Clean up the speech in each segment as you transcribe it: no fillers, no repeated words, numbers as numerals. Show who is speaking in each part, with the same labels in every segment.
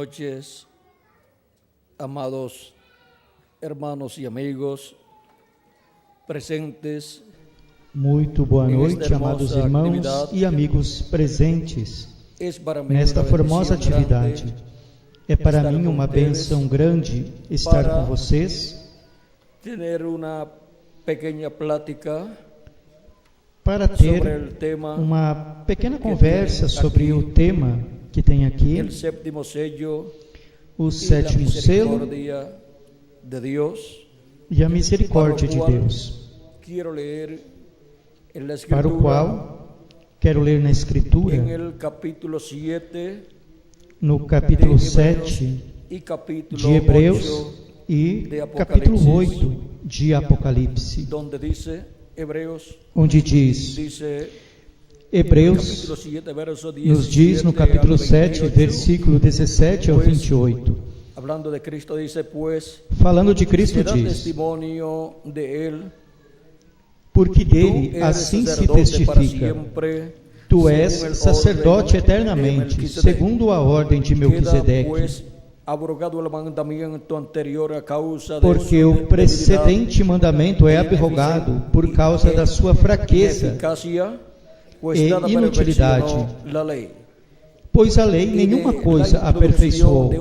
Speaker 1: noches, amados hermanos y amigos presentes.
Speaker 2: Muito boa noite, amados irmãos e amigos presentes nesta formosa atividade. É para mim uma bênção grande estar com vocês, para ter uma pequena conversa sobre o tema que tem aqui, o sétimo selo e a misericórdia de Deus, para o qual quero ler na Escritura, no capítulo 7 de Hebreus e capítulo 8 de Apocalipse, onde diz, Hebreus nos diz no capítulo 7, versículo 17 ao 28, falando de Cristo, diz, porque dele assim se testifica, tu és sacerdote eternamente, segundo a ordem de Melquisedeque, porque o precedente mandamento é abrogado por causa da sua fraqueza e inutilidade, pois a lei nenhuma coisa aperfeiçoou,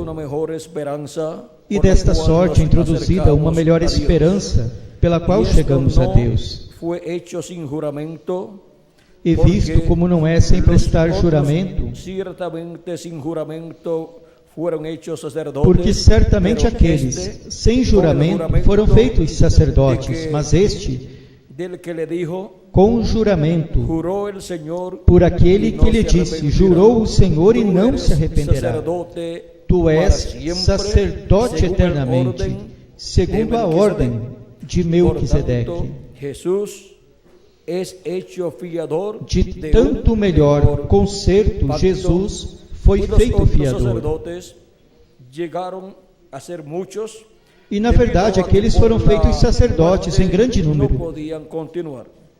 Speaker 2: e desta sorte é introduzida uma melhor esperança, pela qual chegamos a Deus. E visto como não é sem prestar juramento, porque certamente aqueles sem juramento foram feitos sacerdotes, mas este, com juramento, por aquele que lhe disse, jurou o Senhor e não se arrependerá. Tu és sacerdote eternamente, segundo a ordem de Melquisedeque. De tanto melhor concerto, Jesus foi feito fiador. E na verdade aqueles foram feitos sacerdotes em grande número,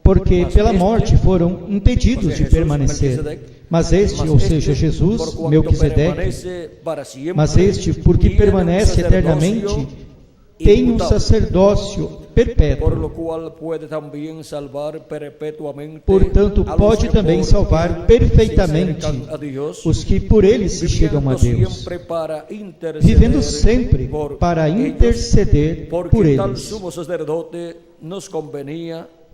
Speaker 2: porque pela morte foram impedidos de permanecer. Mas este, ou seja, Jesus, Melquisedeque, mas este, porque permanece eternamente, tem um sacerdócio perpétuo. Portanto, pode também salvar perfeitamente os que por ele se chegam a Deus, vivendo sempre para interceder por eles,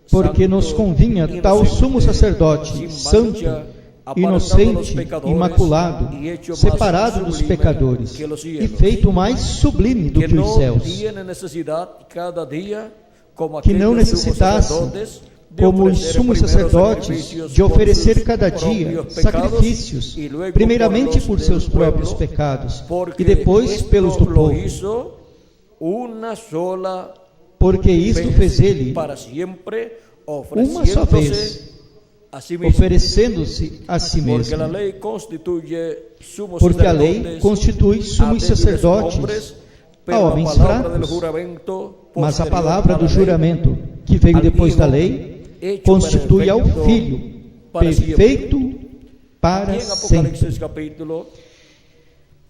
Speaker 2: porque nos convinha tal sumo sacerdote, santo, inocente, imaculado, separado dos pecadores e feito mais sublime do que os céus, que não necessitasse, como os sumos sacerdotes, de oferecer cada dia sacrifícios, primeiramente por seus próprios pecados e depois pelos do povo, porque isto fez ele uma só vez, oferecendo-se a si mesmo, porque a lei constitui sumos sacerdotes a homens fracos, mas a palavra do juramento que veio depois da lei constitui ao Filho perfeito para sempre.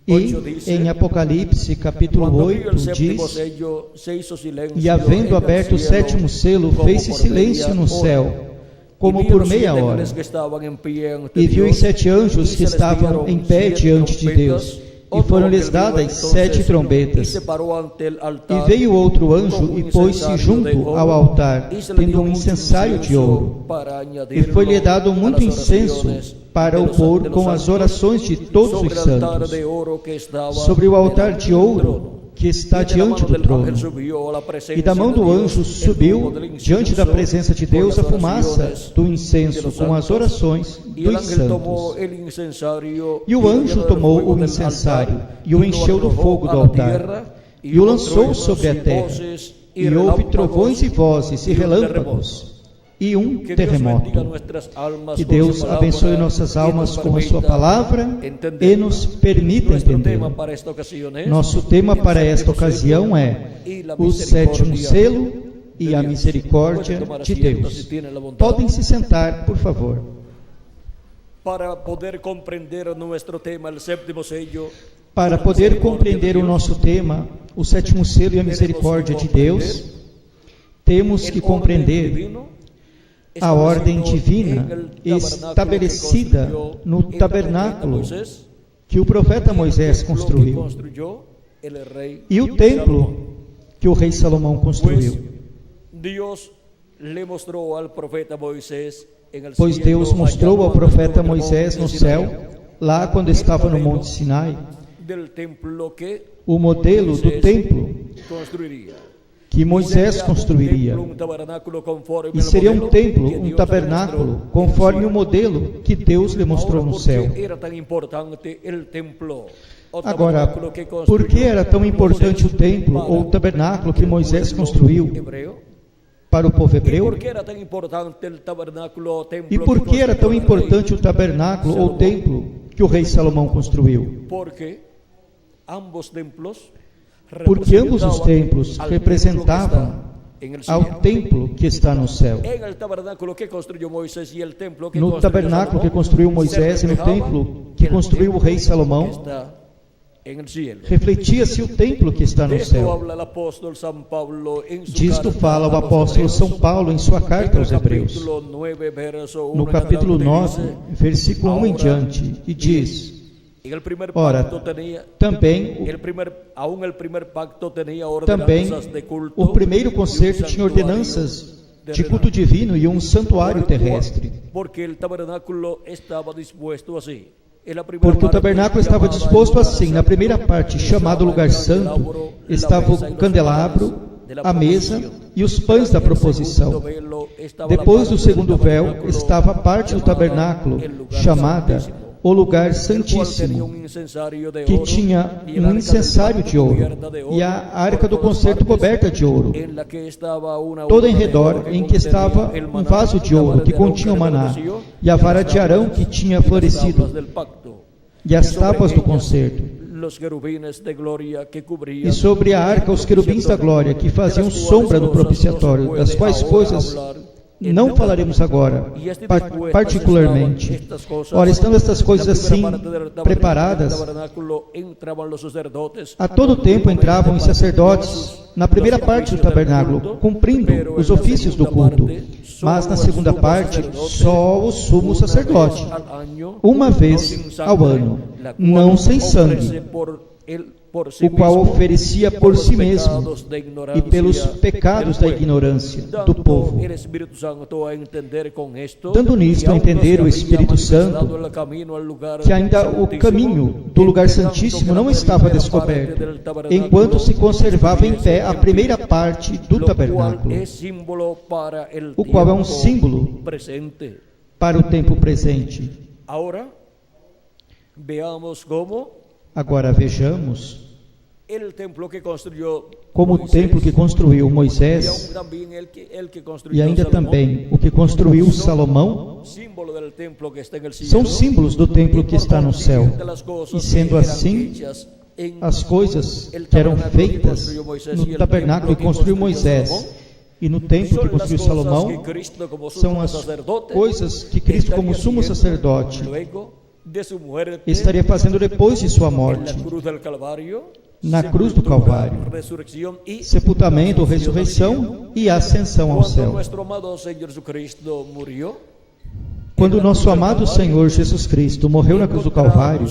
Speaker 2: E em Apocalipse capítulo 8 diz, e havendo aberto o sétimo selo, fez-se silêncio no céu, como por meia hora, e viu os 7 anjos que estavam em pé diante de Deus, e foram-lhes dadas 7 trombetas. E veio outro anjo e pôs-se junto ao altar, tendo um incensário de ouro, e foi-lhe dado muito incenso para o pôr com as orações de todos os santos sobre o altar de ouro que está diante do trono. E da mão do anjo subiu diante da presença de Deus a fumaça do incenso com as orações dos santos. E o anjo tomou o incensário e o encheu do fogo do altar e o lançou sobre a terra, e houve trovões e vozes e relâmpagos e um terremoto. Que Deus abençoe nossas almas com a sua palavra e nos permita entender. Nosso tema para esta ocasião é o sétimo selo e a misericórdia de Deus. Podem se sentar, por Para poder compreender o nosso tema, o sétimo selo e a misericórdia de Deus, temos que compreender a ordem divina estabelecida no tabernáculo que o profeta Moisés construiu e o templo que o rei Salomão construiu. Pois Deus mostrou ao profeta Moisés no céu, lá quando estava no Monte Sinai, o modelo do templo que Moisés construiria. E seria um templo, um tabernáculo, conforme o modelo que Deus lhe mostrou no céu. Agora, por que era tão importante o templo ou o tabernáculo que Moisés construiu para o povo hebreu? E por que era tão importante o tabernáculo ou templo que o rei Salomão construiu? Porque ambos os templos representavam ao templo que está no céu. No tabernáculo que construiu Moisés e no templo que construiu o rei Salomão, refletia-se o templo que está no céu. Disto fala o apóstolo São Paulo em sua carta aos Hebreus, no capítulo 9, versículo 1 em diante, e diz: ora, também o primeiro concerto tinha ordenanças de culto divino e um santuário terrestre. Porque o tabernáculo estava disposto assim. Na primeira parte, chamado lugar santo, estava o candelabro, a mesa e os pães da proposição. Depois do segundo véu, estava a parte do tabernáculo, chamada o lugar santíssimo, que tinha um incensário de ouro, e a arca do concerto coberta de ouro, toda em redor, em que estava um vaso de ouro que continha o maná, e a vara de Arão que tinha florescido, e as tábuas do concerto. E sobre a arca os querubins da glória, que faziam sombra no propiciatório, das quais coisas não falaremos agora, particularmente. Ora, estando estas coisas assim preparadas, a todo tempo entravam os sacerdotes na primeira parte do tabernáculo, cumprindo os ofícios do culto, mas na segunda parte, só o sumo sacerdote, uma vez ao ano, não sem sangue, o qual oferecia por si mesmo e pelos pecados da ignorância do povo. Dando nisto a entender o Espírito Santo que ainda o caminho do lugar santíssimo não estava descoberto, enquanto se conservava em pé a primeira parte do tabernáculo, o qual é um símbolo para o tempo presente. Agora vejamos como o templo que construiu Moisés e ainda também o que construiu Salomão são símbolos do templo que está no céu. E sendo assim, as coisas que eram feitas no tabernáculo que construiu Moisés e no templo que construiu Salomão são as coisas que Cristo, como sumo sacerdote, estaria fazendo depois de sua morte, na cruz do Calvário, sepultamento, ressurreição e ascensão ao céu. Quando o nosso amado Senhor Jesus Cristo morreu na cruz do Calvário,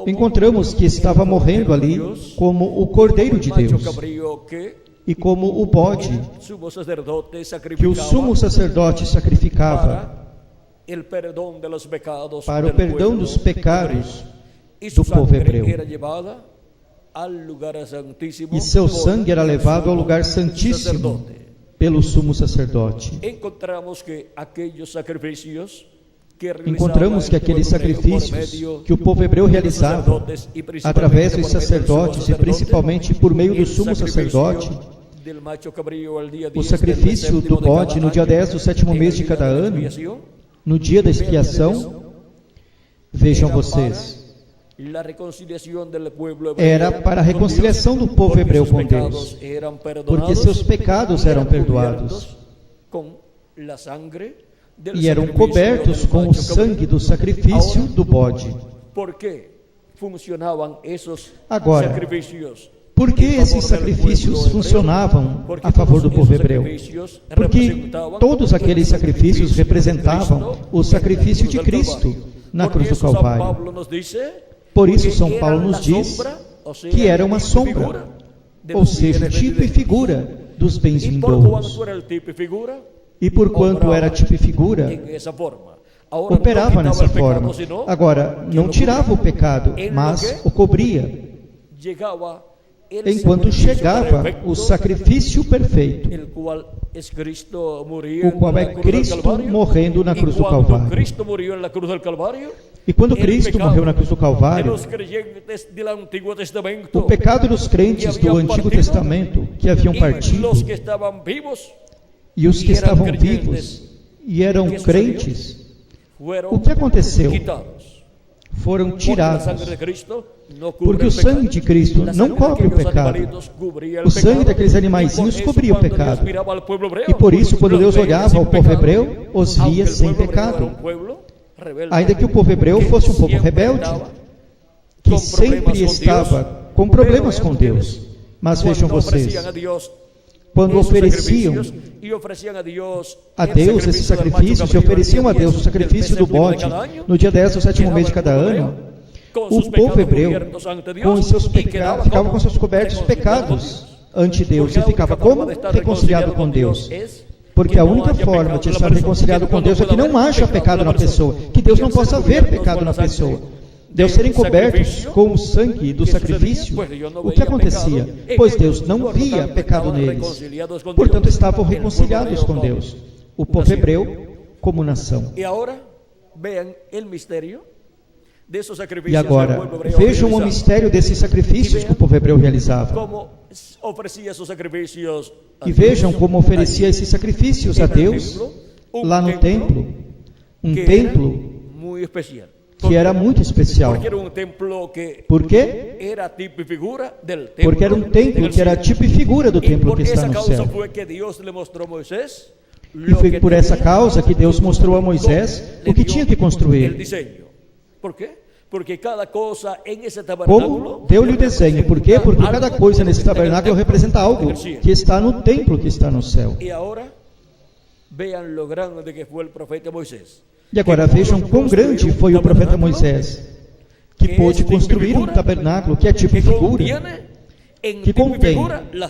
Speaker 2: encontramos que estava morrendo ali como o Cordeiro de Deus e como o bode que o sumo sacerdote sacrificava para o perdão dos pecados do povo hebreu. E seu sangue era levado ao lugar santíssimo pelo sumo sacerdote. Encontramos que aqueles sacrifícios que o povo hebreu realizava através dos sacerdotes e principalmente por meio do sumo sacerdote, o sacrifício do bode no dia 10 do sétimo mês de cada ano, no dia da expiação, vejam vocês, era para a reconciliação do povo hebreu com Deus, porque seus pecados eram perdoados e eram cobertos com o sangue do sacrifício do bode. Agora, por que esses sacrifícios funcionavam a favor do povo hebreu? Porque todos aqueles sacrifícios representavam o sacrifício de Cristo na cruz do Calvário. Por isso São Paulo nos diz que era uma sombra, ou seja, tipo e figura dos bens vindouros. E porquanto era tipo e figura, operava nessa forma. Agora, não tirava o pecado, mas o cobria, enquanto chegava o sacrifício perfeito, o qual é Cristo morrendo na cruz do Calvário. E quando Cristo morreu na cruz do Calvário, o pecado dos crentes do Antigo Testamento que haviam partido, e os que estavam vivos e eram crentes, o que aconteceu? Foram tirados, porque o sangue de Cristo não cobre o pecado. O sangue daqueles animaizinhos cobria o pecado. E por isso, quando Deus olhava ao povo hebreu, os via sem pecado. Ainda que o povo hebreu fosse um povo rebelde, que sempre estava com problemas com Deus. Mas vejam vocês, quando ofereciam a Deus esses sacrifícios, e ofereciam a Deus o sacrifício do bode no dia 10 do 7º mês de cada ano, o povo hebreu com os seus pecados, ficava com seus cobertos pecados ante Deus, e ficava como? Reconciliado com Deus. Porque a única forma de estar reconciliado com Deus é que não haja pecado na pessoa, que Deus não possa ver pecado na pessoa. Deus serem cobertos com o sangue do sacrifício, o que acontecia? Pois Deus não via pecado neles, portanto estavam reconciliados com Deus, o povo hebreu como nação. E agora, vejam o mistério desses sacrifícios que o povo hebreu realizava. E vejam como oferecia esses sacrifícios a Deus lá no templo, um templo que era muito especial. Por quê? Porque era um templo que era tipo e figura do templo que está no céu. E foi por essa causa que Deus mostrou a Moisés o que tinha que construir. Como deu-lhe o desenho? Por quê? Porque cada coisa nesse tabernáculo representa algo que está no templo que está no céu. E agora vejam quão grande foi o profeta Moisés, que pôde construir um tabernáculo que é tipo e figura, que contém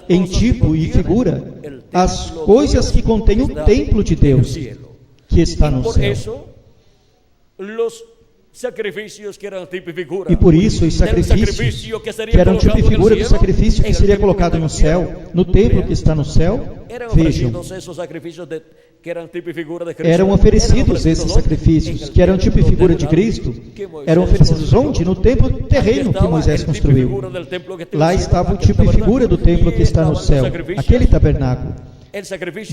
Speaker 2: em tipo e figura as coisas que contém o templo de Deus que está no céu. E por isso os sacrifícios que eram tipo e figura do sacrifício que seria colocado no céu, no templo que está no céu, vejam, eram oferecidos esses sacrifícios que eram tipo e figura de Cristo, eram oferecidos onde? No templo terreno que Moisés construiu. Lá estava o tipo e figura do templo que está no céu, aquele tabernáculo.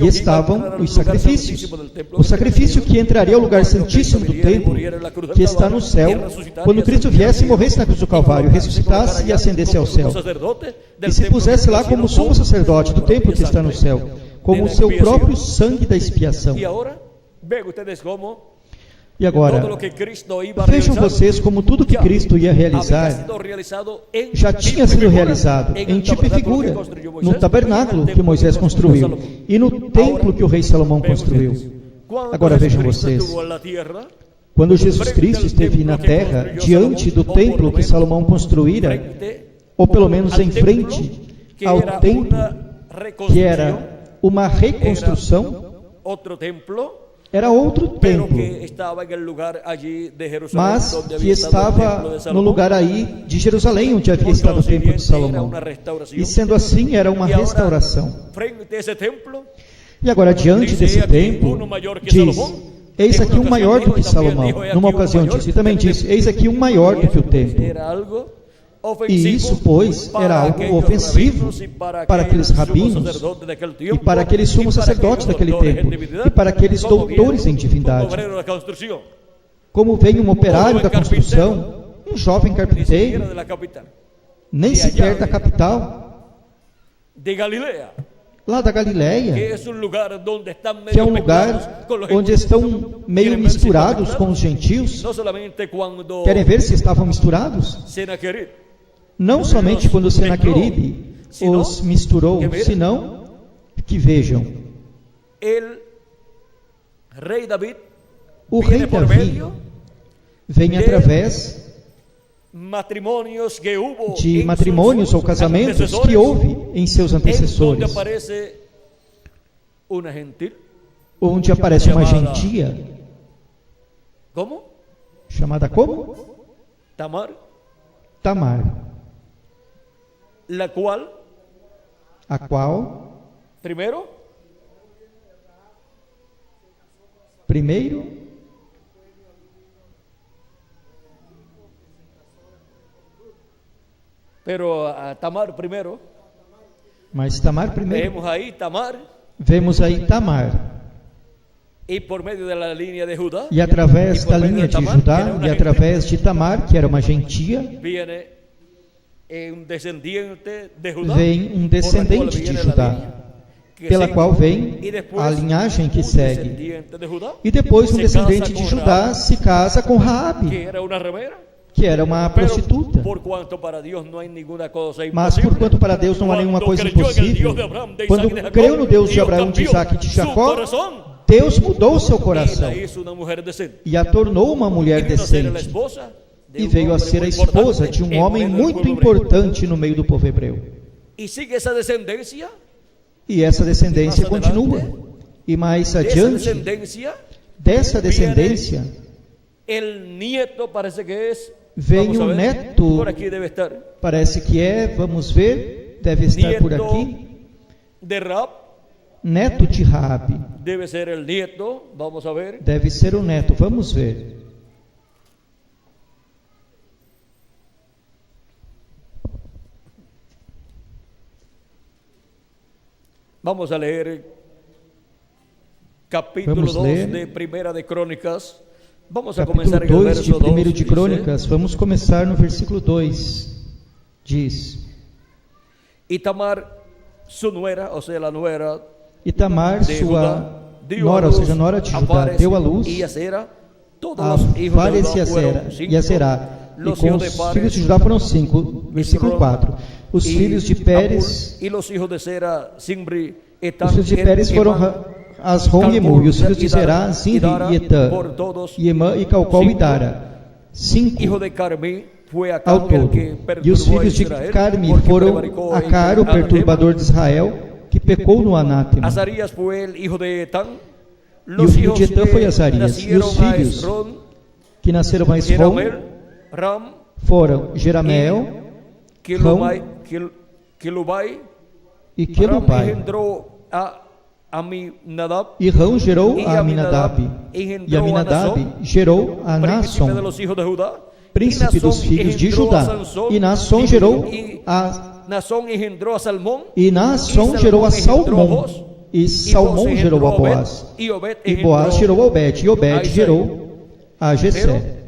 Speaker 2: E estavam os sacrifícios. O sacrifício que entraria ao lugar santíssimo do templo, que está no céu, quando Cristo viesse e morresse na cruz do Calvário, ressuscitasse e ascendesse ao céu, e se pusesse lá como sumo sacerdote do templo que está no céu, como o seu próprio sangue da expiação. E agora, vejam vocês como tudo que Cristo ia realizar já tinha sido realizado em tipo e figura, no tabernáculo que Moisés construiu e no templo que o rei Salomão construiu. Agora vejam vocês, quando Jesus Cristo esteve na terra, diante do templo que Salomão construíra, ou pelo menos em frente ao templo, que era uma reconstrução, era outro templo, mas que estava no lugar aí de Jerusalém, onde havia estado o templo de Salomão. E sendo assim, era uma restauração. E agora, diante desse templo, diz: eis aqui um maior do que Salomão. Numa ocasião diz, e também diz: eis aqui um maior do que o templo. E isso, pois, era algo ofensivo para aqueles rabinos e para aqueles sumos sacerdotes daquele tempo e para aqueles doutores em divindade. Como vem um operário da construção, um jovem carpinteiro, nem sequer da capital, lá da Galileia,
Speaker 3: que é um lugar onde estão
Speaker 2: que é um lugar onde estão meio misturados com os gentios. Querem ver se estavam misturados? Não somente quando Senaqueribe os misturou, senão que vejam, o rei Davi vem através de matrimônios ou casamentos que houve em seus antecessores, onde aparece uma gentia, chamada como? Tamar, a qual, primeiro, mas Tamar primeiro, vemos aí Tamar, e através da linha de Judá, e através de Tamar, que era uma gentia, vem um descendente de Judá, pela qual vem a linhagem que segue, e depois um descendente de Judá se casa com Raabe, que era uma prostituta. Mas porquanto para Deus não há nenhuma coisa impossível, quando creu no Deus de Abraão, de Isaac e de Jacó, Deus mudou o seu coração e a tornou uma mulher decente, e veio a ser a esposa de um homem muito importante no meio do povo hebreu. E essa descendência continua. E mais adiante, dessa descendência, vem um neto, parece que vamos ver, deve estar por aqui, neto de Raabe, deve ser o neto, vamos ver.
Speaker 3: Vamos a ler capítulo 2 de Primeira de Crônicas. Vamos a começar
Speaker 2: capítulo 2 de 1 de
Speaker 3: Crônicas.
Speaker 2: Dice, vamos começar no versículo 2. Diz:
Speaker 3: E Tamar, sua nuera, ou seja, a nuera
Speaker 2: e Tamar, sua nora, ou seja, a nora de Judá, deu à luz a Fares e a Zerá. E com os filhos de Judá foram 5. Versículo 4. Os filhos de Pérez, os filhos de Pérez foram Asrom e Emu, e os filhos de Zerá, Zinri e Etã, e Emã e Calcol e Dara. 5 ao todo. E os filhos de Carmi foram Acar, o perturbador de Israel, que pecou no anátema. E o filho de Etã foi Azarias. E os filhos que nasceram a Esrom foram Jerameel, Rão e Quelubai. E Rão gerou a Aminadab, e Aminadab gerou a Naasson, príncipe dos filhos de Judá. E Naasson gerou a Salmão, e Salmão gerou a Boaz, e Boaz gerou a Obed, e Obed gerou a Jessé.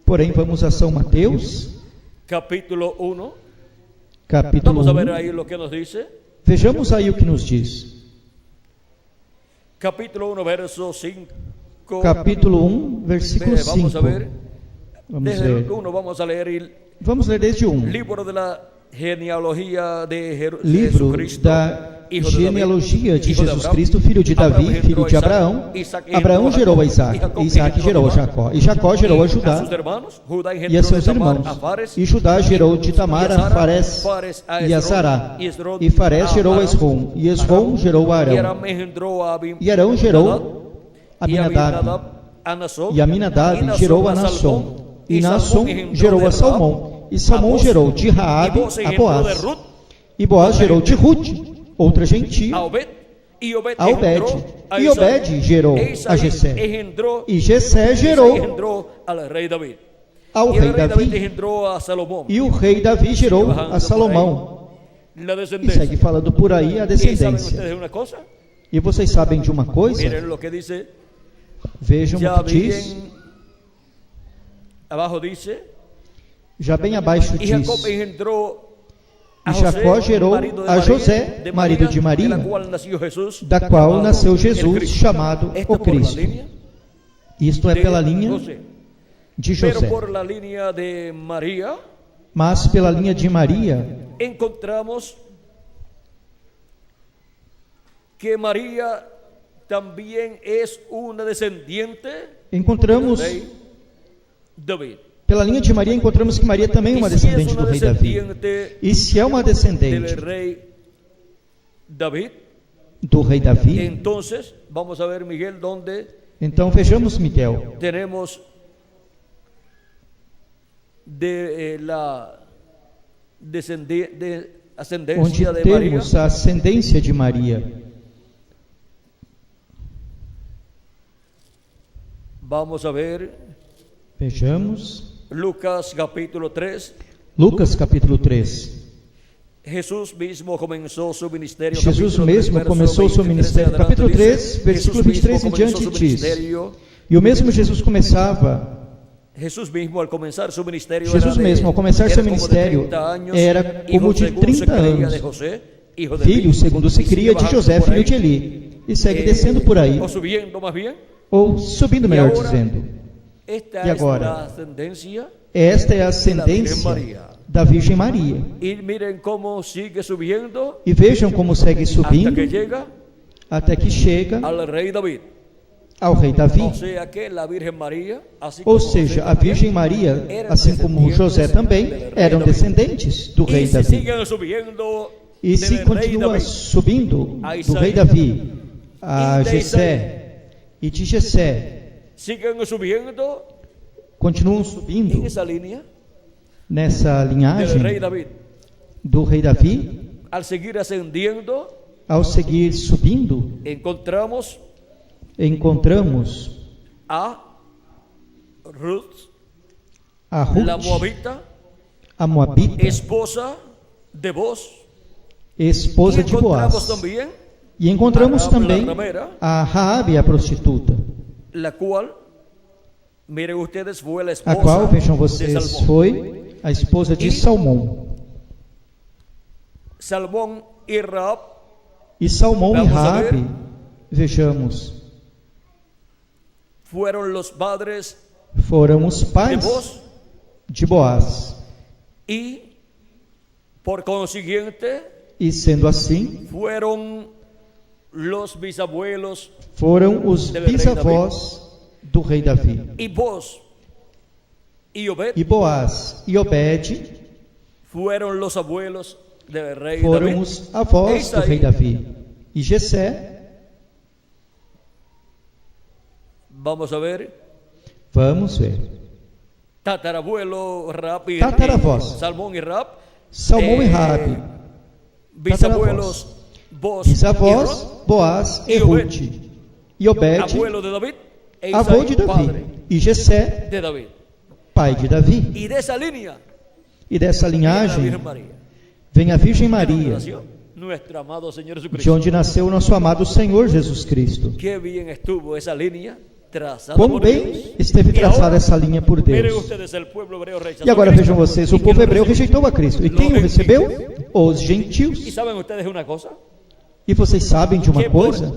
Speaker 2: Porém, vamos a São Mateus, capítulo 1. Vejamos aí o que nos diz.
Speaker 3: Capítulo 1, verso 5.
Speaker 2: Capítulo 1, versículo 5. Vamos ler. Vamos ler desde 1. Livro da genealogia de Jesus Cristo, filho de Davi, filho de Abraão. Abraão gerou a Isaac, e Isaac gerou a Jacó, e Jacó gerou a Judá e a seus irmãos. E Judá gerou de Tamar a Fares e a Zará, e Fares gerou a Esrom, e Esrom gerou a Arão, e Arão gerou a Aminadab, e Aminadab gerou a Naasson, e Naasson gerou a Salmão, e Salmão gerou de Raabe a Boaz, e Boaz gerou de Ruth, outra gentia, a Obed, e Obed gerou a Jessé, e Jessé gerou ao rei Davi, e o rei Davi gerou a Salomão. E segue falando por aí a descendência. E vocês sabem de uma coisa? Vejam o que diz. Já bem abaixo diz: E Jacó gerou a José, marido de Maria, da qual nasceu Jesus, chamado o Cristo. Isto é pela linha de José. Mas pela linha de Maria,
Speaker 3: encontramos que Maria também é uma descendente
Speaker 2: encontramos
Speaker 3: do rei David.
Speaker 2: Pela linha de Maria, encontramos que Maria também é uma descendente do rei Davi. E se é uma descendente do rei Davi, então vejamos, Miguel,
Speaker 3: temos
Speaker 2: onde temos a ascendência de Maria.
Speaker 3: Vamos a ver.
Speaker 2: Vejamos.
Speaker 3: Lucas capítulo 3.
Speaker 2: Lucas capítulo 3.
Speaker 3: Jesus mesmo começou seu ministério.
Speaker 2: Capítulo 3, versículo 23 em diante diz: E o mesmo Jesus começava.
Speaker 3: Jesus mesmo ao começar seu ministério
Speaker 2: era como de 30 anos. Filho, segundo se cria, de José, filho de Eli. E segue descendo por aí. Ou subindo, melhor dizendo. E agora, esta é a ascendência da Virgem Maria. E vejam como segue subindo até que chega ao rei Davi. Ou seja, a Virgem Maria, assim como José também, eram descendentes do rei Davi. E se continua subindo do rei Davi a Jessé, e de Jessé continuam subindo nessa linhagem do rei Davi. Ao seguir subindo, encontramos a Ruth, a Moabita, esposa de Boaz. E encontramos também a Raabe, a prostituta, a qual, vejam vocês, foi a esposa de Salmão. E Salmão e Raabe, vejamos, foram os pais de Boaz.
Speaker 3: E, por consiguiente,
Speaker 2: e sendo assim, foram os bisavós do rei Davi. E Boaz e Obed foram os avós do rei Davi. E Jessé, vamos ver. Tataravós, Salmão e Raabe, bisavós, Boaz e Ruth, e Obed, avô de Davi, e Jessé, pai de Davi. E dessa linhagem vem a Virgem Maria, de onde nasceu o nosso amado Senhor Jesus Cristo. Como bem esteve traçada essa linha por Deus. E agora vejam vocês, o povo hebreu rejeitou a Cristo. E quem o recebeu? Os gentios. E vocês sabem de uma coisa?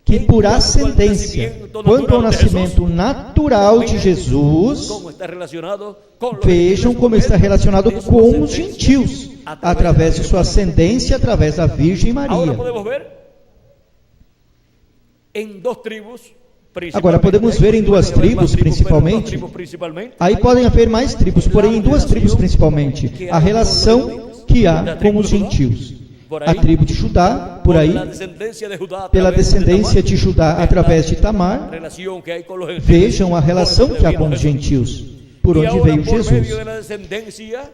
Speaker 2: Que por ascendência, quanto ao nascimento natural de Jesus, vejam como está relacionado com os gentios, através de sua ascendência, através da Virgem Maria. Agora podemos ver em duas tribos principalmente. Aí podem haver mais tribos, porém em duas tribos principalmente, a relação que há com os gentios. A tribo de Judá, por aí, pela descendência de Judá através de Tamar, vejam a relação que há com os gentios, por onde veio Jesus.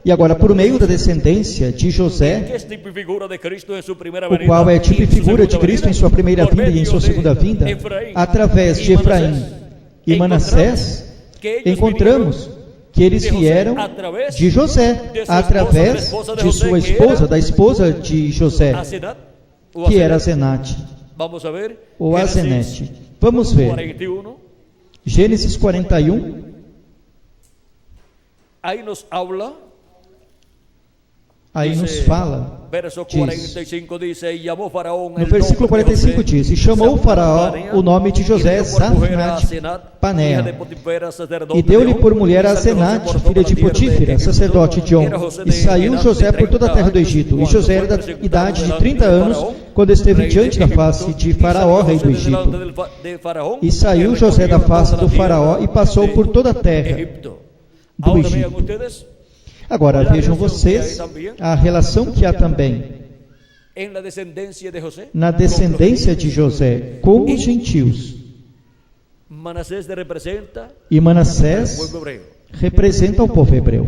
Speaker 2: E agora, por meio da descendência de José, o qual é tipo e figura de Cristo em sua primeira vinda e em sua segunda vinda, através de Efraim e Manassés, encontramos que eles vieram de José, através de sua esposa, da esposa de José, que era Asenate, ou Azenete. Vamos ver. Gênesis 41. aí nos fala,
Speaker 3: verso
Speaker 2: diz,
Speaker 3: 45 dice, y llamó Faraón
Speaker 2: no
Speaker 3: el
Speaker 2: versículo
Speaker 3: nombre de
Speaker 2: 45
Speaker 3: José,
Speaker 2: diz, e chamou o faraó
Speaker 3: Zaphania,
Speaker 2: o nome de José,
Speaker 3: y dio por mujer a
Speaker 2: Zaphnath
Speaker 3: Asenat, hija de
Speaker 2: Paneah,
Speaker 3: Potifera, sacerdote
Speaker 2: e
Speaker 3: de
Speaker 2: deu-lhe
Speaker 3: On,
Speaker 2: por mulher
Speaker 3: y
Speaker 2: a
Speaker 3: salió José
Speaker 2: Asenat,
Speaker 3: por toda
Speaker 2: filha
Speaker 3: la
Speaker 2: de
Speaker 3: tierra de
Speaker 2: Potífera,
Speaker 3: Egipto.
Speaker 2: sacerdote de
Speaker 3: Era
Speaker 2: On.
Speaker 3: José
Speaker 2: E
Speaker 3: de
Speaker 2: saiu
Speaker 3: edad
Speaker 2: José
Speaker 3: de
Speaker 2: por toda a
Speaker 3: 30
Speaker 2: terra do
Speaker 3: años,
Speaker 2: Egito. E
Speaker 3: cuando
Speaker 2: José
Speaker 3: fue
Speaker 2: era da
Speaker 3: presentado
Speaker 2: idade de
Speaker 3: delante
Speaker 2: 30
Speaker 3: de
Speaker 2: anos,
Speaker 3: Faraón,
Speaker 2: quando esteve
Speaker 3: rey de
Speaker 2: diante da
Speaker 3: Egipto,
Speaker 2: face de
Speaker 3: y
Speaker 2: Faraó,
Speaker 3: salió
Speaker 2: rei do
Speaker 3: José de delante
Speaker 2: Egito.
Speaker 3: de Faraón,
Speaker 2: E saiu
Speaker 3: y
Speaker 2: José da
Speaker 3: recorrió
Speaker 2: face
Speaker 3: toda
Speaker 2: do
Speaker 3: la
Speaker 2: Faraó
Speaker 3: tierra
Speaker 2: e passou
Speaker 3: de
Speaker 2: por toda a terra
Speaker 3: Egipto.
Speaker 2: do
Speaker 3: Ahora vean
Speaker 2: Egito.
Speaker 3: ustedes
Speaker 2: Agora vejam vocês a relação que há também
Speaker 3: en la descendencia de José
Speaker 2: na
Speaker 3: con los
Speaker 2: descendência de
Speaker 3: gentiles.
Speaker 2: José com os gentios.
Speaker 3: Manasés representa
Speaker 2: E
Speaker 3: al
Speaker 2: Manassés
Speaker 3: pueblo hebreo,
Speaker 2: representa o povo hebreu,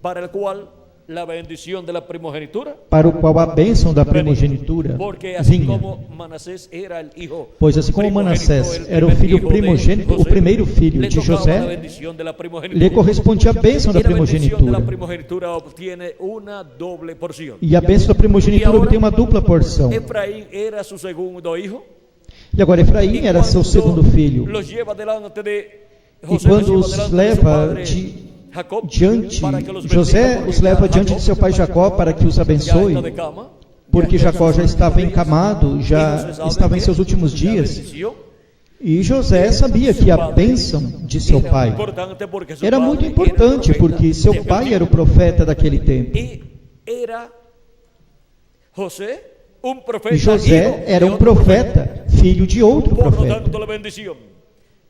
Speaker 3: para el cual la bendición de la primogenitura,
Speaker 2: para o qual a bênção da primogenitura
Speaker 3: porque así
Speaker 2: vinha.
Speaker 3: como Manasés era el hijo
Speaker 2: Pois assim como
Speaker 3: primogénito,
Speaker 2: Manassés
Speaker 3: el
Speaker 2: era o
Speaker 3: primer
Speaker 2: filho
Speaker 3: hijo de
Speaker 2: primogênito, o
Speaker 3: José,
Speaker 2: primeiro filho
Speaker 3: le
Speaker 2: de
Speaker 3: tocaba la
Speaker 2: José,
Speaker 3: bendición de la primogenitura.
Speaker 2: lhe correspondia a bênção da
Speaker 3: Y la bendición de la
Speaker 2: primogenitura.
Speaker 3: primogenitura obtiene una doble porción.
Speaker 2: E a bênção da primogenitura obtém uma dupla porção.
Speaker 3: Efraín era su segundo hijo.
Speaker 2: E agora Efraim era seu segundo filho.
Speaker 3: Los lleva delante de
Speaker 2: E
Speaker 3: José,
Speaker 2: quando
Speaker 3: los
Speaker 2: os
Speaker 3: lleva delante de su
Speaker 2: leva
Speaker 3: padre Jacob,
Speaker 2: diante,
Speaker 3: para que los
Speaker 2: José
Speaker 3: bendiga,
Speaker 2: os
Speaker 3: porque
Speaker 2: leva
Speaker 3: Jacob
Speaker 2: diante de seu pai Jacó para que os
Speaker 3: ya
Speaker 2: abençoe,
Speaker 3: está de cama,
Speaker 2: porque
Speaker 3: ya
Speaker 2: Jacó já estava encamado,
Speaker 3: Y
Speaker 2: já
Speaker 3: José sabe
Speaker 2: estava em
Speaker 3: que
Speaker 2: seus últimos
Speaker 3: la
Speaker 2: dias.
Speaker 3: bendición
Speaker 2: E José sabia que a bênção de seu
Speaker 3: era
Speaker 2: pai
Speaker 3: importante porque su
Speaker 2: era
Speaker 3: padre
Speaker 2: muito
Speaker 3: era
Speaker 2: importante,
Speaker 3: profeta
Speaker 2: porque seu
Speaker 3: de
Speaker 2: pai
Speaker 3: aquel
Speaker 2: era o
Speaker 3: tiempo.
Speaker 2: profeta daquele tempo.
Speaker 3: Y era José un profeta,
Speaker 2: E José
Speaker 3: hijo
Speaker 2: era
Speaker 3: de
Speaker 2: um
Speaker 3: otro
Speaker 2: profeta, filho de outro
Speaker 3: Por lo
Speaker 2: profeta.
Speaker 3: tanto, la bendición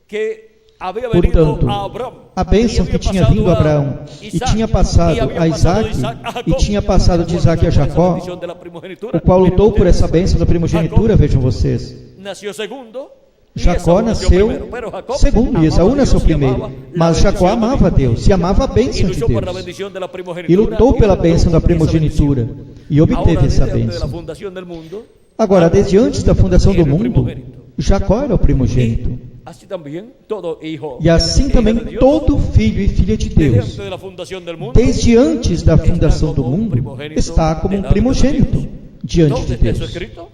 Speaker 3: que había venido
Speaker 2: Portanto,
Speaker 3: a Abraham,
Speaker 2: a bênção
Speaker 3: y
Speaker 2: que
Speaker 3: había
Speaker 2: tinha
Speaker 3: pasado
Speaker 2: vindo a Abraão e
Speaker 3: Isaac,
Speaker 2: tinha passado
Speaker 3: y había
Speaker 2: a
Speaker 3: pasado de
Speaker 2: Isaac
Speaker 3: Isaac a Jacob,
Speaker 2: e tinha passado de Isaac a
Speaker 3: esa
Speaker 2: Jacó,
Speaker 3: bendición de la primogenitura,
Speaker 2: o qual lutou por essa
Speaker 3: Jacob
Speaker 2: bênção da primogenitura, vejam vocês.
Speaker 3: nació segundo, y
Speaker 2: Jacó
Speaker 3: Esaú nació
Speaker 2: nasceu
Speaker 3: primero, pero Jacob
Speaker 2: segundo e
Speaker 3: amaba
Speaker 2: Esaú
Speaker 3: a
Speaker 2: nasceu
Speaker 3: Dios y
Speaker 2: primeiro.
Speaker 3: amaba la
Speaker 2: Mas Jacó
Speaker 3: bendición de
Speaker 2: amava a Deus e amava a
Speaker 3: y
Speaker 2: bênção de
Speaker 3: luchó por la
Speaker 2: Deus.
Speaker 3: bendición de la
Speaker 2: E
Speaker 3: primogenitura,
Speaker 2: lutou pela
Speaker 3: y
Speaker 2: bênção da
Speaker 3: obtuvo esa
Speaker 2: primogenitura
Speaker 3: bendición.
Speaker 2: e obteve
Speaker 3: Ahora,
Speaker 2: essa
Speaker 3: desde antes de la
Speaker 2: bênção.
Speaker 3: fundación del mundo,
Speaker 2: Agora, desde antes da fundação do
Speaker 3: era o
Speaker 2: mundo,
Speaker 3: primogênito.
Speaker 2: Jacó era o primogênito.
Speaker 3: así también todo hijo
Speaker 2: E assim
Speaker 3: hija
Speaker 2: também
Speaker 3: de Dios,
Speaker 2: todo filho e filha de
Speaker 3: desde
Speaker 2: Deus,
Speaker 3: antes de la fundación del mundo,
Speaker 2: desde antes da fundação do mundo, está como um primogênito diante
Speaker 3: ¿dónde
Speaker 2: de
Speaker 3: está eso
Speaker 2: Deus.
Speaker 3: escrito?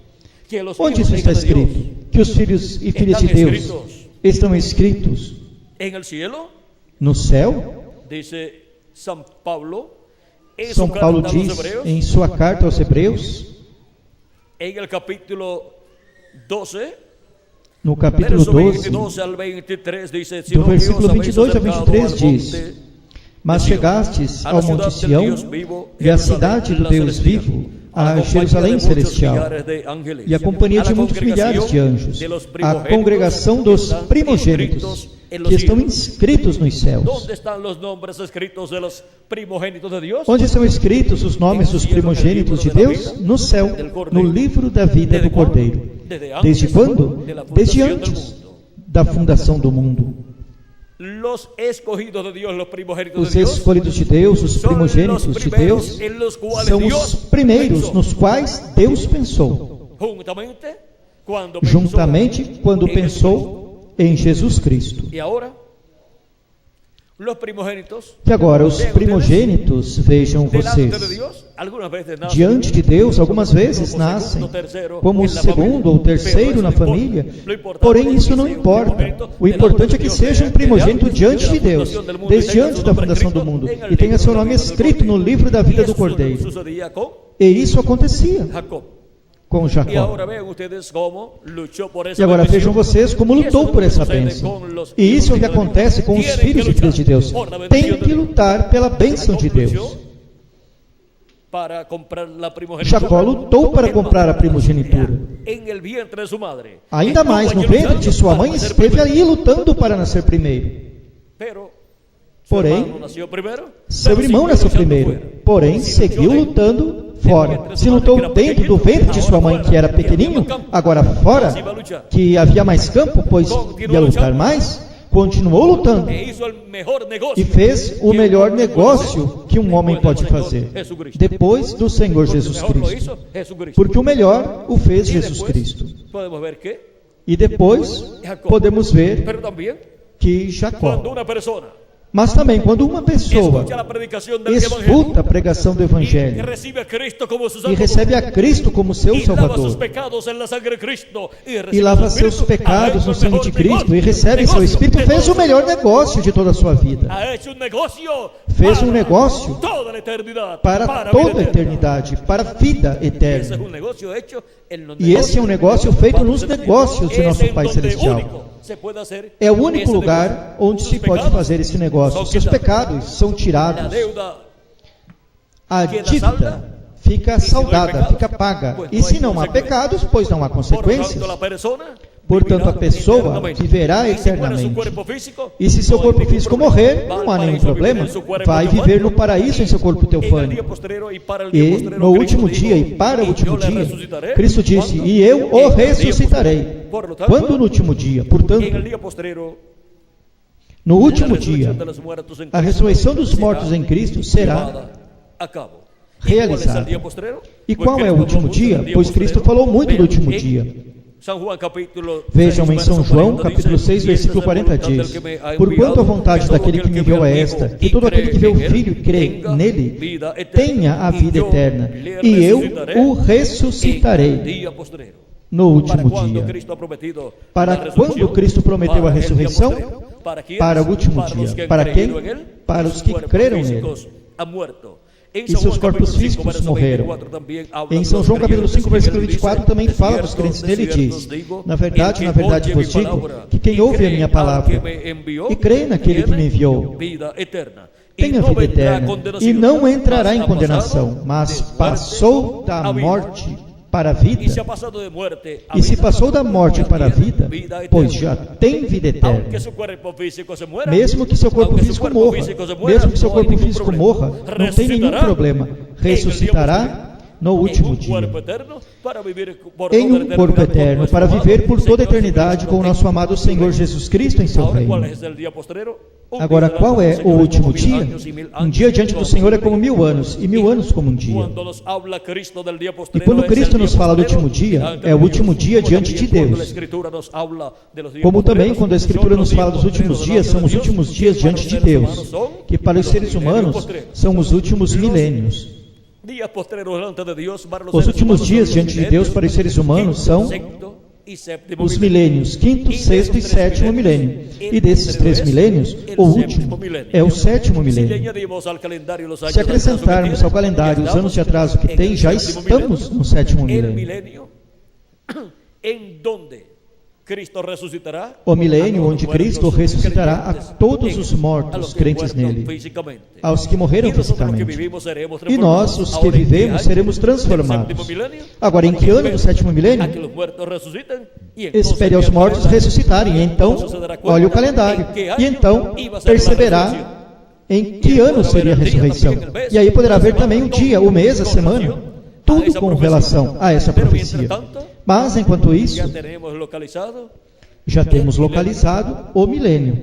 Speaker 3: Que los
Speaker 2: Onde
Speaker 3: hijos
Speaker 2: isso
Speaker 3: e
Speaker 2: está
Speaker 3: hijas de Dios
Speaker 2: escrito? Que os filhos e filhas de
Speaker 3: están
Speaker 2: Deus
Speaker 3: escritos
Speaker 2: estão escritos
Speaker 3: en el cielo,
Speaker 2: no céu.
Speaker 3: dice San Pablo en
Speaker 2: São
Speaker 3: su
Speaker 2: Paulo
Speaker 3: carta a los
Speaker 2: diz
Speaker 3: hebreos,
Speaker 2: em sua carta aos Hebreus,
Speaker 3: en el capítulo 12,
Speaker 2: no capítulo
Speaker 3: verso
Speaker 2: 12,
Speaker 3: 22 al 23, dice,
Speaker 2: do versículo 22 a 23
Speaker 3: al
Speaker 2: diz:
Speaker 3: monte
Speaker 2: Mas
Speaker 3: de Sião,
Speaker 2: chegastes
Speaker 3: a
Speaker 2: ao
Speaker 3: la
Speaker 2: monte
Speaker 3: ciudad
Speaker 2: Sião
Speaker 3: del Dios vivo,
Speaker 2: e à
Speaker 3: Jerusalén,
Speaker 2: cidade do
Speaker 3: la
Speaker 2: Deus
Speaker 3: celestial,
Speaker 2: vivo,
Speaker 3: a la
Speaker 2: a
Speaker 3: compañía
Speaker 2: Jerusalém
Speaker 3: de muchos
Speaker 2: celestial,
Speaker 3: millares de ángeles,
Speaker 2: e a companhia
Speaker 3: a la
Speaker 2: de muitos milhares de anjos,
Speaker 3: de los
Speaker 2: a
Speaker 3: primogénitos
Speaker 2: congregação
Speaker 3: que
Speaker 2: dos
Speaker 3: están
Speaker 2: primogênitos
Speaker 3: inscritos en los
Speaker 2: que estão
Speaker 3: cielos.
Speaker 2: inscritos nos céus.
Speaker 3: ¿Dónde están los nombres escritos de los primogénitos de Dios?
Speaker 2: Onde estão escritos os nomes dos primogênitos de Deus? No céu, no livro da vida do Cordeiro. Desde quando? Desde antes da fundação do mundo.
Speaker 3: Los escogidos de Dios, los primogénitos
Speaker 2: Os
Speaker 3: de Dios,
Speaker 2: escolhidos de Deus, os
Speaker 3: son
Speaker 2: primogênitos
Speaker 3: los
Speaker 2: de
Speaker 3: primeros
Speaker 2: Deus,
Speaker 3: en los cuales
Speaker 2: são
Speaker 3: Dios
Speaker 2: os primeiros
Speaker 3: pensó.
Speaker 2: nos quais Deus pensou,
Speaker 3: Juntamente, cuando pensó
Speaker 2: juntamente quando
Speaker 3: en
Speaker 2: pensou em Jesus Cristo.
Speaker 3: Jesucristo. Y ahora, los primogénitos,
Speaker 2: E agora, os primogênitos, vejam
Speaker 3: delante de
Speaker 2: vocês,
Speaker 3: Dios, algunas veces nacen
Speaker 2: diante de Deus, algumas vezes
Speaker 3: como
Speaker 2: nascem
Speaker 3: segundo, terceiro
Speaker 2: como
Speaker 3: en la
Speaker 2: segundo
Speaker 3: familia.
Speaker 2: ou terceiro
Speaker 3: Pero
Speaker 2: na
Speaker 3: eso no
Speaker 2: família,
Speaker 3: importa. Lo importante
Speaker 2: porém
Speaker 3: es
Speaker 2: isso
Speaker 3: que
Speaker 2: não
Speaker 3: sea un
Speaker 2: importa.
Speaker 3: primogénito
Speaker 2: O importante é que
Speaker 3: delante de
Speaker 2: seja um
Speaker 3: Dios,
Speaker 2: primogênito
Speaker 3: desde
Speaker 2: diante de
Speaker 3: antes de la
Speaker 2: Deus,
Speaker 3: fundación del mundo,
Speaker 2: desde
Speaker 3: y tenha
Speaker 2: antes
Speaker 3: su
Speaker 2: da
Speaker 3: nombre
Speaker 2: fundação do
Speaker 3: escrito
Speaker 2: mundo,
Speaker 3: en el
Speaker 2: e tenha
Speaker 3: libro
Speaker 2: seu
Speaker 3: de la
Speaker 2: nome
Speaker 3: vida do
Speaker 2: escrito no
Speaker 3: Cordeiro.
Speaker 2: livro da vida
Speaker 3: Y
Speaker 2: do
Speaker 3: eso
Speaker 2: Cordeiro.
Speaker 3: sucedía con
Speaker 2: E isso acontecia
Speaker 3: Jacob.
Speaker 2: com
Speaker 3: Y
Speaker 2: Jacó.
Speaker 3: ahora vean ustedes cómo luchó por esa
Speaker 2: E agora
Speaker 3: bendición.
Speaker 2: vejam vocês como
Speaker 3: Y eso
Speaker 2: lutou
Speaker 3: es lo
Speaker 2: por
Speaker 3: que
Speaker 2: essa
Speaker 3: sucede
Speaker 2: bênção.
Speaker 3: con los
Speaker 2: E isso é o que
Speaker 3: hijos de Dios.
Speaker 2: acontece com os
Speaker 3: Tienen
Speaker 2: filhos
Speaker 3: que
Speaker 2: e filhas de Deus.
Speaker 3: luchar por la
Speaker 2: Tem
Speaker 3: bendición
Speaker 2: que
Speaker 3: de Dios.
Speaker 2: lutar pela bênção de
Speaker 3: Jacob
Speaker 2: Deus.
Speaker 3: luchó para comprar la primogenitura.
Speaker 2: Jacó lutou para comprar a primogenitura.
Speaker 3: En el vientre de su madre.
Speaker 2: Ainda
Speaker 3: Estuvo
Speaker 2: mais, no
Speaker 3: allí
Speaker 2: ventre de sua
Speaker 3: luchando
Speaker 2: mãe,
Speaker 3: para ser
Speaker 2: esteve
Speaker 3: primero.
Speaker 2: ali lutando para nascer primeiro.
Speaker 3: Pero su
Speaker 2: Porém,
Speaker 3: hermano nació primero,
Speaker 2: seu
Speaker 3: pero
Speaker 2: irmão
Speaker 3: siguió
Speaker 2: nasceu
Speaker 3: luchando
Speaker 2: primeiro,
Speaker 3: fuera.
Speaker 2: porém
Speaker 3: Se
Speaker 2: seguiu
Speaker 3: luchó dentro
Speaker 2: lutando fora.
Speaker 3: ventre de
Speaker 2: Se
Speaker 3: sua
Speaker 2: lutou
Speaker 3: mãe, que era
Speaker 2: dentro do
Speaker 3: pequenino,
Speaker 2: ventre de sua mãe,
Speaker 3: agora
Speaker 2: que era
Speaker 3: fora, que havia
Speaker 2: pequenininho,
Speaker 3: mais campo,
Speaker 2: agora
Speaker 3: assim
Speaker 2: fora,
Speaker 3: vai lutar.
Speaker 2: que havia mais campo, pois ia lutar mais, continuou lutando
Speaker 3: E hizo el mejor negocio
Speaker 2: e fez o
Speaker 3: que
Speaker 2: melhor
Speaker 3: hombre puede
Speaker 2: negócio
Speaker 3: hacer
Speaker 2: que um homem
Speaker 3: después
Speaker 2: pode
Speaker 3: del Señor
Speaker 2: fazer,
Speaker 3: Jesucristo.
Speaker 2: depois do Senhor
Speaker 3: Porque
Speaker 2: Jesus
Speaker 3: mejor lo
Speaker 2: Cristo.
Speaker 3: hizo Jesucristo.
Speaker 2: Porque o melhor o fez
Speaker 3: Y
Speaker 2: Jesus
Speaker 3: después
Speaker 2: Cristo.
Speaker 3: podemos ver que
Speaker 2: E depois
Speaker 3: Jacob.
Speaker 2: podemos ver
Speaker 3: Pero también
Speaker 2: que Jacó,
Speaker 3: cuando una persona
Speaker 2: Mas também quando uma pessoa
Speaker 3: escucha la predicación del
Speaker 2: escuta
Speaker 3: evangelio
Speaker 2: a pregação do
Speaker 3: y
Speaker 2: Evangelho
Speaker 3: recibe a Cristo como su
Speaker 2: e
Speaker 3: Salvador,
Speaker 2: recebe a Cristo como seu
Speaker 3: y lava sus
Speaker 2: Salvador,
Speaker 3: pecados en la sangre de Cristo y
Speaker 2: e
Speaker 3: recibe
Speaker 2: lava
Speaker 3: su
Speaker 2: seus
Speaker 3: Espíritu,
Speaker 2: pecados
Speaker 3: ha
Speaker 2: no
Speaker 3: hecho
Speaker 2: sangue
Speaker 3: el
Speaker 2: de
Speaker 3: mejor
Speaker 2: Cristo e
Speaker 3: negocio,
Speaker 2: recebe seu Espírito, fez o
Speaker 3: negocio,
Speaker 2: melhor negócio de toda a sua vida.
Speaker 3: ha hecho un negocio
Speaker 2: Fez
Speaker 3: para
Speaker 2: um negócio
Speaker 3: toda la eternidad,
Speaker 2: para
Speaker 3: vida
Speaker 2: toda a
Speaker 3: eterna.
Speaker 2: eternidade, para a vida
Speaker 3: Ese es
Speaker 2: eterna.
Speaker 3: un negocio hecho en los
Speaker 2: E esse é um negócio feito nos
Speaker 3: Padre
Speaker 2: negócios de
Speaker 3: Celestial.
Speaker 2: nosso
Speaker 3: Es en
Speaker 2: Pai
Speaker 3: donde
Speaker 2: Celestial.
Speaker 3: único se puede hacer
Speaker 2: É o único
Speaker 3: ese
Speaker 2: lugar
Speaker 3: negocio.
Speaker 2: onde
Speaker 3: Sus
Speaker 2: se pode
Speaker 3: pecados
Speaker 2: fazer esse negócio.
Speaker 3: son
Speaker 2: Seus
Speaker 3: quitados.
Speaker 2: pecados são
Speaker 3: La
Speaker 2: tirados.
Speaker 3: deuda
Speaker 2: A
Speaker 3: queda
Speaker 2: dívida
Speaker 3: salda.
Speaker 2: fica
Speaker 3: E se não há
Speaker 2: saldada,
Speaker 3: pecados,
Speaker 2: fica paga.
Speaker 3: pois
Speaker 2: E
Speaker 3: não há
Speaker 2: se não há
Speaker 3: consequências.
Speaker 2: pecados, pois não há
Speaker 3: Por
Speaker 2: consequências.
Speaker 3: tanto, la persona
Speaker 2: Portanto, a
Speaker 3: vivirá
Speaker 2: pessoa
Speaker 3: eternamente.
Speaker 2: viverá
Speaker 3: E se muere su
Speaker 2: eternamente.
Speaker 3: cuerpo físico,
Speaker 2: E se seu
Speaker 3: no hay
Speaker 2: corpo
Speaker 3: ningún
Speaker 2: físico
Speaker 3: problema.
Speaker 2: morrer,
Speaker 3: Va al
Speaker 2: não há nenhum
Speaker 3: paraíso a vivir
Speaker 2: problema.
Speaker 3: en su cuerpo
Speaker 2: Vai
Speaker 3: teofánico.
Speaker 2: viver no paraíso em seu corpo
Speaker 3: En el
Speaker 2: teofânico.
Speaker 3: día posterior y para el día
Speaker 2: E
Speaker 3: posterior,
Speaker 2: no
Speaker 3: Cristo
Speaker 2: último
Speaker 3: dijo,
Speaker 2: dia e para o
Speaker 3: "Y
Speaker 2: último
Speaker 3: yo le
Speaker 2: dia,
Speaker 3: resucitaré".
Speaker 2: Cristo disse:
Speaker 3: ¿Cuándo?
Speaker 2: E eu
Speaker 3: En
Speaker 2: o
Speaker 3: el día
Speaker 2: ressuscitarei.
Speaker 3: posterior. Por lo tanto,
Speaker 2: Quando no último dia?
Speaker 3: en
Speaker 2: Portanto,
Speaker 3: el día posterior,
Speaker 2: no
Speaker 3: la
Speaker 2: último dia,
Speaker 3: resurrección de los muertos en
Speaker 2: a
Speaker 3: Cristo
Speaker 2: ressurreição dos
Speaker 3: será
Speaker 2: mortos em Cristo será
Speaker 3: llevada a cabo. ¿Y cuál es el
Speaker 2: realizada.
Speaker 3: día posterior?
Speaker 2: E
Speaker 3: Pues
Speaker 2: qual é
Speaker 3: Cristo
Speaker 2: o último
Speaker 3: habló mucho
Speaker 2: dia?
Speaker 3: del día
Speaker 2: Pois Cristo
Speaker 3: posterior.
Speaker 2: falou muito do
Speaker 3: Vean,
Speaker 2: último
Speaker 3: en
Speaker 2: dia.
Speaker 3: San Juan, capítulo
Speaker 2: Vejam
Speaker 3: 6,
Speaker 2: em São
Speaker 3: verso
Speaker 2: João,
Speaker 3: 40,
Speaker 2: capítulo
Speaker 3: dice,
Speaker 2: 6,
Speaker 3: "Y
Speaker 2: versículo
Speaker 3: esta es la
Speaker 2: 40
Speaker 3: voluntad del
Speaker 2: diz:
Speaker 3: que me ha
Speaker 2: Porquanto a
Speaker 3: enviado,
Speaker 2: vontade
Speaker 3: que todo
Speaker 2: daquele que me
Speaker 3: aquel
Speaker 2: enviou é
Speaker 3: vê o
Speaker 2: esta,
Speaker 3: Hijo
Speaker 2: que
Speaker 3: y
Speaker 2: todo aquele que vê o
Speaker 3: cree en
Speaker 2: Filho e
Speaker 3: él
Speaker 2: crê
Speaker 3: tenga
Speaker 2: nele,
Speaker 3: vida eterna,
Speaker 2: tenha a
Speaker 3: y
Speaker 2: vida
Speaker 3: yo
Speaker 2: eterna,
Speaker 3: le
Speaker 2: e eu
Speaker 3: resucitaré
Speaker 2: o
Speaker 3: en
Speaker 2: ressuscitarei
Speaker 3: el día posterior".
Speaker 2: no
Speaker 3: Para
Speaker 2: último
Speaker 3: quando
Speaker 2: dia.
Speaker 3: Cristo ha prometido
Speaker 2: Para
Speaker 3: la resurrección,
Speaker 2: quando Cristo prometeu a
Speaker 3: para el día
Speaker 2: ressurreição?
Speaker 3: posterior, para quienes?
Speaker 2: Para o último
Speaker 3: Para los que
Speaker 2: dia.
Speaker 3: han
Speaker 2: Para quem?
Speaker 3: creído en él,
Speaker 2: Para
Speaker 3: y
Speaker 2: os
Speaker 3: sus
Speaker 2: que
Speaker 3: cuerpos
Speaker 2: creram
Speaker 3: físicos han muerto. En
Speaker 2: E
Speaker 3: San
Speaker 2: seus
Speaker 3: Juan,
Speaker 2: corpos
Speaker 3: capítulo 5,
Speaker 2: físicos
Speaker 3: verso
Speaker 2: morreram.
Speaker 3: 24, también habla
Speaker 2: Em
Speaker 3: de
Speaker 2: São
Speaker 3: los
Speaker 2: João capítulo 5,
Speaker 3: creyentes,
Speaker 2: versículo
Speaker 3: y él
Speaker 2: 24
Speaker 3: dice,
Speaker 2: também
Speaker 3: "De
Speaker 2: fala dos
Speaker 3: cierto,
Speaker 2: crentes
Speaker 3: de
Speaker 2: nele e
Speaker 3: cierto
Speaker 2: diz:
Speaker 3: os digo,
Speaker 2: Na
Speaker 3: el
Speaker 2: verdade
Speaker 3: que
Speaker 2: vos
Speaker 3: oye mi
Speaker 2: digo,
Speaker 3: palabra
Speaker 2: que quem
Speaker 3: y
Speaker 2: ouve a
Speaker 3: cree
Speaker 2: minha
Speaker 3: al
Speaker 2: palavra
Speaker 3: que me envió,
Speaker 2: e crê naquele que me
Speaker 3: tiene
Speaker 2: enviou,
Speaker 3: vida eterna.
Speaker 2: tenha
Speaker 3: E não
Speaker 2: vida
Speaker 3: vendrá
Speaker 2: eterna,
Speaker 3: condenação,
Speaker 2: e não entrará
Speaker 3: mas
Speaker 2: em
Speaker 3: ha
Speaker 2: condenação,
Speaker 3: passado
Speaker 2: mas
Speaker 3: de morte
Speaker 2: passou da
Speaker 3: à vida.
Speaker 2: morte para a
Speaker 3: E se
Speaker 2: vida.
Speaker 3: ha passado de muerte a
Speaker 2: E se
Speaker 3: vida,
Speaker 2: passou da morte
Speaker 3: já
Speaker 2: para a
Speaker 3: tiene
Speaker 2: vida,
Speaker 3: eterna.
Speaker 2: pois já tem vida eterna.
Speaker 3: Aunque su cuerpo físico se muera,
Speaker 2: Mesmo que seu corpo
Speaker 3: aunque su
Speaker 2: físico
Speaker 3: cuerpo
Speaker 2: morra,
Speaker 3: físico se muera,
Speaker 2: mesmo que seu
Speaker 3: no hay
Speaker 2: corpo
Speaker 3: ningún
Speaker 2: físico
Speaker 3: problema.
Speaker 2: morra, não tem nenhum
Speaker 3: Resucitará
Speaker 2: problema.
Speaker 3: en el día
Speaker 2: Ressuscitará no
Speaker 3: en
Speaker 2: último
Speaker 3: un
Speaker 2: dia.
Speaker 3: cuerpo eterno para vivir por
Speaker 2: Em
Speaker 3: toda a
Speaker 2: um corpo
Speaker 3: eternidade com
Speaker 2: eterno,
Speaker 3: nosso
Speaker 2: para
Speaker 3: amado
Speaker 2: viver por toda a
Speaker 3: Senhor
Speaker 2: eternidade
Speaker 3: Jesus
Speaker 2: com o
Speaker 3: Cristo
Speaker 2: nosso
Speaker 3: em
Speaker 2: amado
Speaker 3: su
Speaker 2: Senhor
Speaker 3: reino.
Speaker 2: Jesus Cristo em seu
Speaker 3: Agora,
Speaker 2: reino.
Speaker 3: qual é o dia posterior?
Speaker 2: Agora, qual é o último dia? Um dia diante do Senhor é como 1000 anos, e 1000 anos como um dia.
Speaker 3: Quando nos habla Cristo del dia
Speaker 2: E
Speaker 3: posterior,
Speaker 2: quando
Speaker 3: es
Speaker 2: Cristo
Speaker 3: el
Speaker 2: nos
Speaker 3: día
Speaker 2: fala do
Speaker 3: posterior
Speaker 2: último dia,
Speaker 3: delante
Speaker 2: é o
Speaker 3: de
Speaker 2: último
Speaker 3: Deus.
Speaker 2: dia
Speaker 3: Como
Speaker 2: diante de
Speaker 3: também quando a
Speaker 2: Deus.
Speaker 3: Escritura nos habla de los días
Speaker 2: Como também
Speaker 3: postreros,
Speaker 2: quando a Escritura
Speaker 3: son
Speaker 2: nos
Speaker 3: los
Speaker 2: fala
Speaker 3: días
Speaker 2: dos últimos
Speaker 3: postreros
Speaker 2: dias, são os
Speaker 3: delante de
Speaker 2: últimos
Speaker 3: Deus,
Speaker 2: dias
Speaker 3: que para
Speaker 2: diante
Speaker 3: os
Speaker 2: de
Speaker 3: seres
Speaker 2: Deus,
Speaker 3: humanos son
Speaker 2: que para os
Speaker 3: los
Speaker 2: seres
Speaker 3: milenios
Speaker 2: humanos
Speaker 3: postreros.
Speaker 2: são os últimos milênios.
Speaker 3: Días postreros delante de Deus, para los
Speaker 2: Os
Speaker 3: seres
Speaker 2: últimos
Speaker 3: humanos
Speaker 2: dias
Speaker 3: son
Speaker 2: diante de
Speaker 3: los
Speaker 2: Deus para os seres humanos são
Speaker 3: sexto e sétimo
Speaker 2: os
Speaker 3: milenio.
Speaker 2: milênios, quinto, sexto e sétimo milênio. E desses 3 milênios, o último é o sétimo
Speaker 3: Se le
Speaker 2: milênio.
Speaker 3: añadimos al calendario los años
Speaker 2: Se
Speaker 3: de atraso que
Speaker 2: acrescentarmos
Speaker 3: tiene,
Speaker 2: ao calendário
Speaker 3: ya
Speaker 2: os anos de atraso que
Speaker 3: en
Speaker 2: tem,
Speaker 3: el
Speaker 2: já
Speaker 3: séptimo
Speaker 2: estamos
Speaker 3: milenio.
Speaker 2: no sétimo
Speaker 3: El
Speaker 2: milênio.
Speaker 3: milenio en donde Cristo resucitará
Speaker 2: O milênio
Speaker 3: a todos
Speaker 2: onde
Speaker 3: los muertos
Speaker 2: Cristo ressuscitará a
Speaker 3: creyentes
Speaker 2: todos
Speaker 3: en
Speaker 2: os
Speaker 3: él, a
Speaker 2: mortos
Speaker 3: los que
Speaker 2: crentes
Speaker 3: muertos
Speaker 2: nele,
Speaker 3: físicamente.
Speaker 2: aos que morreram
Speaker 3: Y nosotros los que
Speaker 2: fisicamente.
Speaker 3: vivimos seremos
Speaker 2: E nós, os que
Speaker 3: Ahora, ¿en qué
Speaker 2: vivemos,
Speaker 3: año?
Speaker 2: seremos
Speaker 3: Del
Speaker 2: transformados.
Speaker 3: séptimo milenio.
Speaker 2: Agora, em que ano do sétimo
Speaker 3: A que
Speaker 2: milênio?
Speaker 3: los muertos resucitan y entonces
Speaker 2: Espere aos
Speaker 3: vea o
Speaker 2: mortos
Speaker 3: calendário.
Speaker 2: ressuscitarem. E então,
Speaker 3: Entonces se dará cuenta
Speaker 2: olhe o calendário.
Speaker 3: en qué
Speaker 2: E
Speaker 3: año
Speaker 2: então,
Speaker 3: iba a ser la
Speaker 2: perceberá
Speaker 3: resurrección.
Speaker 2: em que ano seria a ressurreição. E aí poderá ver também o dia, o mês, a semana, tudo com relação a essa
Speaker 3: Pero
Speaker 2: profecia.
Speaker 3: mientras tanto,
Speaker 2: Mas, enquanto isso,
Speaker 3: ya tenemos localizado
Speaker 2: já temos localizado o milênio,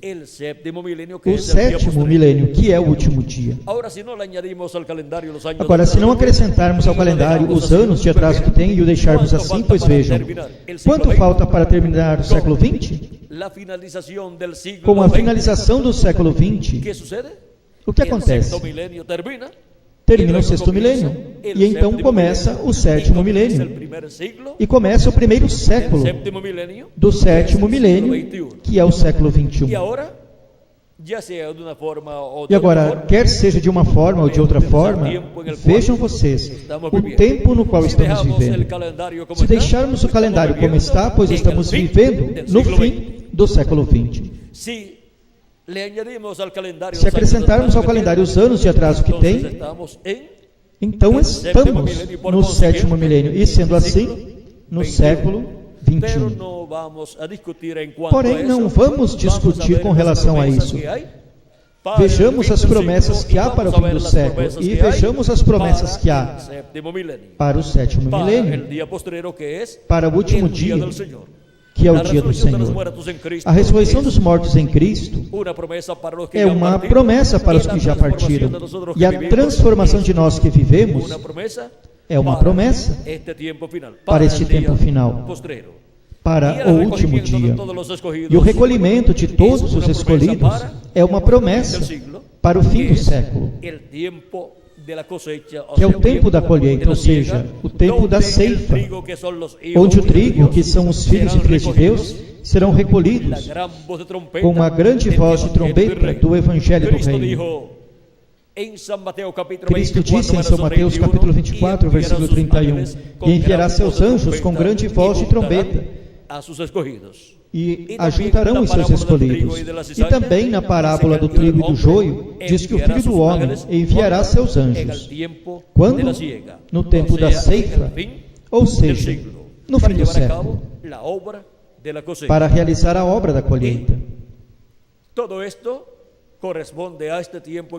Speaker 3: el séptimo milenio, que
Speaker 2: o
Speaker 3: es el día
Speaker 2: sétimo
Speaker 3: posterior.
Speaker 2: milênio, que é o último dia.
Speaker 3: Ahora, si no le añadimos al calendario los años
Speaker 2: Agora,
Speaker 3: de
Speaker 2: se não
Speaker 3: atraso,
Speaker 2: acrescentarmos ao calendário os anos de atraso que tem e o deixarmos assim, pois vejam, quanto falta para terminar o século XX?
Speaker 3: la finalização del siglo
Speaker 2: Com a
Speaker 3: XX,
Speaker 2: finalização do século XX,
Speaker 3: ¿qué sucede?
Speaker 2: o que
Speaker 3: El
Speaker 2: acontece?
Speaker 3: sexto milenio termina.
Speaker 2: Termina o sexto milênio, e então começa o sétimo milênio, e começa o primeiro século do sétimo milênio, que é o século XXI. E agora, quer seja de uma forma ou de outra forma, vejam vocês o tempo no qual estamos vivendo. Se deixarmos o calendário como está, pois estamos vivendo no fim do século XX. Se acrescentarmos ao calendário os anos de atraso que tem, então estamos no sétimo milênio, e sendo assim, no século XXI. Porém, não vamos discutir com relação a isso. Vejamos as promessas que há para o fim do século, e vejamos as promessas que há para o sétimo milênio, para o último dia, que é o dia do Senhor. A ressurreição dos mortos em Cristo é uma promessa para os que já partiram, e a transformação de nós que vivemos é uma promessa para este tempo final, para o último dia. E o recolhimento de todos os escolhidos é uma promessa para o fim do século, que é o tempo da colheita, ou seja, o tempo da ceifa, onde o trigo, que são os filhos e filhas de Deus, serão recolhidos com uma grande voz de trombeta do Evangelho do Reino. Cristo disse em São Mateus capítulo 24, versículo 31, e enviará seus anjos com grande voz de trombeta, e ajuntarão os seus escolhidos. E também na parábola do trigo e do joio, diz que o Filho do Homem enviará seus anjos. Quando? No tempo da ceifa, ou seja, no fim do século, para realizar a obra da colheita.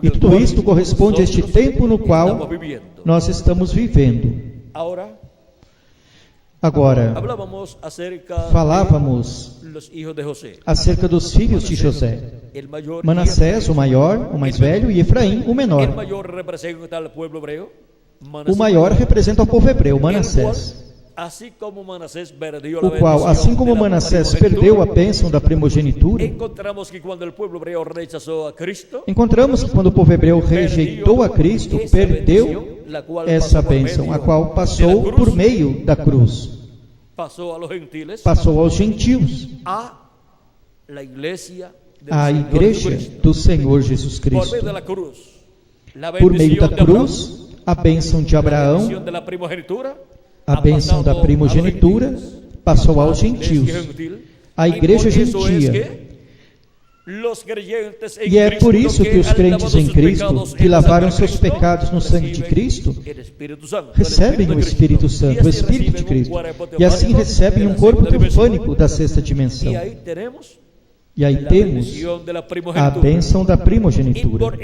Speaker 2: E tudo isto corresponde a este tempo no qual nós estamos vivendo. Agora, falávamos acerca dos filhos de José. Manassés, o maior, o mais velho, e Efraim, o menor. O maior representa o povo hebreu, Manassés, o qual, assim como Manassés perdeu a bênção da primogenitura, encontramos que quando o povo hebreu rejeitou a Cristo, perdeu essa bênção, a qual passou por meio da cruz. Passou aos gentios, a igreja do Senhor Jesus Cristo. Por meio da cruz, a bênção de Abraão, a bênção da primogenitura, passou aos gentios, a igreja gentia. E é por isso que os crentes em Cristo, que lavaram seus pecados no sangue de Cristo, recebem o Espírito Santo, o Espírito de Cristo, e assim recebem um corpo teofânico da sexta dimensão. E aí temos a bênção da primogenitura.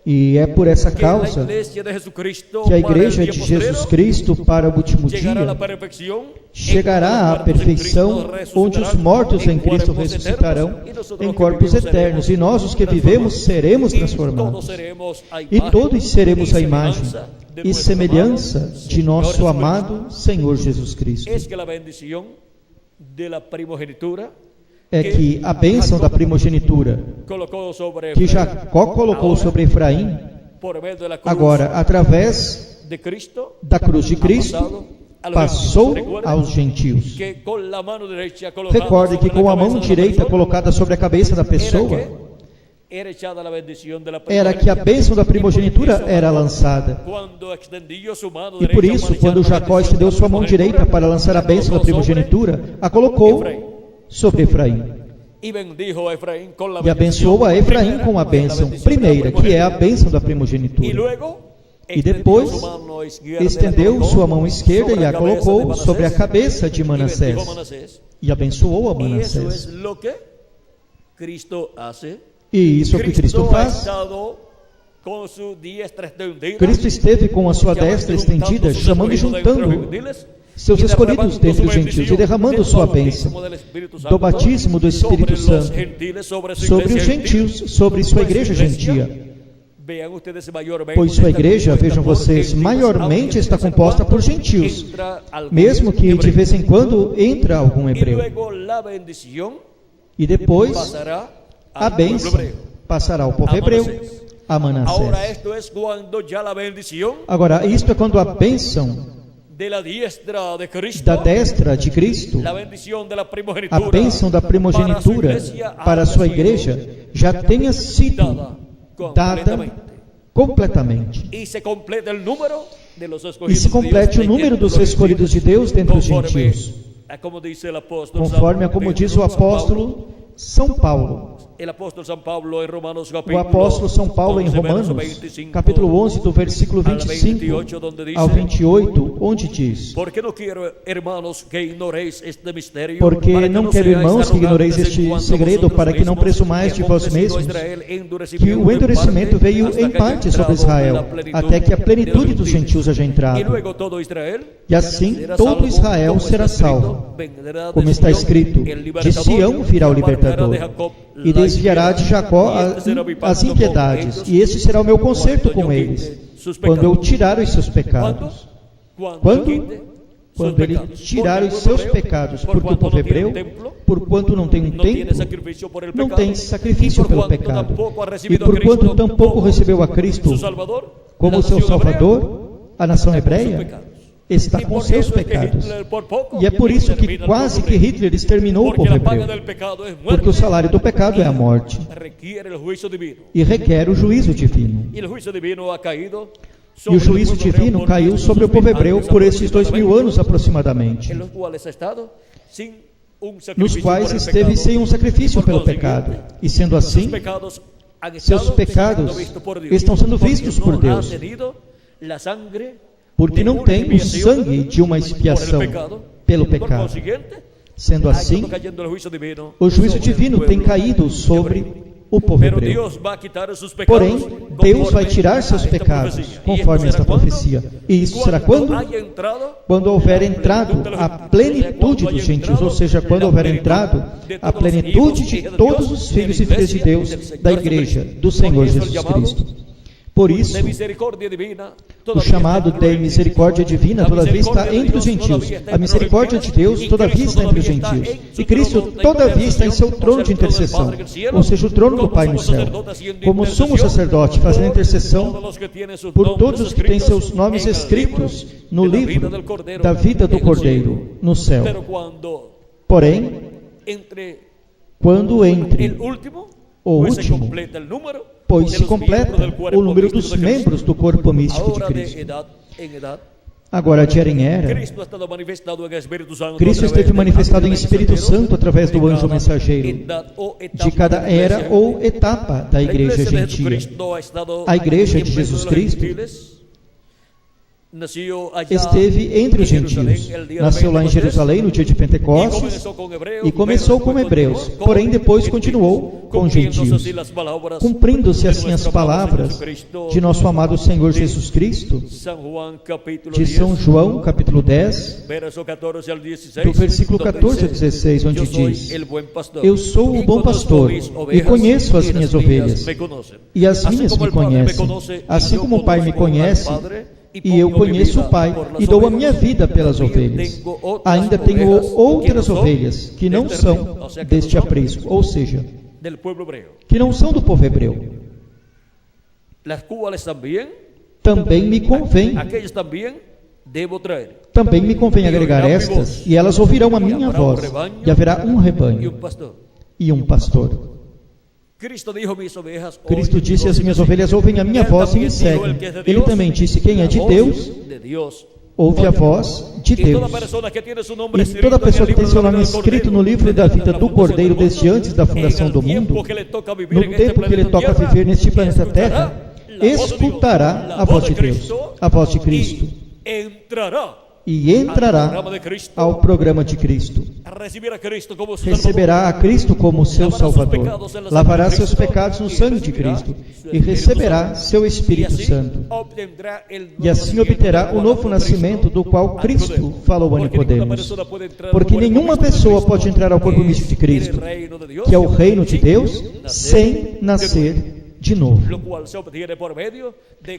Speaker 2: E é por essa causa que a igreja de Jesus Cristo, para o último dia, chegará à perfeição, onde os mortos em Cristo ressuscitarão em corpos eternos, e nós, os que vivemos, seremos transformados. E todos seremos a imagem e semelhança de nosso amado Senhor Jesus Cristo. É que a bênção da primogenitura que Jacó colocou sobre Efraim, agora, através da cruz de Cristo, passou aos gentios. Recorde que com a mão direita colocada sobre a cabeça da pessoa, era que a bênção da primogenitura era lançada. E por isso, quando Jacó estendeu sua mão direita para lançar a bênção da primogenitura, a colocou sobre Efraim. E abençoou a Efraim com a bênção primeira, que é a bênção da primogenitura. E depois estendeu sua mão esquerda e a colocou sobre a cabeça de Manassés. E abençoou a Manassés. E isso é o que Cristo faz. Cristo esteve com a sua destra estendida, chamando e juntando seus escolhidos dentre os gentios, e derramando sua bênção do batismo do Espírito Santo sobre os gentios, sobre sua igreja gentia. Pois sua igreja, vejam vocês, maiormente está composta por gentios, mesmo que de vez em quando entra algum hebreu. E depois a bênção passará ao povo hebreu, a Manassés. Agora, isto é quando a bênção da destra de Cristo, a bênção da primogenitura para a sua igreja já tenha sido dada completamente. E se complete o número dos escolhidos de Deus dentre os gentios, conforme a como diz o apóstolo São Paulo. O apóstolo São Paulo em Romanos, capítulo 11, do versículo 25 ao 28, onde diz: Porque não quero, irmãos, que ignoreis este segredo, para que não presumais de vós mesmos, que o endurecimento veio em parte sobre Israel, até que a plenitude dos gentios haja entrado. E assim todo Israel será salvo. Como está escrito: de Sião virá o libertador, e desviará de Jacó as impiedades, e este será o meu concerto com eles, quando eu tirar os seus pecados. Quando quando ele tirar os seus pecados, porque o povo hebreu, porquanto não tem um templo, não tem sacrifício pelo pecado, e porquanto tampouco recebeu a Cristo como seu Salvador, a nação hebreia está com seus pecados. E é por isso que quase que Hitler exterminou o povo hebreu, porque o salário do pecado é a morte, e requer o juízo divino. E o juízo divino caiu sobre o povo hebreu por esses 2000 anos aproximadamente, nos quais esteve sem um sacrifício pelo pecado, e sendo assim, seus pecados estão sendo vistos por Deus, porque não tem o sangue de uma expiação pelo pecado. Sendo assim, o juízo divino tem caído sobre o povo hebreu. Porém, Deus vai tirar seus pecados, conforme esta profecia. E isso será quando? Quando houver entrado a plenitude dos gentios, ou seja, quando houver entrado a plenitude de todos os filhos e filhas de Deus da igreja do Senhor Jesus Cristo. Por isso, o chamado de misericórdia divina todavia está entre os gentios. A misericórdia de Deus todavia está entre os gentios. E Cristo todavia está em seu trono de intercessão, ou seja, o trono do Pai no céu, como sumo sacerdote, fazendo intercessão por todos os que têm seus nomes escritos no livro da vida do Cordeiro no céu. Porém, quando entre o último, pois se completa o número dos membros do corpo místico de Cristo. Agora, de era em era, Cristo esteve manifestado em Espírito Santo através do anjo mensageiro, de cada era ou etapa da igreja gentia. A igreja de Jesus Cristo esteve entre os gentios, nasceu lá em Jerusalém no dia de Pentecostes e começou com hebreus, porém depois continuou com gentios, cumprindo-se assim as palavras de nosso amado Senhor Jesus Cristo, de São João capítulo 10, do versículo 14 a 16, onde diz: Eu sou o bom pastor e conheço as minhas ovelhas, e as minhas me conhecem, assim como o Pai me conhece, e eu conheço o Pai, e dou a minha vida pelas ovelhas. Ainda tenho outras ovelhas, que não são deste aprisco, ou seja, que não são do povo hebreu. Também me convém agregar estas, e elas ouvirão a minha voz, e haverá um rebanho e um pastor. Cristo disse: as minhas ovelhas ouvem a minha voz e me seguem. Ele também disse: quem é de Deus, ouve a voz de Deus. E toda pessoa que tem seu nome escrito no livro da vida do Cordeiro desde antes da fundação do mundo, no tempo que ele toca viver neste planeta Terra, escutará a voz de Deus, a voz de Cristo, e entrará ao programa de Cristo, receberá a Cristo como seu Salvador, lavará seus pecados no sangue de Cristo e receberá seu Espírito Santo, e assim obterá o novo nascimento do qual Cristo falou a Nicodemos, porque nenhuma pessoa pode entrar ao corpo místico de Cristo, que é o reino de Deus, sem nascer de novo.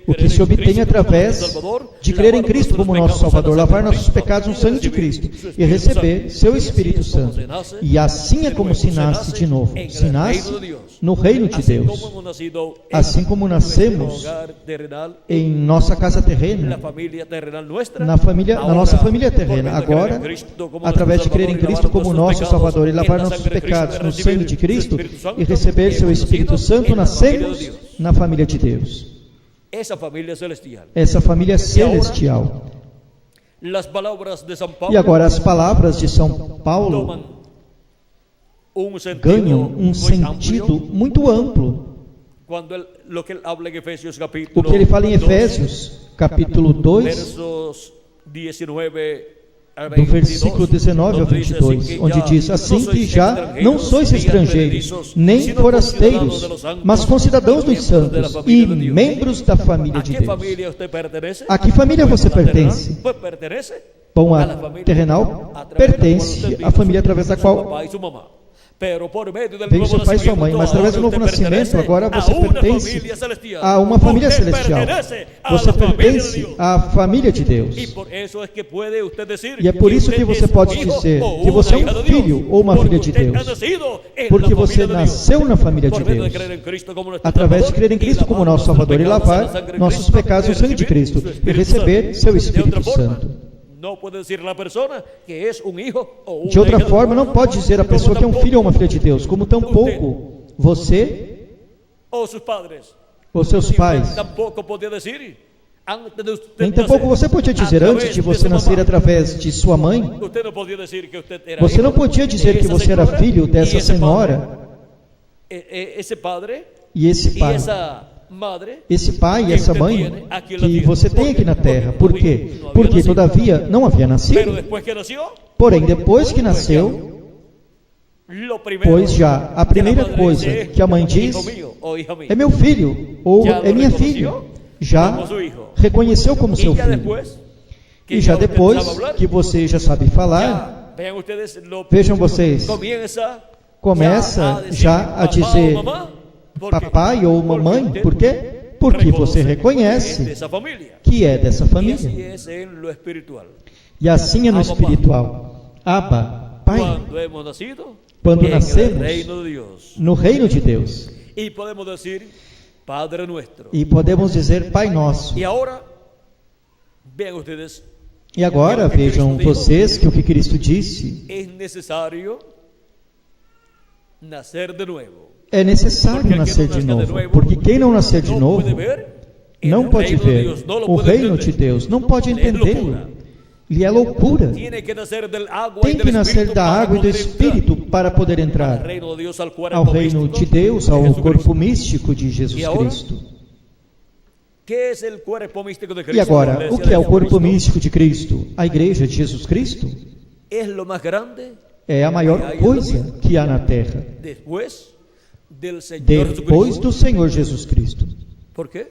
Speaker 2: O que se obtém através de crer em Cristo como nosso Salvador, lavar nossos pecados no sangue de Cristo e receber seu Espírito Santo. E assim é como se nasce de novo. Se nasce no reino de Deus. Assim como nascemos em nossa casa terrena, na nossa família terrena. Agora, através de crer em Cristo como nosso Salvador e lavar nossos pecados no sangue de Cristo e receber seu Espírito Santo, nascemos na família de Deus. Essa família celestial. E agora as palavras de São Paulo ganham um sentido muito amplo. O que ele fala em Efésios, capítulo 2, do versículo 19 ao 22, onde diz: assim que já não sois estrangeiros, nem forasteiros, mas concidadãos dos santos e membros da família de Deus. A que família você pertence? Bom, a terrenal pertence à família através da qual Veio seu pai e sua mãe, mas através do novo nascimento, agora você pertence a uma família celestial. Você pertence à família de Deus. E é por isso que você pode dizer que você é um filho ou uma filha de Deus, porque você nasceu na família de Deus, através de crer em Cristo como nosso Salvador e lavar nossos pecados no sangue de Cristo e receber seu Espírito Santo. De outra forma, não pode dizer a pessoa que é um filho ou uma filha de Deus, como tampouco você ou seus pais. Nem tampouco você podia dizer antes de você nascer através de sua mãe. Você não podia dizer que você era filho dessa senhora e esse pai. Esse pai e essa mãe que você tem aqui na terra. Por quê? Porque todavia não havia nascido. Porém, depois que nasceu, pois já a primeira coisa que a mãe diz é meu filho ou é minha filha. Já reconheceu como seu filho. E já depois que você já sabe falar, vejam vocês, começa já a dizer papai ou mamãe. Por quê? Porque você reconhece que é dessa família. E assim é no espiritual. Abba, Pai. Quando nascemos no reino de Deus. E podemos dizer Pai Nosso. E agora vejam vocês que o que Cristo disse é necessário nascer de novo, porque quem não nascer de novo não pode ver o reino de Deus, não pode entendê-lo. E é loucura. Tem que nascer da água e do Espírito para poder entrar ao reino de Deus, ao corpo místico de Jesus Cristo. E agora, o que é o corpo místico de Cristo? A igreja de Jesus Cristo é a maior coisa que há na terra, depois do Senhor Jesus Cristo. Por quê?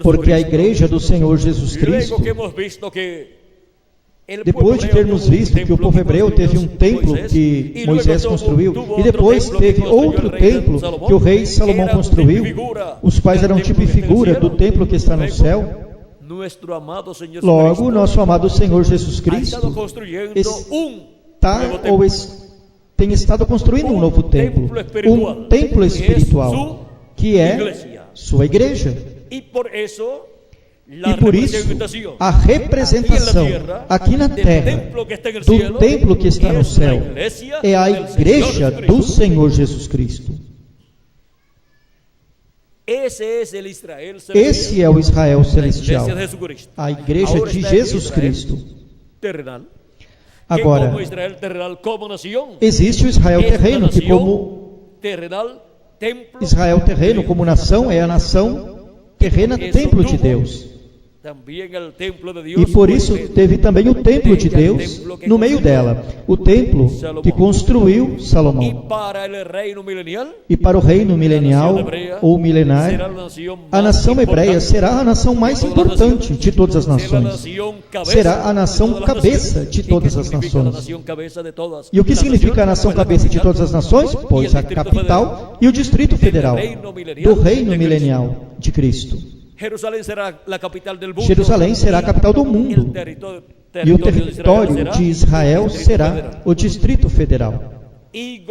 Speaker 2: Porque a igreja do Senhor Jesus Cristo, depois de termos visto que o povo hebreu teve um templo que Moisés construiu, e depois teve outro templo que o rei Salomão construiu, os quais eram tipo e figura do templo que está no céu. Logo, nosso amado Senhor Jesus Cristo tem estado construindo um novo templo, um templo espiritual, que é sua igreja. E por isso, a representação aqui na terra do templo que está no céu é a igreja do Senhor Jesus Cristo. Esse é o Israel celestial, a igreja de Jesus Cristo. Agora, existe o Israel terreno, que como Israel terreno, como nação, é a nação terrena, templo de Deus. E por isso teve também o templo de Deus no meio dela, o templo que construiu Salomão. E para o reino milenial ou milenar, a nação hebreia será a nação mais importante de todas as nações. Será a nação cabeça de todas as nações. E o que significa a nação cabeça de todas as nações? Pois a capital e o distrito federal do reino milenial de Cristo. Jerusalém será a capital do mundo, e o território de Israel será o Distrito Federal. E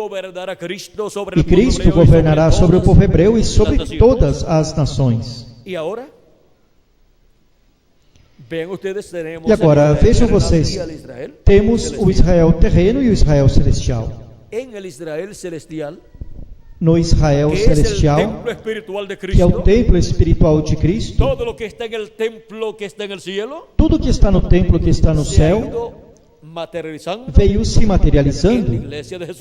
Speaker 2: Cristo governará sobre o povo hebreu e sobre todas as nações. E agora, vejam vocês, temos o Israel terreno e o Israel celestial. No Israel celestial, que é o templo espiritual de Cristo, tudo que está no templo que está no céu veio se materializando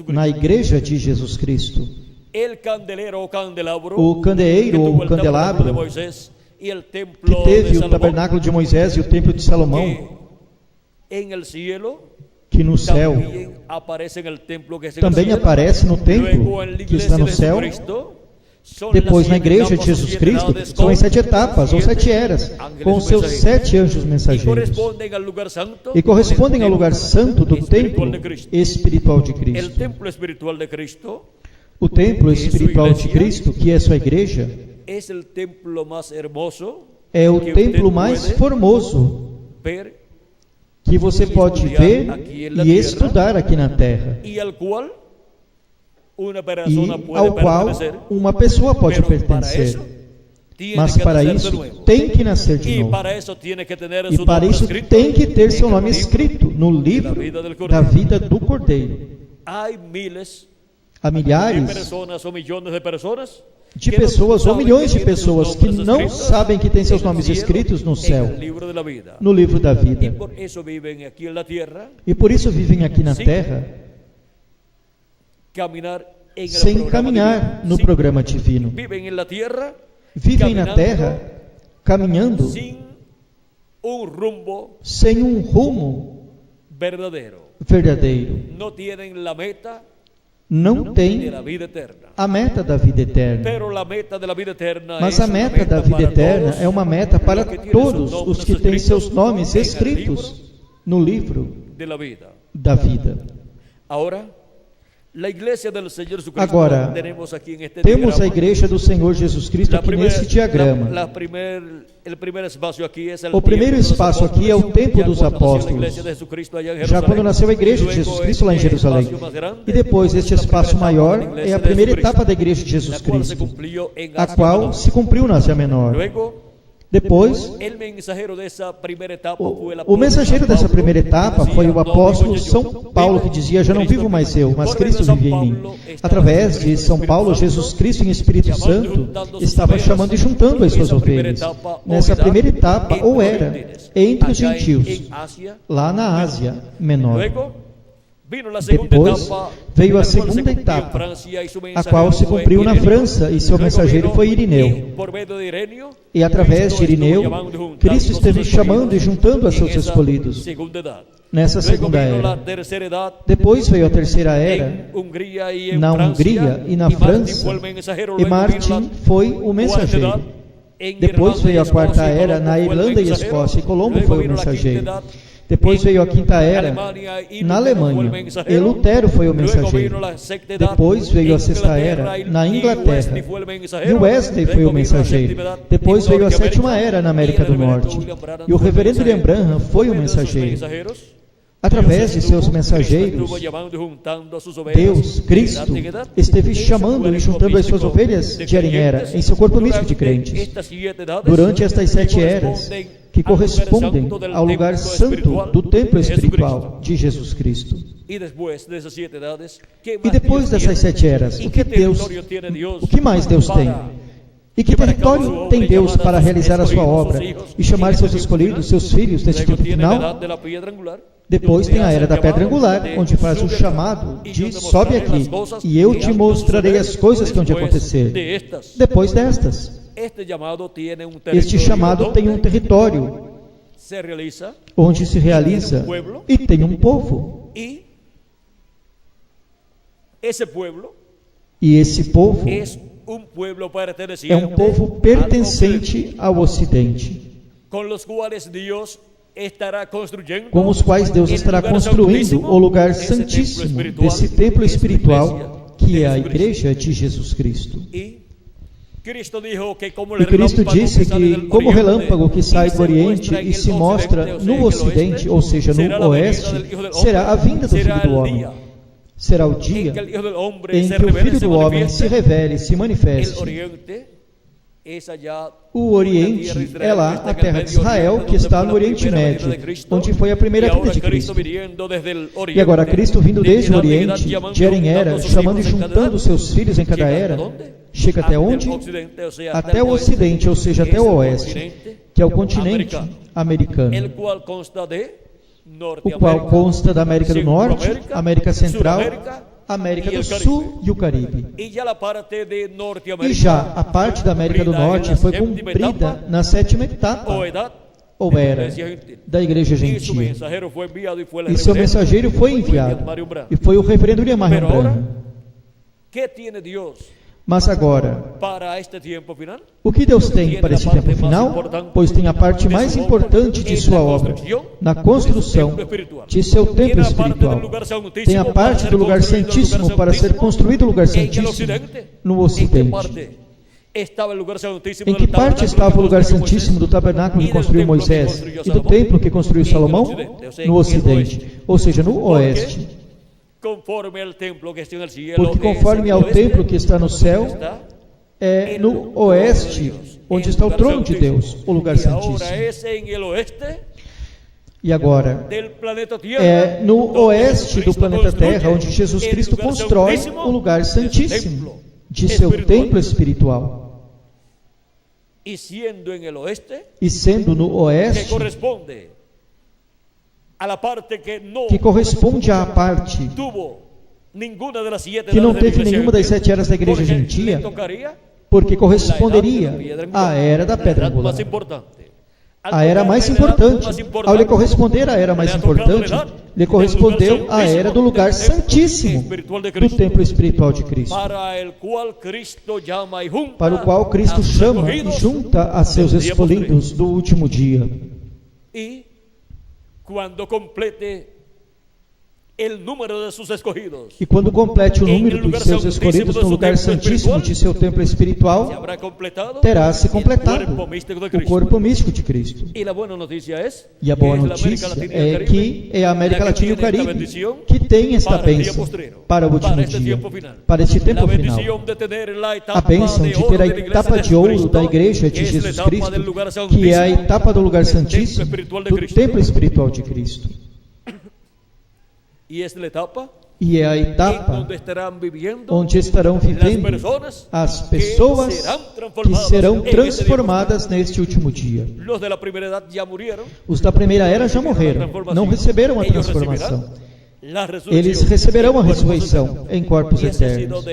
Speaker 2: na igreja de Jesus Cristo. O candeeiro ou o candelabro que teve o tabernáculo de Moisés e o templo de Salomão, que no céu também aparece no templo que está no céu, Depois, na igreja de Jesus Cristo, são as 7 etapas, ou 7 eras, com os seus 7 anjos mensageiros. E correspondem ao lugar santo do templo espiritual de Cristo. O templo espiritual de Cristo, que é sua igreja, é o templo mais formoso que você pode ver e estudar aqui na terra, e ao qual uma pessoa pode pertencer. Mas para isso tem que nascer de novo. E para isso tem que ter seu nome escrito no livro da vida do Cordeiro. Há milhares de pessoas ou milhões de pessoas que não sabem que têm seus nomes escritos no céu, no livro da vida. E por isso vivem aqui na terra sem caminhar no programa divino. Vivem na terra caminhando sem um rumo verdadeiro. Não tem a meta da vida eterna. Mas a meta da vida eterna é uma meta para todos os que têm seus nomes escritos no livro da vida. Agora, temos a igreja do Senhor Jesus Cristo aqui nesse diagrama. O primeiro espaço aqui é o templo dos apóstolos, já quando nasceu a igreja de Jesus Cristo lá em Jerusalém. E depois, este espaço maior é a primeira etapa da igreja de Jesus Cristo, a qual se cumpriu na Ásia Menor. Depois, o mensageiro dessa primeira etapa foi o apóstolo São Paulo, que dizia: já não vivo mais eu, mas Cristo vive em mim. Através de São Paulo, Jesus Cristo em Espírito Santo estava chamando e juntando as suas ovelhas. Nessa primeira etapa, ou era entre os gentios, lá na Ásia Menor. Depois veio a segunda etapa, a qual se cumpriu na França, e seu mensageiro foi Irineu. E através de Irineu, Cristo esteve chamando e juntando a seus escolhidos nessa segunda era. Depois veio a terceira era, na Hungria e na França, e Martim foi o mensageiro. Depois veio a quarta era, na Irlanda e Escócia, e Colombo foi o mensageiro. Depois veio a quinta era na Alemanha, e Lutero foi o mensageiro. Depois veio a sexta era na Inglaterra, e Wesley foi o mensageiro. Depois veio a sétima era na América do Norte, e o reverendo William Branham foi o mensageiro. Através de seus mensageiros, Deus, Cristo, esteve chamando e juntando as suas ovelhas de era em era, em seu corpo místico de crentes. Durante estas 7 eras, que correspondem ao lugar santo do templo espiritual de Jesus Cristo. E depois dessas 7 eras, o que mais Deus tem? E que território tem Deus para realizar a sua obra e chamar seus escolhidos, seus filhos, neste tempo final? Depois tem a era da pedra angular, onde faz o chamado de: sobe aqui, e eu te mostrarei as coisas que hão de acontecer. Depois destas, este chamado tem um território onde se realiza, e tem um povo. E esse povo é um povo pertencente ao Ocidente, com os quais Deus estará construindo o lugar santíssimo desse templo espiritual, que é a igreja de Jesus Cristo. E Cristo disse que, como relâmpago que sai do Oriente e se mostra no Ocidente, ou seja, no Oeste, será a vinda do Filho do Homem. Será o dia em que o Filho do Homem se revele, se manifeste. O Oriente é lá a terra de Israel, que está no Oriente Médio, onde foi a primeira vinda de Cristo. E agora Cristo, vindo desde o Oriente, de era em era, chamando e juntando seus filhos em cada era, chega até onde? Até o Ocidente, ou seja, até o Oeste, que é o continente americano, o qual consta da América do Norte, América Central, América do Sul e o Caribe. E já a parte da América do Norte foi cumprida na 7ª etapa, ou era, da Igreja Gentil. E seu mensageiro foi enviado, e foi o reverendo William Branham. Mas agora,
Speaker 3: para este tempo final,
Speaker 2: o que Deus tem para esse tempo final? Pois tem a parte mais importante de sua obra, na construção de seu templo espiritual. Tem a parte do lugar santíssimo para ser construído o lugar santíssimo no Ocidente. Em que parte estava o lugar santíssimo do tabernáculo que construiu Moisés e do templo que construiu Salomão? No Ocidente, ou seja, no Oeste. Porque conforme ao templo que está no céu, é no Oeste, onde está o trono de Deus, o lugar santíssimo. E agora, é no Oeste do planeta Terra, onde Jesus Cristo constrói o lugar santíssimo de seu templo espiritual. E sendo no Oeste, que corresponde à parte que não teve nenhuma das 7 eras da igreja gentia, porque corresponderia à era da pedra angular. A era mais importante, ao lhe corresponder à era mais importante, lhe correspondeu à era do lugar santíssimo do templo espiritual de Cristo, para o qual Cristo chama e junta a seus escolhidos do último dia.
Speaker 3: E quando complete
Speaker 2: e quando complete o número dos seus escolhidos no lugar santíssimo de seu templo espiritual, terá se completado o corpo místico de Cristo. E a boa notícia é que é a América Latina e o Caribe que tem esta bênção para o último dia, para este tempo final. A bênção de ter a etapa de ouro da igreja de Jesus Cristo, que é a etapa do lugar santíssimo do templo espiritual de Cristo. E é a etapa onde estarão vivendo as pessoas que serão transformadas neste último dia. Os da primeira era já morreram, não receberam a transformação. Eles receberão a ressurreição em corpos eternos.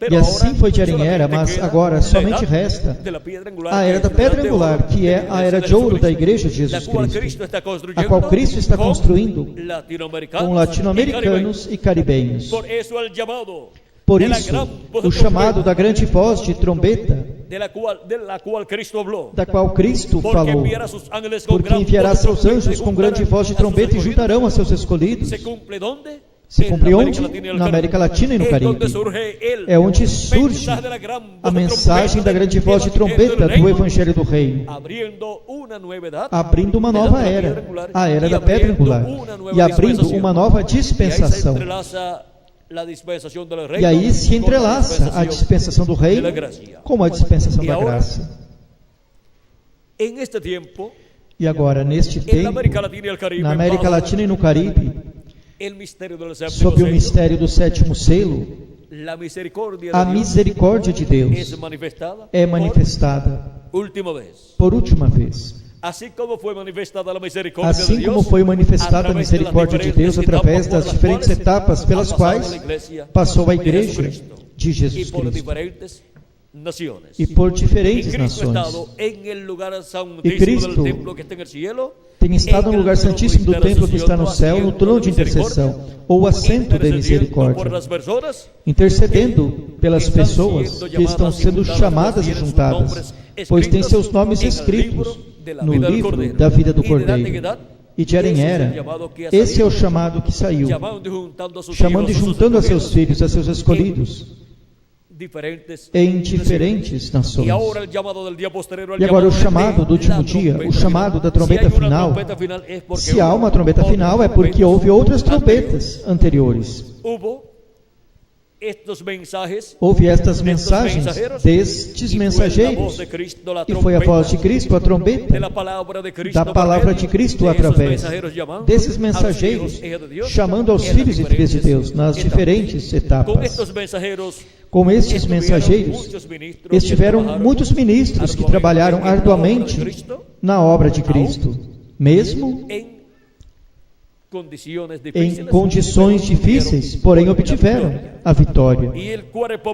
Speaker 2: E assim foi de era em era, mas agora somente resta a era da pedra angular, que é a era de ouro da igreja de Jesus Cristo, a qual Cristo está construindo com latino-americanos e caribenhos. Por isso, o chamado da grande voz de trombeta, da qual Cristo falou, porque enviará seus anjos com grande voz de trombeta e juntarão a seus escolhidos. Se cumpre onde? Na América Latina e no Caribe. É onde surge a mensagem da grande voz de trombeta do Evangelho do Reino, abrindo uma nova era, a era da pedra angular, e abrindo uma nova dispensação. E aí se entrelaça a dispensação do reino com a dispensação da graça. E agora, neste tempo, na América Latina e no Caribe, sob o mistério do sétimo selo, a misericórdia de Deus é manifestada por última vez. Assim como foi manifestada a misericórdia de Deus através das diferentes etapas pelas quais passou a igreja de Jesus Cristo e por diferentes nações. E Cristo tem estado no lugar santíssimo do templo que está no céu, no trono de intercessão, ou assento de misericórdia, intercedendo pelas pessoas que estão sendo chamadas e juntadas, pois tem seus nomes escritos no livro da vida do Cordeiro. E de era em era, esse é o chamado que saiu, chamando e juntando a seus filhos, a seus escolhidos, em diferentes nações. E agora o chamado do último dia, o chamado da trombeta final. Se há uma trombeta final, é porque houve outras trombetas anteriores. Houve estas mensagens destes mensageiros, e foi a voz de Cristo, a trombeta da palavra de Cristo através desses mensageiros, chamando aos filhos e filhas de Deus nas diferentes etapas. Com estes mensageiros estiveram muitos ministros que trabalharam arduamente na obra de Cristo, mesmo em condições difíceis, porém obtiveram a vitória. E o corpo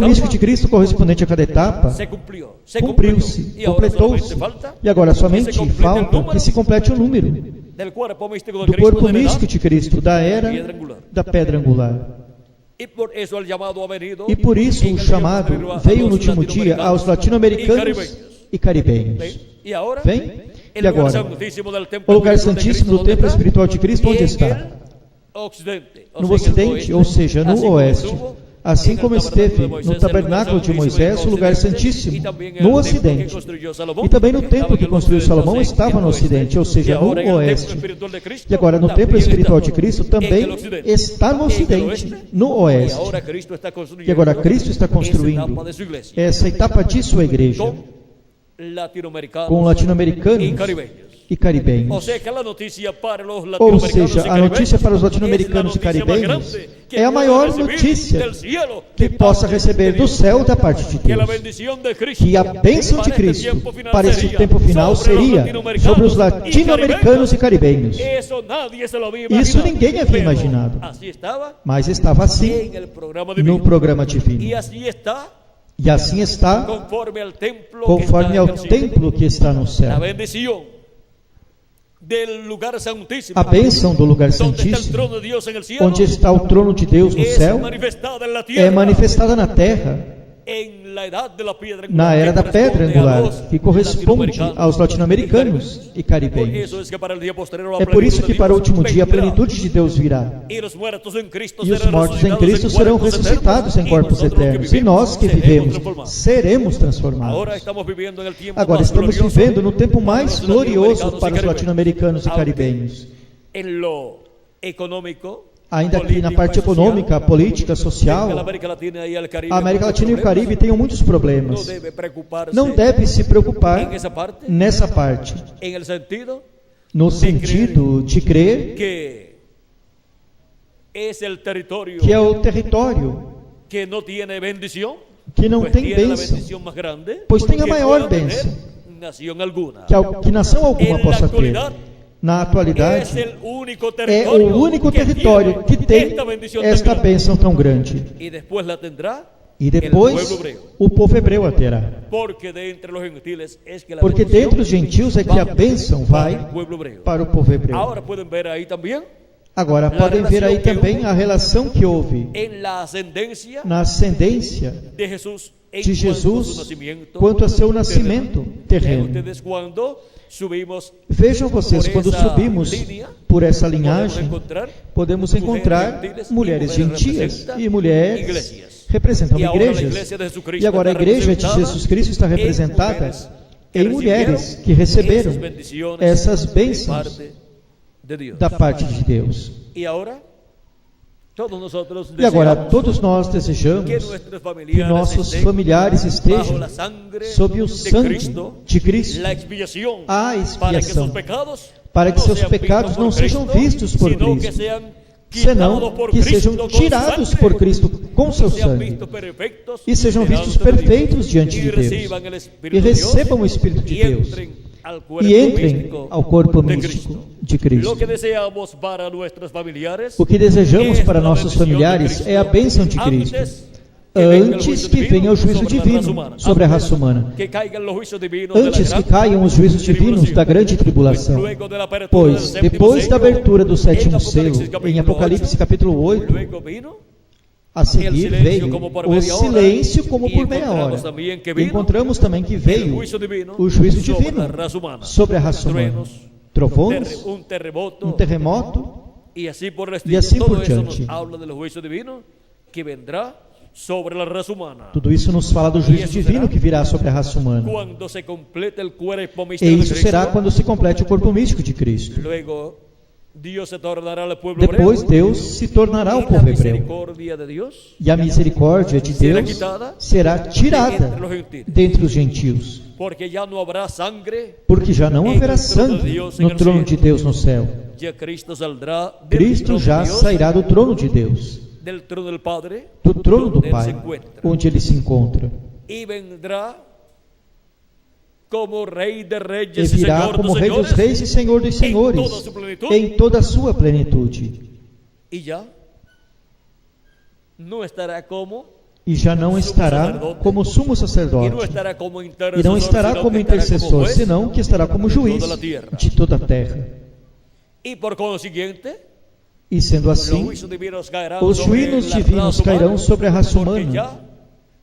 Speaker 2: místico de Cristo correspondente a cada etapa cumpriu-se, completou-se. E agora somente falta que se complete o número do corpo místico de Cristo, da era da pedra angular.
Speaker 3: Y por eso el llamado ha venido
Speaker 2: E por isso
Speaker 3: en
Speaker 2: o
Speaker 3: el
Speaker 2: chamado
Speaker 3: tiempo a
Speaker 2: veio no
Speaker 3: los
Speaker 2: último dia aos latino-americanos e caribenhos.
Speaker 3: ¿Ven? Y ahora,
Speaker 2: Vem?
Speaker 3: el
Speaker 2: E
Speaker 3: lugar
Speaker 2: agora?
Speaker 3: santísimo del
Speaker 2: O
Speaker 3: templo
Speaker 2: lugar
Speaker 3: espiritual de
Speaker 2: santíssimo
Speaker 3: Cristo,
Speaker 2: do templo
Speaker 3: ¿dónde está?
Speaker 2: espiritual de Cristo, onde
Speaker 3: En
Speaker 2: está?
Speaker 3: el occidente, o
Speaker 2: No
Speaker 3: sea, en el
Speaker 2: ocidente,
Speaker 3: oeste.
Speaker 2: ou seja,
Speaker 3: Así
Speaker 2: no
Speaker 3: como
Speaker 2: oeste.
Speaker 3: estuvo
Speaker 2: Assim
Speaker 3: en el
Speaker 2: como
Speaker 3: tabernáculo
Speaker 2: esteve
Speaker 3: de Moisés,
Speaker 2: no
Speaker 3: el lugar
Speaker 2: tabernáculo de
Speaker 3: santísimo en
Speaker 2: Moisés,
Speaker 3: el
Speaker 2: o lugar
Speaker 3: occidente,
Speaker 2: santíssimo,
Speaker 3: y también
Speaker 2: no
Speaker 3: el templo que
Speaker 2: ocidente.
Speaker 3: construyó Salomón,
Speaker 2: E também no
Speaker 3: que
Speaker 2: templo
Speaker 3: estaba
Speaker 2: que
Speaker 3: en el
Speaker 2: construiu
Speaker 3: occidente,
Speaker 2: Salomão
Speaker 3: también
Speaker 2: estava
Speaker 3: en
Speaker 2: no
Speaker 3: el oeste.
Speaker 2: ocidente, ou seja,
Speaker 3: Y
Speaker 2: no
Speaker 3: ahora en el templo
Speaker 2: oeste.
Speaker 3: espiritual de Cristo,
Speaker 2: E agora no
Speaker 3: también
Speaker 2: templo espiritual de
Speaker 3: está
Speaker 2: Cristo
Speaker 3: en
Speaker 2: também
Speaker 3: el occidente,
Speaker 2: está no
Speaker 3: en el
Speaker 2: ocidente,
Speaker 3: oeste.
Speaker 2: no
Speaker 3: Y
Speaker 2: oeste.
Speaker 3: ahora Cristo está construyendo
Speaker 2: E agora Cristo está
Speaker 3: esa
Speaker 2: construindo
Speaker 3: etapa de su iglesia
Speaker 2: essa etapa de sua igreja
Speaker 3: con latinoamericanos
Speaker 2: com latino-americanos
Speaker 3: y caribeños.
Speaker 2: e
Speaker 3: O
Speaker 2: caribenhos.
Speaker 3: sea que la noticia para los
Speaker 2: Ou
Speaker 3: latinoamericanos
Speaker 2: seja,
Speaker 3: y
Speaker 2: a notícia para os
Speaker 3: caribeños
Speaker 2: latino-americanos e
Speaker 3: es la noticia más
Speaker 2: caribenhos
Speaker 3: grande que
Speaker 2: é a
Speaker 3: pueden
Speaker 2: maior
Speaker 3: recibir
Speaker 2: notícia
Speaker 3: del cielo
Speaker 2: que
Speaker 3: de
Speaker 2: possa
Speaker 3: parte
Speaker 2: receber
Speaker 3: de
Speaker 2: do
Speaker 3: Dios.
Speaker 2: céu da parte de
Speaker 3: Que la
Speaker 2: Deus.
Speaker 3: bendición de Cristo
Speaker 2: Que a bênção de
Speaker 3: para este
Speaker 2: Cristo
Speaker 3: tiempo final
Speaker 2: para esse
Speaker 3: seria
Speaker 2: tempo final
Speaker 3: sobre los
Speaker 2: seria
Speaker 3: latinoamericanos
Speaker 2: sobre os
Speaker 3: y
Speaker 2: latino-americanos e caribenhos.
Speaker 3: Eso nadie se lo había
Speaker 2: Isso
Speaker 3: imaginado.
Speaker 2: ninguém havia
Speaker 3: Pero
Speaker 2: imaginado.
Speaker 3: Así estaba
Speaker 2: Mas estava assim
Speaker 3: en el programa divino.
Speaker 2: no programa
Speaker 3: Y
Speaker 2: divino.
Speaker 3: así está
Speaker 2: E assim está
Speaker 3: conforme al templo
Speaker 2: conforme
Speaker 3: que está
Speaker 2: ao
Speaker 3: en el cielo.
Speaker 2: templo que está no
Speaker 3: La
Speaker 2: céu.
Speaker 3: bendición del lugar santísimo,
Speaker 2: A bênção do lugar
Speaker 3: donde está el
Speaker 2: santíssimo,
Speaker 3: trono de Dios en el cielo,
Speaker 2: onde está o trono de Deus no
Speaker 3: es
Speaker 2: céu,
Speaker 3: manifestada en la
Speaker 2: é
Speaker 3: tierra,
Speaker 2: manifestada na terra,
Speaker 3: en la edad de la piedra
Speaker 2: na
Speaker 3: angular,
Speaker 2: era
Speaker 3: que
Speaker 2: da pedra
Speaker 3: corresponde a
Speaker 2: angular,
Speaker 3: los
Speaker 2: que corresponde
Speaker 3: latinoamericanos
Speaker 2: aos latino-americanos e
Speaker 3: Por
Speaker 2: caribenhos.
Speaker 3: eso es que para el día posterior la
Speaker 2: É por isso
Speaker 3: plenitud
Speaker 2: que
Speaker 3: de
Speaker 2: para o
Speaker 3: Dios
Speaker 2: último dia a
Speaker 3: vendrá.
Speaker 2: plenitude de Deus virá.
Speaker 3: Y los muertos en Cristo
Speaker 2: E os
Speaker 3: serán
Speaker 2: mortos em
Speaker 3: resucitados
Speaker 2: Cristo serão
Speaker 3: cuerpos
Speaker 2: ressuscitados em
Speaker 3: eternos,
Speaker 2: corpos
Speaker 3: y nosotros los que
Speaker 2: eternos. E nós que
Speaker 3: seremos
Speaker 2: vivemos
Speaker 3: transformados.
Speaker 2: seremos transformados.
Speaker 3: Ahora estamos viviendo en el tiempo
Speaker 2: Agora
Speaker 3: más
Speaker 2: estamos
Speaker 3: glorioso
Speaker 2: vivendo no tempo mais
Speaker 3: para los
Speaker 2: glorioso
Speaker 3: latinoamericanos
Speaker 2: para os
Speaker 3: y
Speaker 2: latino-americanos e
Speaker 3: Aunque
Speaker 2: caribenhos.
Speaker 3: En lo económico,
Speaker 2: Ainda aqui na
Speaker 3: político
Speaker 2: parte
Speaker 3: y social,
Speaker 2: econômica, política,
Speaker 3: en
Speaker 2: social,
Speaker 3: la América Latina y el Caribe,
Speaker 2: a América
Speaker 3: muchos
Speaker 2: Latina e o
Speaker 3: problemas.
Speaker 2: Caribe têm muitos
Speaker 3: No
Speaker 2: problemas.
Speaker 3: debe preocuparse
Speaker 2: Não deve se preocupar
Speaker 3: en esa parte,
Speaker 2: nessa parte,
Speaker 3: en el sentido
Speaker 2: no sentido de crer
Speaker 3: que es el territorio
Speaker 2: que é o território
Speaker 3: que no tiene bendición,
Speaker 2: que não
Speaker 3: pues
Speaker 2: tem
Speaker 3: tiene la
Speaker 2: bênção,
Speaker 3: bendición más grande,
Speaker 2: pois tem a
Speaker 3: que
Speaker 2: maior
Speaker 3: pueda tener
Speaker 2: bênção
Speaker 3: nación alguna.
Speaker 2: que nação alguma
Speaker 3: En
Speaker 2: possa
Speaker 3: la
Speaker 2: ter.
Speaker 3: actualidad,
Speaker 2: Na
Speaker 3: es
Speaker 2: atualidade,
Speaker 3: el único
Speaker 2: é
Speaker 3: territorio
Speaker 2: o único território que tem
Speaker 3: esta bendición tan
Speaker 2: esta
Speaker 3: grande.
Speaker 2: bênção tão grande.
Speaker 3: Y después la tendrá
Speaker 2: E
Speaker 3: el pueblo
Speaker 2: depois
Speaker 3: hebreo.
Speaker 2: o povo hebreu a terá.
Speaker 3: Porque de entre los gentiles es que la
Speaker 2: Porque
Speaker 3: bendición
Speaker 2: dentre os gentios é que a
Speaker 3: va
Speaker 2: bênção
Speaker 3: para el
Speaker 2: vai
Speaker 3: pueblo hebreo.
Speaker 2: para o povo hebreu.
Speaker 3: Ahora pueden ver ahí también
Speaker 2: Agora, podem ver aí também a relação que houve
Speaker 3: en la ascendencia
Speaker 2: na ascendência
Speaker 3: de Jesús en
Speaker 2: de
Speaker 3: cuanto a su
Speaker 2: Jesus
Speaker 3: nacimiento
Speaker 2: quanto a seu
Speaker 3: terreno.
Speaker 2: nascimento
Speaker 3: Vean
Speaker 2: terreno.
Speaker 3: ustedes cuando subimos
Speaker 2: Vejam vocês,
Speaker 3: por
Speaker 2: quando
Speaker 3: essa
Speaker 2: subimos
Speaker 3: linha,
Speaker 2: por essa
Speaker 3: podemos
Speaker 2: linhagem,
Speaker 3: encontrar
Speaker 2: podemos encontrar
Speaker 3: gentiles
Speaker 2: mulheres
Speaker 3: e mulheres
Speaker 2: gentias
Speaker 3: representam
Speaker 2: e mulheres
Speaker 3: igrejas.
Speaker 2: representam
Speaker 3: E agora a
Speaker 2: igrejas.
Speaker 3: igreja de Jesus
Speaker 2: E agora a
Speaker 3: está
Speaker 2: igreja de
Speaker 3: representada
Speaker 2: Jesus Cristo está
Speaker 3: em
Speaker 2: representada
Speaker 3: mulheres que
Speaker 2: em mulheres que receberam
Speaker 3: essas bendições
Speaker 2: essas
Speaker 3: de
Speaker 2: bênçãos
Speaker 3: parte de Deus.
Speaker 2: da parte de Deus.
Speaker 3: E agora, todos nosotros
Speaker 2: E agora,
Speaker 3: desejamos
Speaker 2: todos nós
Speaker 3: que
Speaker 2: desejamos
Speaker 3: nuestros
Speaker 2: que
Speaker 3: familiares
Speaker 2: nossos
Speaker 3: estén
Speaker 2: familiares
Speaker 3: bajo
Speaker 2: estejam
Speaker 3: la sangre
Speaker 2: sob o
Speaker 3: de
Speaker 2: sangue
Speaker 3: Cristo,
Speaker 2: de Cristo,
Speaker 3: la expiación,
Speaker 2: a
Speaker 3: para que
Speaker 2: expiação,
Speaker 3: sus pecados
Speaker 2: para que
Speaker 3: no
Speaker 2: seus
Speaker 3: sean
Speaker 2: pecados
Speaker 3: vistos por
Speaker 2: não sejam
Speaker 3: Cristo,
Speaker 2: vistos por
Speaker 3: sino que
Speaker 2: Cristo,
Speaker 3: sean
Speaker 2: senão
Speaker 3: quitados por
Speaker 2: que
Speaker 3: Cristo
Speaker 2: sejam
Speaker 3: con su
Speaker 2: tirados
Speaker 3: sangre,
Speaker 2: por Cristo com seu
Speaker 3: sean
Speaker 2: sangue
Speaker 3: vistos perfectos
Speaker 2: e sejam
Speaker 3: delante
Speaker 2: vistos
Speaker 3: de Dios,
Speaker 2: perfeitos diante
Speaker 3: y
Speaker 2: de Deus
Speaker 3: reciban el Espíritu
Speaker 2: e
Speaker 3: de Dios,
Speaker 2: recebam o Espírito de
Speaker 3: y
Speaker 2: Deus
Speaker 3: entren al cuerpo
Speaker 2: e entrem
Speaker 3: místico
Speaker 2: ao corpo
Speaker 3: de
Speaker 2: místico
Speaker 3: Cristo.
Speaker 2: de
Speaker 3: Lo
Speaker 2: Cristo.
Speaker 3: que deseamos para nuestros familiares
Speaker 2: O que desejamos
Speaker 3: es
Speaker 2: para
Speaker 3: la
Speaker 2: nossos
Speaker 3: bendición de
Speaker 2: familiares
Speaker 3: Cristo,
Speaker 2: é a bênção de Cristo, antes que venha o juízo divino sobre a raça humana,
Speaker 3: que caigan los juicios divinos de la
Speaker 2: antes que
Speaker 3: gran
Speaker 2: caiam os juízos divinos da grande tribulação.
Speaker 3: luego de la apertura
Speaker 2: Pois,
Speaker 3: del séptimo
Speaker 2: depois da
Speaker 3: sello,
Speaker 2: abertura do sétimo
Speaker 3: en
Speaker 2: selo, em Apocalipse
Speaker 3: 8,
Speaker 2: capítulo 8,
Speaker 3: luego vino
Speaker 2: a seguir
Speaker 3: silêncio
Speaker 2: veio
Speaker 3: como por
Speaker 2: o
Speaker 3: meia hora,
Speaker 2: silêncio como
Speaker 3: e
Speaker 2: por meia
Speaker 3: encontramos
Speaker 2: hora.
Speaker 3: também que vino
Speaker 2: Encontramos também que
Speaker 3: el
Speaker 2: veio
Speaker 3: juicio divino
Speaker 2: o juízo
Speaker 3: sobre
Speaker 2: divino
Speaker 3: la raza humana,
Speaker 2: sobre a raça humana.
Speaker 3: truenos,
Speaker 2: Trovões,
Speaker 3: un terremoto,
Speaker 2: terremoto,
Speaker 3: y así por el
Speaker 2: e
Speaker 3: estilo.
Speaker 2: assim
Speaker 3: Todo
Speaker 2: por
Speaker 3: eso nos
Speaker 2: diante.
Speaker 3: habla del juicio divino que vendrá sobre la raza humana.
Speaker 2: Tudo isso nos fala do juízo
Speaker 3: isso
Speaker 2: divino
Speaker 3: será
Speaker 2: que virá sobre a raça humana.
Speaker 3: Cuando se complete el cuerpo
Speaker 2: E
Speaker 3: místico de
Speaker 2: isso
Speaker 3: Cristo,
Speaker 2: será quando se complete o corpo místico de Cristo.
Speaker 3: luego Dios se tornará al pueblo
Speaker 2: Depois
Speaker 3: hebreo,
Speaker 2: Deus se tornará
Speaker 3: y
Speaker 2: o
Speaker 3: la
Speaker 2: povo hebreu.
Speaker 3: misericordia de Dios
Speaker 2: E a misericórdia de
Speaker 3: será
Speaker 2: Deus
Speaker 3: quitada
Speaker 2: será tirada
Speaker 3: entre los gentiles,
Speaker 2: dentre os gentios,
Speaker 3: porque ya no habrá sangre,
Speaker 2: porque já não haverá sangue no trono de Deus no céu.
Speaker 3: ya Cristo saldrá del
Speaker 2: Cristo
Speaker 3: trono de
Speaker 2: já
Speaker 3: Dios,
Speaker 2: sairá do trono de Deus,
Speaker 3: del trono del Padre,
Speaker 2: do trono do
Speaker 3: donde él se
Speaker 2: Pai,
Speaker 3: encuentra,
Speaker 2: onde ele se encontra,
Speaker 3: y vendrá como Rey de
Speaker 2: e
Speaker 3: Reyes y
Speaker 2: virá
Speaker 3: Señor
Speaker 2: como
Speaker 3: dos
Speaker 2: Rei dos
Speaker 3: Señores,
Speaker 2: Reis e Senhor dos Senhores,
Speaker 3: toda su plenitud.
Speaker 2: em toda a sua plenitude,
Speaker 3: y ya no estará como
Speaker 2: e já não estará como sumo
Speaker 3: y no
Speaker 2: sacerdote,
Speaker 3: estará como
Speaker 2: e
Speaker 3: intercesor,
Speaker 2: não estará
Speaker 3: sino
Speaker 2: como
Speaker 3: que estará
Speaker 2: intercessor,
Speaker 3: como juez.
Speaker 2: senão que estará como juiz
Speaker 3: toda a terra.
Speaker 2: de toda a terra.
Speaker 3: Y por consiguiente,
Speaker 2: E sendo
Speaker 3: los
Speaker 2: assim,
Speaker 3: juicios divinos caerán
Speaker 2: os
Speaker 3: sobre
Speaker 2: juízos
Speaker 3: la
Speaker 2: divinos
Speaker 3: raza
Speaker 2: cairão
Speaker 3: humana,
Speaker 2: sobre a raça
Speaker 3: porque
Speaker 2: humana.
Speaker 3: ya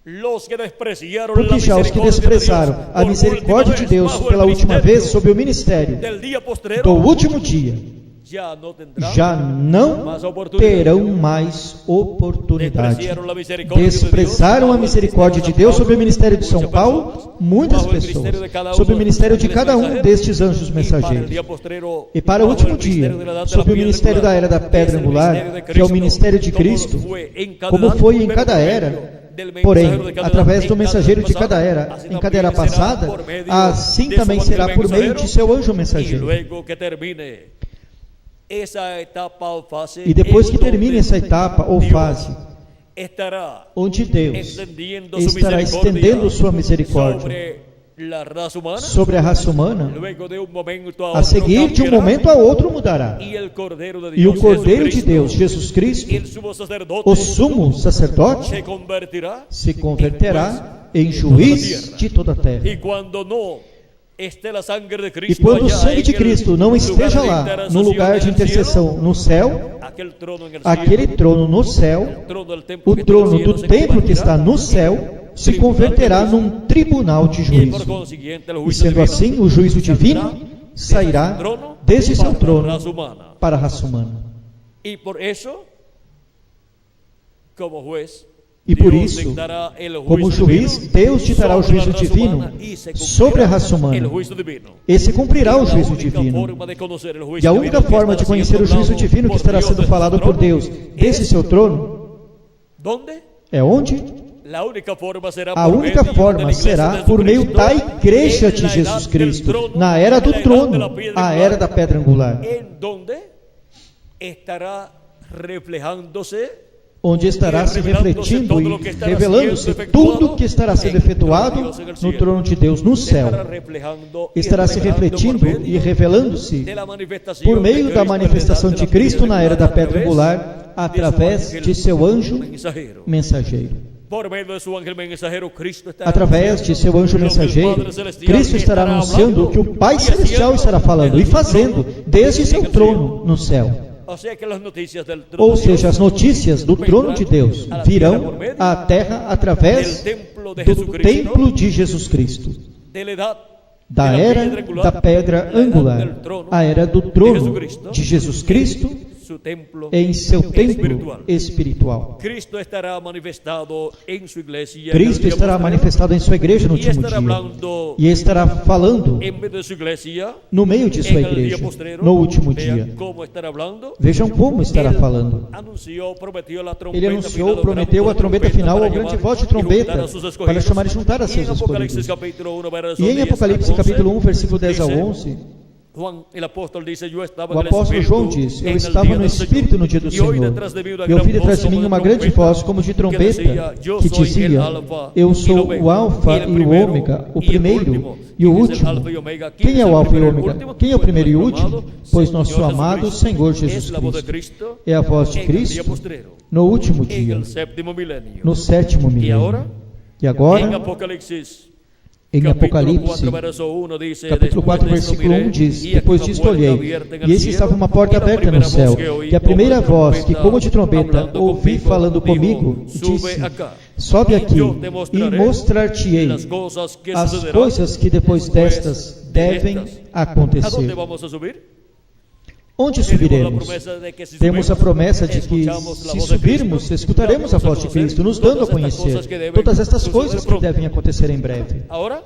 Speaker 3: los que despreciaron
Speaker 2: Porque
Speaker 3: la
Speaker 2: já os que
Speaker 3: misericordia de
Speaker 2: desprezaram
Speaker 3: Dios
Speaker 2: a
Speaker 3: por
Speaker 2: misericórdia de
Speaker 3: última
Speaker 2: Deus
Speaker 3: vez, bajo
Speaker 2: pela
Speaker 3: el
Speaker 2: última
Speaker 3: ministerio
Speaker 2: vez sob o ministério
Speaker 3: del día postrero,
Speaker 2: do último dia,
Speaker 3: ya no tendrán
Speaker 2: já não
Speaker 3: más oportunidad.
Speaker 2: terão mais oportunidade.
Speaker 3: Despreciaram la misericordia de Dios
Speaker 2: Desprezaram a
Speaker 3: bajo el
Speaker 2: misericórdia de
Speaker 3: ministerio
Speaker 2: Deus sob o ministério de São
Speaker 3: muchas
Speaker 2: Paulo,
Speaker 3: personas,
Speaker 2: muitas
Speaker 3: bajo el ministerio de cada
Speaker 2: pessoas, sob o
Speaker 3: uno de
Speaker 2: ministério de
Speaker 3: los
Speaker 2: cada um
Speaker 3: mensajeros,
Speaker 2: destes anjos
Speaker 3: y para el
Speaker 2: mensageiros.
Speaker 3: día postrero,
Speaker 2: E para o
Speaker 3: bajo
Speaker 2: último
Speaker 3: el
Speaker 2: dia,
Speaker 3: ministerio de la edad de la
Speaker 2: sob o
Speaker 3: piedra
Speaker 2: ministério da era da
Speaker 3: angular,
Speaker 2: pedra
Speaker 3: es el
Speaker 2: angular,
Speaker 3: ministerio de
Speaker 2: que é o
Speaker 3: Cristo,
Speaker 2: ministério de
Speaker 3: como
Speaker 2: Cristo,
Speaker 3: fue en cada
Speaker 2: como
Speaker 3: edad,
Speaker 2: foi em
Speaker 3: pero
Speaker 2: cada
Speaker 3: por medio
Speaker 2: era,
Speaker 3: del mensajero
Speaker 2: porém,
Speaker 3: de cada
Speaker 2: através
Speaker 3: edad,
Speaker 2: do
Speaker 3: en cada
Speaker 2: mensageiro de
Speaker 3: pasada,
Speaker 2: cada era,
Speaker 3: así
Speaker 2: em cada era
Speaker 3: también será
Speaker 2: passada,
Speaker 3: por medio
Speaker 2: assim
Speaker 3: de
Speaker 2: também
Speaker 3: su
Speaker 2: será
Speaker 3: ángel
Speaker 2: por meio
Speaker 3: mensajero,
Speaker 2: de seu anjo
Speaker 3: y
Speaker 2: mensageiro.
Speaker 3: luego que termine esa etapa o fase,
Speaker 2: E depois que
Speaker 3: en donde
Speaker 2: termine essa etapa ou
Speaker 3: Dios
Speaker 2: fase,
Speaker 3: estará
Speaker 2: onde Deus
Speaker 3: extendiendo su
Speaker 2: estará
Speaker 3: misericordia
Speaker 2: estendendo sua misericórdia
Speaker 3: sobre la raza humana,
Speaker 2: sobre a raça humana,
Speaker 3: luego de un momento a
Speaker 2: a
Speaker 3: otro
Speaker 2: seguir de um
Speaker 3: cambiará,
Speaker 2: momento a outro mudará.
Speaker 3: y el Cordero de
Speaker 2: E o
Speaker 3: Dios,
Speaker 2: Cordeiro de
Speaker 3: Jesucristo,
Speaker 2: Deus, Jesus Cristo,
Speaker 3: el sumo sacerdote,
Speaker 2: o sumo sacerdote,
Speaker 3: se convertirá,
Speaker 2: se converterá em juiz de toda a terra.
Speaker 3: y cuando no esté la sangre de
Speaker 2: E
Speaker 3: Cristo
Speaker 2: quando o
Speaker 3: allá
Speaker 2: sangue
Speaker 3: en
Speaker 2: de
Speaker 3: el
Speaker 2: Cristo não
Speaker 3: lugar
Speaker 2: esteja
Speaker 3: de
Speaker 2: lá,
Speaker 3: intercesión
Speaker 2: no lugar de
Speaker 3: en el cielo,
Speaker 2: intercessão no céu,
Speaker 3: aquel trono en el
Speaker 2: aquele
Speaker 3: cielo,
Speaker 2: trono no céu,
Speaker 3: el trono del templo
Speaker 2: o
Speaker 3: que está en el
Speaker 2: trono
Speaker 3: cielo
Speaker 2: do
Speaker 3: se
Speaker 2: templo que
Speaker 3: convertirá
Speaker 2: está no céu, se converterá num tribunal de
Speaker 3: y por
Speaker 2: juízo.
Speaker 3: consiguiente el
Speaker 2: E
Speaker 3: juicio
Speaker 2: sendo
Speaker 3: divino
Speaker 2: assim, o juízo divino sairá desde seu trono para a raça humana.
Speaker 3: y por eso como juez
Speaker 2: E por
Speaker 3: Dios
Speaker 2: isso,
Speaker 3: dictará el
Speaker 2: como
Speaker 3: juicio
Speaker 2: juiz,
Speaker 3: divino
Speaker 2: Deus ditará o
Speaker 3: sobre la
Speaker 2: juízo
Speaker 3: raza
Speaker 2: divino
Speaker 3: humana y se
Speaker 2: sobre a raça
Speaker 3: cumplirá el
Speaker 2: humana.
Speaker 3: juicio divino.
Speaker 2: E se cumprirá o
Speaker 3: La
Speaker 2: juízo
Speaker 3: única
Speaker 2: divino.
Speaker 3: forma de conocer el
Speaker 2: E
Speaker 3: juicio
Speaker 2: a única
Speaker 3: divino que
Speaker 2: forma de
Speaker 3: estará
Speaker 2: conhecer o
Speaker 3: siendo
Speaker 2: juízo
Speaker 3: dado
Speaker 2: divino que
Speaker 3: por
Speaker 2: estará
Speaker 3: Dios
Speaker 2: sendo
Speaker 3: desde
Speaker 2: falado
Speaker 3: su
Speaker 2: por
Speaker 3: trono
Speaker 2: Deus desse
Speaker 3: es
Speaker 2: seu trono,
Speaker 3: ¿dónde?
Speaker 2: é onde?
Speaker 3: La única forma será
Speaker 2: A
Speaker 3: por
Speaker 2: única
Speaker 3: medio de la
Speaker 2: forma
Speaker 3: iglesia
Speaker 2: será
Speaker 3: de
Speaker 2: por meio
Speaker 3: Jesucristo,
Speaker 2: da igreja
Speaker 3: en
Speaker 2: de
Speaker 3: la
Speaker 2: Jesus
Speaker 3: edad del
Speaker 2: Cristo,
Speaker 3: trono,
Speaker 2: na era
Speaker 3: en
Speaker 2: do
Speaker 3: la edad de
Speaker 2: trono,
Speaker 3: la piedra
Speaker 2: a
Speaker 3: angular,
Speaker 2: era da pedra angular,
Speaker 3: en donde estará reflejándose,
Speaker 2: onde estará se refletindo e revelando-se tudo que estará sendo efetuado no trono de Deus no céu.
Speaker 3: estará reflejando y
Speaker 2: Estará se
Speaker 3: revelando
Speaker 2: refletindo
Speaker 3: por
Speaker 2: e
Speaker 3: medio
Speaker 2: revelando-se
Speaker 3: de la manifestación
Speaker 2: por meio
Speaker 3: de
Speaker 2: da
Speaker 3: Cristo
Speaker 2: manifestação
Speaker 3: en la
Speaker 2: de
Speaker 3: edad
Speaker 2: Cristo na era da
Speaker 3: angular,
Speaker 2: pedra angular, através de seu anjo
Speaker 3: mensajero.
Speaker 2: mensageiro.
Speaker 3: Por medio de su ángel mensajero, Cristo estará
Speaker 2: Através de seu anjo
Speaker 3: lo que el
Speaker 2: mensageiro,
Speaker 3: Padre Celestial
Speaker 2: Cristo estará anunciando o que o Pai Celestial estará falando e fazendo desde seu trono no céu.
Speaker 3: O sea que las noticias del trono
Speaker 2: Ou
Speaker 3: de Dios
Speaker 2: seja, as notícias do trono de Deus virão à terra através do templo de Jesus Cristo,
Speaker 3: de la edad
Speaker 2: da
Speaker 3: de la
Speaker 2: era
Speaker 3: piedra angular,
Speaker 2: da pedra
Speaker 3: la edad
Speaker 2: angular,
Speaker 3: del trono
Speaker 2: a era do trono de Jesus Cristo
Speaker 3: su templo
Speaker 2: em seu templo
Speaker 3: espiritual.
Speaker 2: espiritual.
Speaker 3: Cristo estará manifestado en su iglesia.
Speaker 2: Cristo estará manifestado em sua igreja no
Speaker 3: y
Speaker 2: último
Speaker 3: estará
Speaker 2: dia
Speaker 3: hablando
Speaker 2: e estará falando
Speaker 3: en medio de su iglesia
Speaker 2: no meio de sua
Speaker 3: en el día
Speaker 2: igreja
Speaker 3: postrero.
Speaker 2: no último
Speaker 3: Vean
Speaker 2: dia.
Speaker 3: cómo estará hablando.
Speaker 2: Vejam como estará
Speaker 3: Ele
Speaker 2: falando.
Speaker 3: anunciou, prometeu a trombeta
Speaker 2: Ele
Speaker 3: final,
Speaker 2: anunciou,
Speaker 3: o
Speaker 2: prometeu a
Speaker 3: grande
Speaker 2: trombeta final,
Speaker 3: para
Speaker 2: a grande
Speaker 3: chamar
Speaker 2: voz de
Speaker 3: e juntar
Speaker 2: trombeta,
Speaker 3: a seus escolhidos.
Speaker 2: para chamar e juntar a
Speaker 3: E
Speaker 2: seus
Speaker 3: em Apocalipse
Speaker 2: escolhidos.
Speaker 3: capítulo 1, verso
Speaker 2: E em
Speaker 3: 10
Speaker 2: Apocalipse
Speaker 3: a 11,
Speaker 2: capítulo 1, versículo 10 a
Speaker 3: dice,
Speaker 2: 11,
Speaker 3: Juan, el apóstolo dice, yo estaba
Speaker 2: o
Speaker 3: en el
Speaker 2: apóstolo
Speaker 3: Espírito
Speaker 2: João diz:
Speaker 3: en
Speaker 2: Eu
Speaker 3: el
Speaker 2: estava
Speaker 3: día
Speaker 2: no
Speaker 3: del
Speaker 2: Espírito
Speaker 3: Señor,
Speaker 2: no dia do
Speaker 3: e ouvi
Speaker 2: Senhor.
Speaker 3: detrás de mim uma
Speaker 2: E ouvi
Speaker 3: grande
Speaker 2: detrás de
Speaker 3: voz
Speaker 2: mim
Speaker 3: como
Speaker 2: uma
Speaker 3: de
Speaker 2: grande
Speaker 3: trombeta,
Speaker 2: voz como de
Speaker 3: que
Speaker 2: trombeta,
Speaker 3: dizia, "Eu
Speaker 2: que
Speaker 3: sou
Speaker 2: dizia:
Speaker 3: el Alfa
Speaker 2: Eu
Speaker 3: y
Speaker 2: sou
Speaker 3: el Omega,
Speaker 2: o Alfa
Speaker 3: el
Speaker 2: e o
Speaker 3: primero
Speaker 2: Ômega, o
Speaker 3: y el
Speaker 2: primeiro
Speaker 3: último."
Speaker 2: e o
Speaker 3: ¿Quién es el
Speaker 2: último.
Speaker 3: Alfa y Omega?
Speaker 2: Quem é o Alfa e o
Speaker 3: primero
Speaker 2: Ômega?
Speaker 3: último?
Speaker 2: Quem é o
Speaker 3: Pues
Speaker 2: primeiro e
Speaker 3: nuestro
Speaker 2: último?
Speaker 3: amado
Speaker 2: Pois nosso
Speaker 3: Señor
Speaker 2: amado
Speaker 3: Jesucristo.
Speaker 2: Senhor
Speaker 3: Es
Speaker 2: Jesus
Speaker 3: la voz de
Speaker 2: Cristo.
Speaker 3: Cristo
Speaker 2: É a voz de
Speaker 3: en el día
Speaker 2: Cristo
Speaker 3: postrero,
Speaker 2: no último
Speaker 3: en
Speaker 2: dia,
Speaker 3: el séptimo milenio.
Speaker 2: no sétimo
Speaker 3: Y
Speaker 2: milênio.
Speaker 3: ahora,
Speaker 2: E
Speaker 3: en
Speaker 2: agora,
Speaker 3: Apocalipsis,
Speaker 2: em
Speaker 3: capítulo
Speaker 2: Apocalipse,
Speaker 3: 4, verso 1 dice,
Speaker 2: capítulo 4,
Speaker 3: "Después de esto
Speaker 2: versículo 1
Speaker 3: miré,
Speaker 2: diz:
Speaker 3: y aquí
Speaker 2: Depois
Speaker 3: una
Speaker 2: disto
Speaker 3: puerta
Speaker 2: olhei,
Speaker 3: abierta en el
Speaker 2: e eis que
Speaker 3: cielo,
Speaker 2: estava uma porta
Speaker 3: y la
Speaker 2: aberta no
Speaker 3: primera
Speaker 2: céu,
Speaker 3: voz que oí,
Speaker 2: e a
Speaker 3: como
Speaker 2: primeira
Speaker 3: de
Speaker 2: voz que,
Speaker 3: trombeta,
Speaker 2: como de trombeta,
Speaker 3: hablando
Speaker 2: ouvi
Speaker 3: conmigo,
Speaker 2: falando
Speaker 3: dijo,
Speaker 2: comigo,
Speaker 3: "Sube
Speaker 2: disse:
Speaker 3: acá,
Speaker 2: Sobe
Speaker 3: y
Speaker 2: aqui
Speaker 3: yo te
Speaker 2: e
Speaker 3: mostraré
Speaker 2: mostrar-te-ei
Speaker 3: las cosas que
Speaker 2: as
Speaker 3: sucederán
Speaker 2: coisas que depois destas devem
Speaker 3: ¿A dónde
Speaker 2: acontecer."
Speaker 3: vamos a subir?
Speaker 2: Onde
Speaker 3: Tenemos la
Speaker 2: subiremos?
Speaker 3: promesa de que si
Speaker 2: Temos a
Speaker 3: subimos,
Speaker 2: promessa de que,
Speaker 3: escuchamos la
Speaker 2: se
Speaker 3: voz de
Speaker 2: subirmos,
Speaker 3: Cristo,
Speaker 2: escutaremos a
Speaker 3: damos a
Speaker 2: voz de
Speaker 3: conocer
Speaker 2: Cristo, nos dando a
Speaker 3: todas estas
Speaker 2: conhecer
Speaker 3: coisas que devem
Speaker 2: todas estas
Speaker 3: suceder
Speaker 2: coisas que
Speaker 3: pronto.
Speaker 2: devem acontecer em breve.
Speaker 3: Ahora,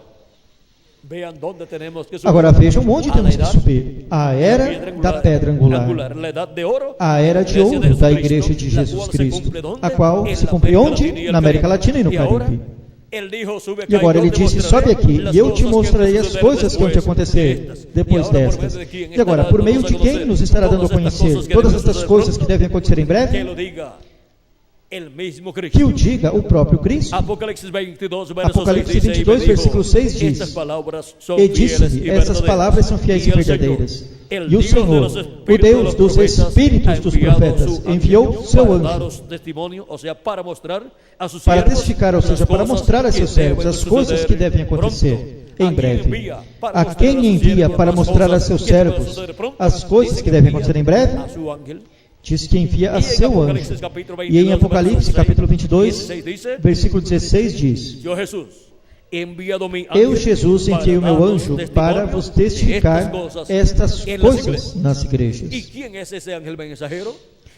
Speaker 3: vean dónde tenemos que subir.
Speaker 2: Agora vejam onde
Speaker 3: A
Speaker 2: temos
Speaker 3: la
Speaker 2: que
Speaker 3: edad
Speaker 2: subir: a era da pedra angular,
Speaker 3: la edad de oro,
Speaker 2: a era de
Speaker 3: Iglesia
Speaker 2: ouro da
Speaker 3: Jesucristo,
Speaker 2: Igreja de
Speaker 3: la
Speaker 2: Jesus
Speaker 3: cual se
Speaker 2: Cristo,
Speaker 3: cumple ¿dónde?
Speaker 2: a qual
Speaker 3: En
Speaker 2: se
Speaker 3: la
Speaker 2: cumpre
Speaker 3: América
Speaker 2: onde?
Speaker 3: Latina y el
Speaker 2: Na América
Speaker 3: Caribe.
Speaker 2: Latina e no
Speaker 3: E agora,
Speaker 2: Caribe.
Speaker 3: Ele dijo, sube acá
Speaker 2: E agora
Speaker 3: y
Speaker 2: ele
Speaker 3: yo te
Speaker 2: disse:
Speaker 3: mostraré
Speaker 2: Sobe aqui
Speaker 3: las
Speaker 2: e eu te
Speaker 3: cosas que
Speaker 2: mostrarei as
Speaker 3: sucederán
Speaker 2: coisas que vão te
Speaker 3: después
Speaker 2: acontecer
Speaker 3: destas.
Speaker 2: depois
Speaker 3: E agora, por
Speaker 2: destas.
Speaker 3: meio de quem
Speaker 2: E agora,
Speaker 3: estará
Speaker 2: por meio
Speaker 3: dando-nos
Speaker 2: de
Speaker 3: a
Speaker 2: quem
Speaker 3: conhecer
Speaker 2: nos estará dando a
Speaker 3: todas estas
Speaker 2: conhecer
Speaker 3: coisas que
Speaker 2: todas
Speaker 3: devem
Speaker 2: estas
Speaker 3: suceder
Speaker 2: coisas
Speaker 3: pronto?
Speaker 2: que devem acontecer em
Speaker 3: Que
Speaker 2: breve?
Speaker 3: lo diga el mismo Cristo.
Speaker 2: Que o diga o próprio Cristo.
Speaker 3: Apocalipse 22, verso 6
Speaker 2: Apocalipse
Speaker 3: dice,
Speaker 2: 22,
Speaker 3: y me dijo,
Speaker 2: versículo 6 diz,
Speaker 3: estas palavras são
Speaker 2: E
Speaker 3: fieles
Speaker 2: disse-lhe:
Speaker 3: e
Speaker 2: Essas
Speaker 3: verdadeiras.
Speaker 2: palavras são fiéis e
Speaker 3: E el
Speaker 2: verdadeiras.
Speaker 3: Señor,
Speaker 2: E o
Speaker 3: Dios de
Speaker 2: Senhor,
Speaker 3: los
Speaker 2: o
Speaker 3: espíritus
Speaker 2: Deus
Speaker 3: de
Speaker 2: dos
Speaker 3: los profetas,
Speaker 2: espíritos
Speaker 3: ha
Speaker 2: dos
Speaker 3: enviado
Speaker 2: profetas,
Speaker 3: su
Speaker 2: enviou
Speaker 3: ángel
Speaker 2: seu
Speaker 3: para
Speaker 2: anjo
Speaker 3: daros testimonio, ou seja, para mostrar a sus
Speaker 2: para
Speaker 3: siervos
Speaker 2: testificar, ou seja,
Speaker 3: las
Speaker 2: para
Speaker 3: cosas
Speaker 2: mostrar a
Speaker 3: que
Speaker 2: seus servos
Speaker 3: deben
Speaker 2: as coisas
Speaker 3: suceder
Speaker 2: que devem acontecer
Speaker 3: pronto.
Speaker 2: em
Speaker 3: A quem
Speaker 2: breve.
Speaker 3: envia para
Speaker 2: A
Speaker 3: mostrar
Speaker 2: quem
Speaker 3: sus
Speaker 2: envia
Speaker 3: siervos
Speaker 2: para
Speaker 3: las
Speaker 2: mostrar a
Speaker 3: cosas
Speaker 2: seus
Speaker 3: que deben
Speaker 2: servos
Speaker 3: suceder pronto?
Speaker 2: as coisas
Speaker 3: Dice
Speaker 2: que devem
Speaker 3: envia
Speaker 2: acontecer em breve?
Speaker 3: a su ángel,
Speaker 2: diz que envia a seu anjo. E em Apocalipse capítulo 22, versículo 16 diz: Eu, Jesus, enviei o meu anjo para vos testificar estas coisas nas igrejas.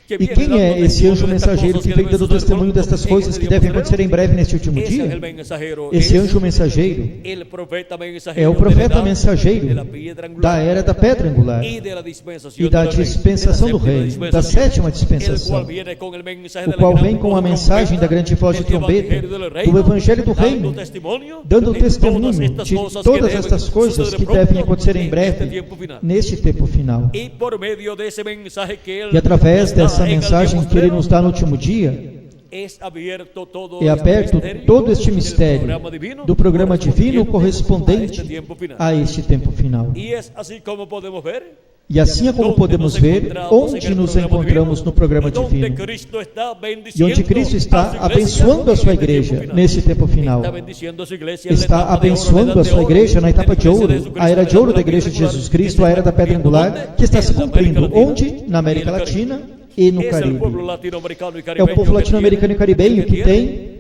Speaker 2: E quem é esse anjo mensageiro que vem dando testemunho destas coisas que devem acontecer em breve neste último dia? Esse anjo mensageiro é o profeta mensageiro da era da pedra angular e da dispensação do reino, da sétima dispensação, o qual vem com a mensagem da grande voz de trombeta do evangelho do reino, dando testemunho de todas estas coisas que devem acontecer em breve neste tempo final. E através dessa mensagem que Ele nos dá no último dia, é aberto todo este mistério do programa divino correspondente a este tempo final. E assim é como podemos ver onde nos encontramos no programa divino e onde Cristo está abençoando a sua igreja nesse tempo final. Está abençoando a sua igreja na etapa de ouro, a era de ouro da igreja de Jesus Cristo, a era da pedra angular, que está se cumprindo onde? Na América Latina e no Caribe. É o povo latino-americano e caribenho que tem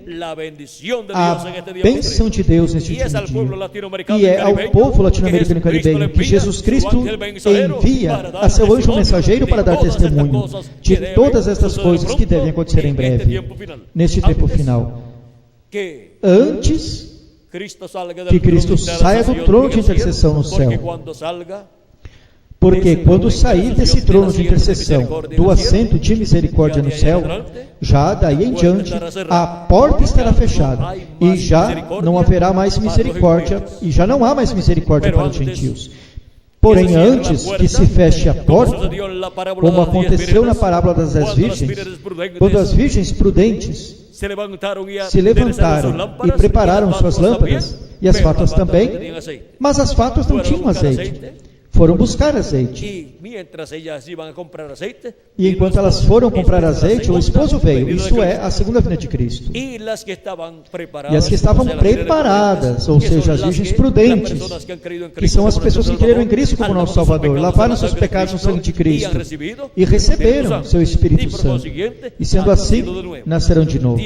Speaker 2: a bênção de Deus neste último dia. E é ao povo latino-americano e caribenho que Jesus Cristo envia a seu anjo mensageiro para dar testemunho de todas estas coisas que devem acontecer em breve, neste tempo final. Antes que Cristo saia do trono de intercessão no céu. Porque quando sair desse trono de intercessão, do assento de misericórdia no céu, já daí em diante a porta estará fechada e já não haverá mais misericórdia, e já não há mais misericórdia para os gentios. Porém, antes que se feche a porta, como aconteceu na parábola das 10 virgens, quando as virgens prudentes se levantaram e prepararam suas lâmpadas, e as fátuas também, mas as fátuas não tinham azeite. Foram buscar azeite. E enquanto elas foram comprar azeite, o esposo veio, isto é, a segunda vinda de Cristo. E as que estavam preparadas, ou seja, as virgens prudentes, que são as pessoas que creram em Cristo como nosso Salvador, lavaram seus pecados no sangue de Cristo e receberam seu Espírito Santo. E sendo assim, nascerão de novo.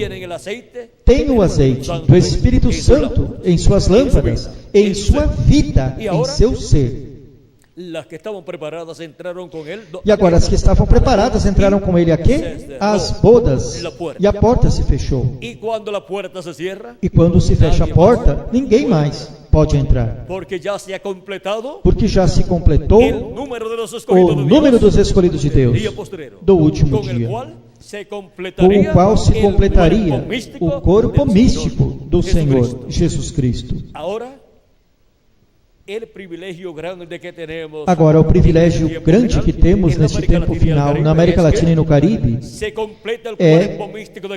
Speaker 2: Tem o azeite do Espírito Santo em suas lâmpadas, em sua vida, em seu ser. E agora as que estavam preparadas entraram com ele a quê? As bodas. E a porta se fechou. E quando se fecha a porta, ninguém mais pode entrar. Porque já se completou o número dos escolhidos de Deus do último dia, com o qual se completaria o corpo místico do Senhor Jesus Cristo. Agora, o privilégio grande que temos neste tempo final na América Latina e no Caribe é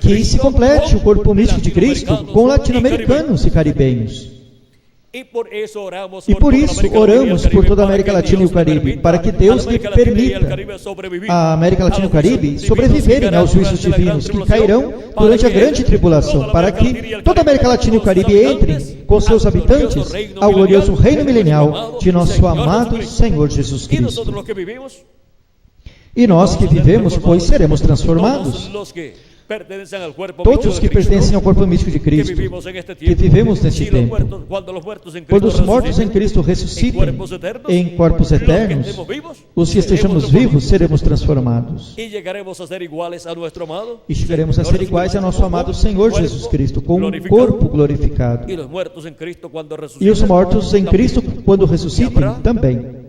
Speaker 2: que se complete o corpo místico de Cristo com latino-americanos e caribenhos. E por isso oramos por toda a América Latina e o Caribe, para que Deus lhe permita a América Latina e o Caribe sobreviverem aos juízos divinos que cairão durante a grande tribulação, para que toda a América Latina e o Caribe entrem com seus habitantes ao glorioso reino milenial de nosso amado Senhor Jesus Cristo. E nós que vivemos, pois seremos transformados. Todos os que pertencem ao corpo místico de Cristo, que vivemos neste tempo, quando os mortos em Cristo ressuscitam em corpos eternos, os que estejamos vivos seremos transformados. E chegaremos a ser iguais a nosso amado Senhor Jesus Cristo, com um corpo glorificado. E os mortos em Cristo, quando ressuscitem, também.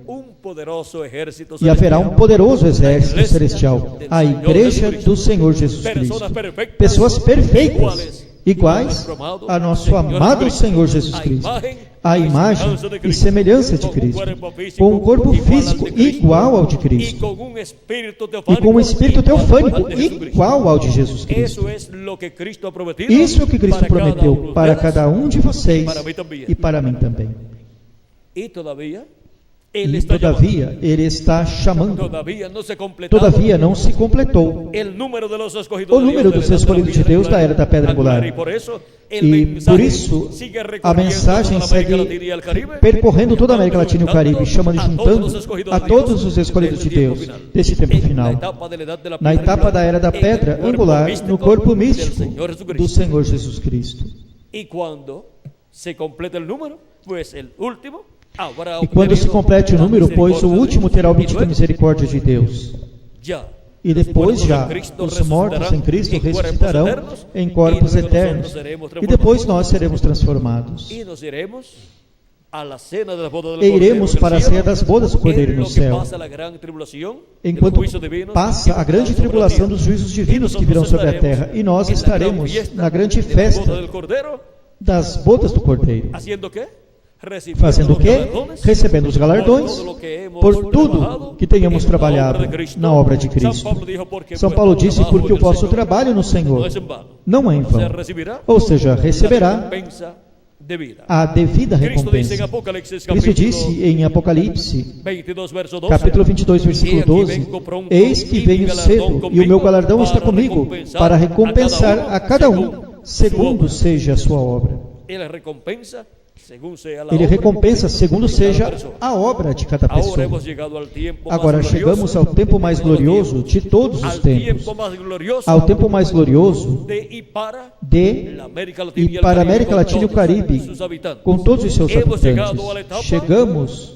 Speaker 2: E haverá um poderoso exército celestial, a igreja do Senhor Jesus Cristo. Pessoas perfeitas, iguais a nosso amado Senhor Jesus Cristo, a imagem e semelhança de Cristo, com um corpo físico igual ao de Cristo, e com um espírito teofânico igual ao de Jesus Cristo. Isso é o que Cristo prometeu para cada um de vocês e para mim também.
Speaker 3: Él
Speaker 2: E
Speaker 3: está
Speaker 2: todavia
Speaker 3: llamando.
Speaker 2: Ele está chamando.
Speaker 3: Todavía no se ha completado
Speaker 2: Todavia não se completou
Speaker 3: el número de los escogidos
Speaker 2: o número dos escolhidos de Deus da era da pedra angular.
Speaker 3: Y por eso el
Speaker 2: E por
Speaker 3: mensaje
Speaker 2: isso
Speaker 3: sigue
Speaker 2: a
Speaker 3: recorriendo
Speaker 2: mensagem
Speaker 3: toda la América
Speaker 2: segue
Speaker 3: Latina y el Caribe,
Speaker 2: percorrendo toda a América Latina e o Caribe, chamando e
Speaker 3: a
Speaker 2: juntando
Speaker 3: todos los escogidos
Speaker 2: a
Speaker 3: de Dios
Speaker 2: todos os escolhidos de
Speaker 3: del tiempo
Speaker 2: Deus
Speaker 3: final.
Speaker 2: desse tempo
Speaker 3: En la
Speaker 2: final.
Speaker 3: etapa de la edad de la
Speaker 2: Na
Speaker 3: piedra
Speaker 2: etapa da
Speaker 3: angular,
Speaker 2: era da
Speaker 3: en el
Speaker 2: pedra
Speaker 3: cuerpo
Speaker 2: angular,
Speaker 3: místico
Speaker 2: no corpo
Speaker 3: del
Speaker 2: místico
Speaker 3: Señor
Speaker 2: do
Speaker 3: Jesucristo.
Speaker 2: Senhor Jesus Cristo.
Speaker 3: Y cuando se completa el número, pues el último habrá
Speaker 2: E quando se
Speaker 3: obtenido
Speaker 2: complete o
Speaker 3: la
Speaker 2: número, pois o
Speaker 3: misericordia de
Speaker 2: último
Speaker 3: Dios.
Speaker 2: terá
Speaker 3: Y
Speaker 2: obtido a
Speaker 3: luego,
Speaker 2: misericórdia de Deus.
Speaker 3: ya,
Speaker 2: E
Speaker 3: los
Speaker 2: depois
Speaker 3: muertos
Speaker 2: já
Speaker 3: en Cristo
Speaker 2: os mortos em Cristo
Speaker 3: resucitarán en cuerpos
Speaker 2: ressuscitarão
Speaker 3: eternos,
Speaker 2: em corpos
Speaker 3: y luego
Speaker 2: eternos.
Speaker 3: nosotros seremos
Speaker 2: E depois nós seremos transformados.
Speaker 3: y nos iremos a la cena de la boda del
Speaker 2: E iremos
Speaker 3: Cordero
Speaker 2: para a
Speaker 3: en el
Speaker 2: ceia
Speaker 3: cielo,
Speaker 2: das bodas do Cordeiro
Speaker 3: en
Speaker 2: no
Speaker 3: lo que
Speaker 2: céu.
Speaker 3: pasa la gran tribulación,
Speaker 2: Enquanto
Speaker 3: el juicio divino,
Speaker 2: passa
Speaker 3: que
Speaker 2: a grande
Speaker 3: vendrá sobre la
Speaker 2: tribulação
Speaker 3: tierra.
Speaker 2: dos juízos
Speaker 3: Y
Speaker 2: divinos que
Speaker 3: nosotros
Speaker 2: virão sobre a
Speaker 3: estaremos
Speaker 2: terra. E nós
Speaker 3: en la gran
Speaker 2: estaremos
Speaker 3: fiesta
Speaker 2: na grande
Speaker 3: de la boda
Speaker 2: festa
Speaker 3: del Cordero,
Speaker 2: das bodas do Cordeiro.
Speaker 3: haciendo qué? Recibiendo
Speaker 2: Fazendo o
Speaker 3: los
Speaker 2: quê?
Speaker 3: galardones
Speaker 2: Recebendo os galardões
Speaker 3: por todo lo que hemos
Speaker 2: por tudo
Speaker 3: trabajado
Speaker 2: que tenhamos
Speaker 3: en la
Speaker 2: trabalhado
Speaker 3: obra de Cristo.
Speaker 2: na obra de
Speaker 3: San
Speaker 2: Cristo.
Speaker 3: Pablo dijo, porque
Speaker 2: São
Speaker 3: vuestro
Speaker 2: Paulo disse,
Speaker 3: trabajo
Speaker 2: porque
Speaker 3: en
Speaker 2: o
Speaker 3: el
Speaker 2: vosso
Speaker 3: Señor
Speaker 2: trabalho no
Speaker 3: no
Speaker 2: Senhor
Speaker 3: es en vano.
Speaker 2: não é em
Speaker 3: O sea,
Speaker 2: vão.
Speaker 3: recibirá
Speaker 2: Ou seja,
Speaker 3: la
Speaker 2: receberá
Speaker 3: recompensa debida.
Speaker 2: a devida
Speaker 3: Cristo dice en
Speaker 2: recompensa.
Speaker 3: Apocalipsis
Speaker 2: Cristo
Speaker 3: capítulo
Speaker 2: disse em Apocalipse,
Speaker 3: 22, verso 12,
Speaker 2: capítulo 22, versículo 12, Eis que venho cedo, e o meu galardão está comigo, para recompensar a cada um, segundo seja a sua obra.
Speaker 3: Ele recompensa según sea la
Speaker 2: Ele
Speaker 3: obra
Speaker 2: recompensa segundo
Speaker 3: de cada
Speaker 2: seja
Speaker 3: persona.
Speaker 2: a obra de cada
Speaker 3: Ahora
Speaker 2: pessoa.
Speaker 3: hemos llegado al tiempo
Speaker 2: Agora
Speaker 3: más
Speaker 2: chegamos
Speaker 3: glorioso
Speaker 2: ao tempo mais
Speaker 3: de todos los
Speaker 2: glorioso
Speaker 3: tiempos.
Speaker 2: de todos os
Speaker 3: Al
Speaker 2: tempos,
Speaker 3: tiempo más glorioso
Speaker 2: ao tempo mais glorioso
Speaker 3: de y para
Speaker 2: de
Speaker 3: la América Latina
Speaker 2: e
Speaker 3: el
Speaker 2: para a
Speaker 3: Caribe
Speaker 2: América
Speaker 3: con
Speaker 2: Latina e o
Speaker 3: todos
Speaker 2: Caribe,
Speaker 3: sus habitantes.
Speaker 2: com todos os seus
Speaker 3: Hemos llegado a la
Speaker 2: habitantes.
Speaker 3: etapa
Speaker 2: Chegamos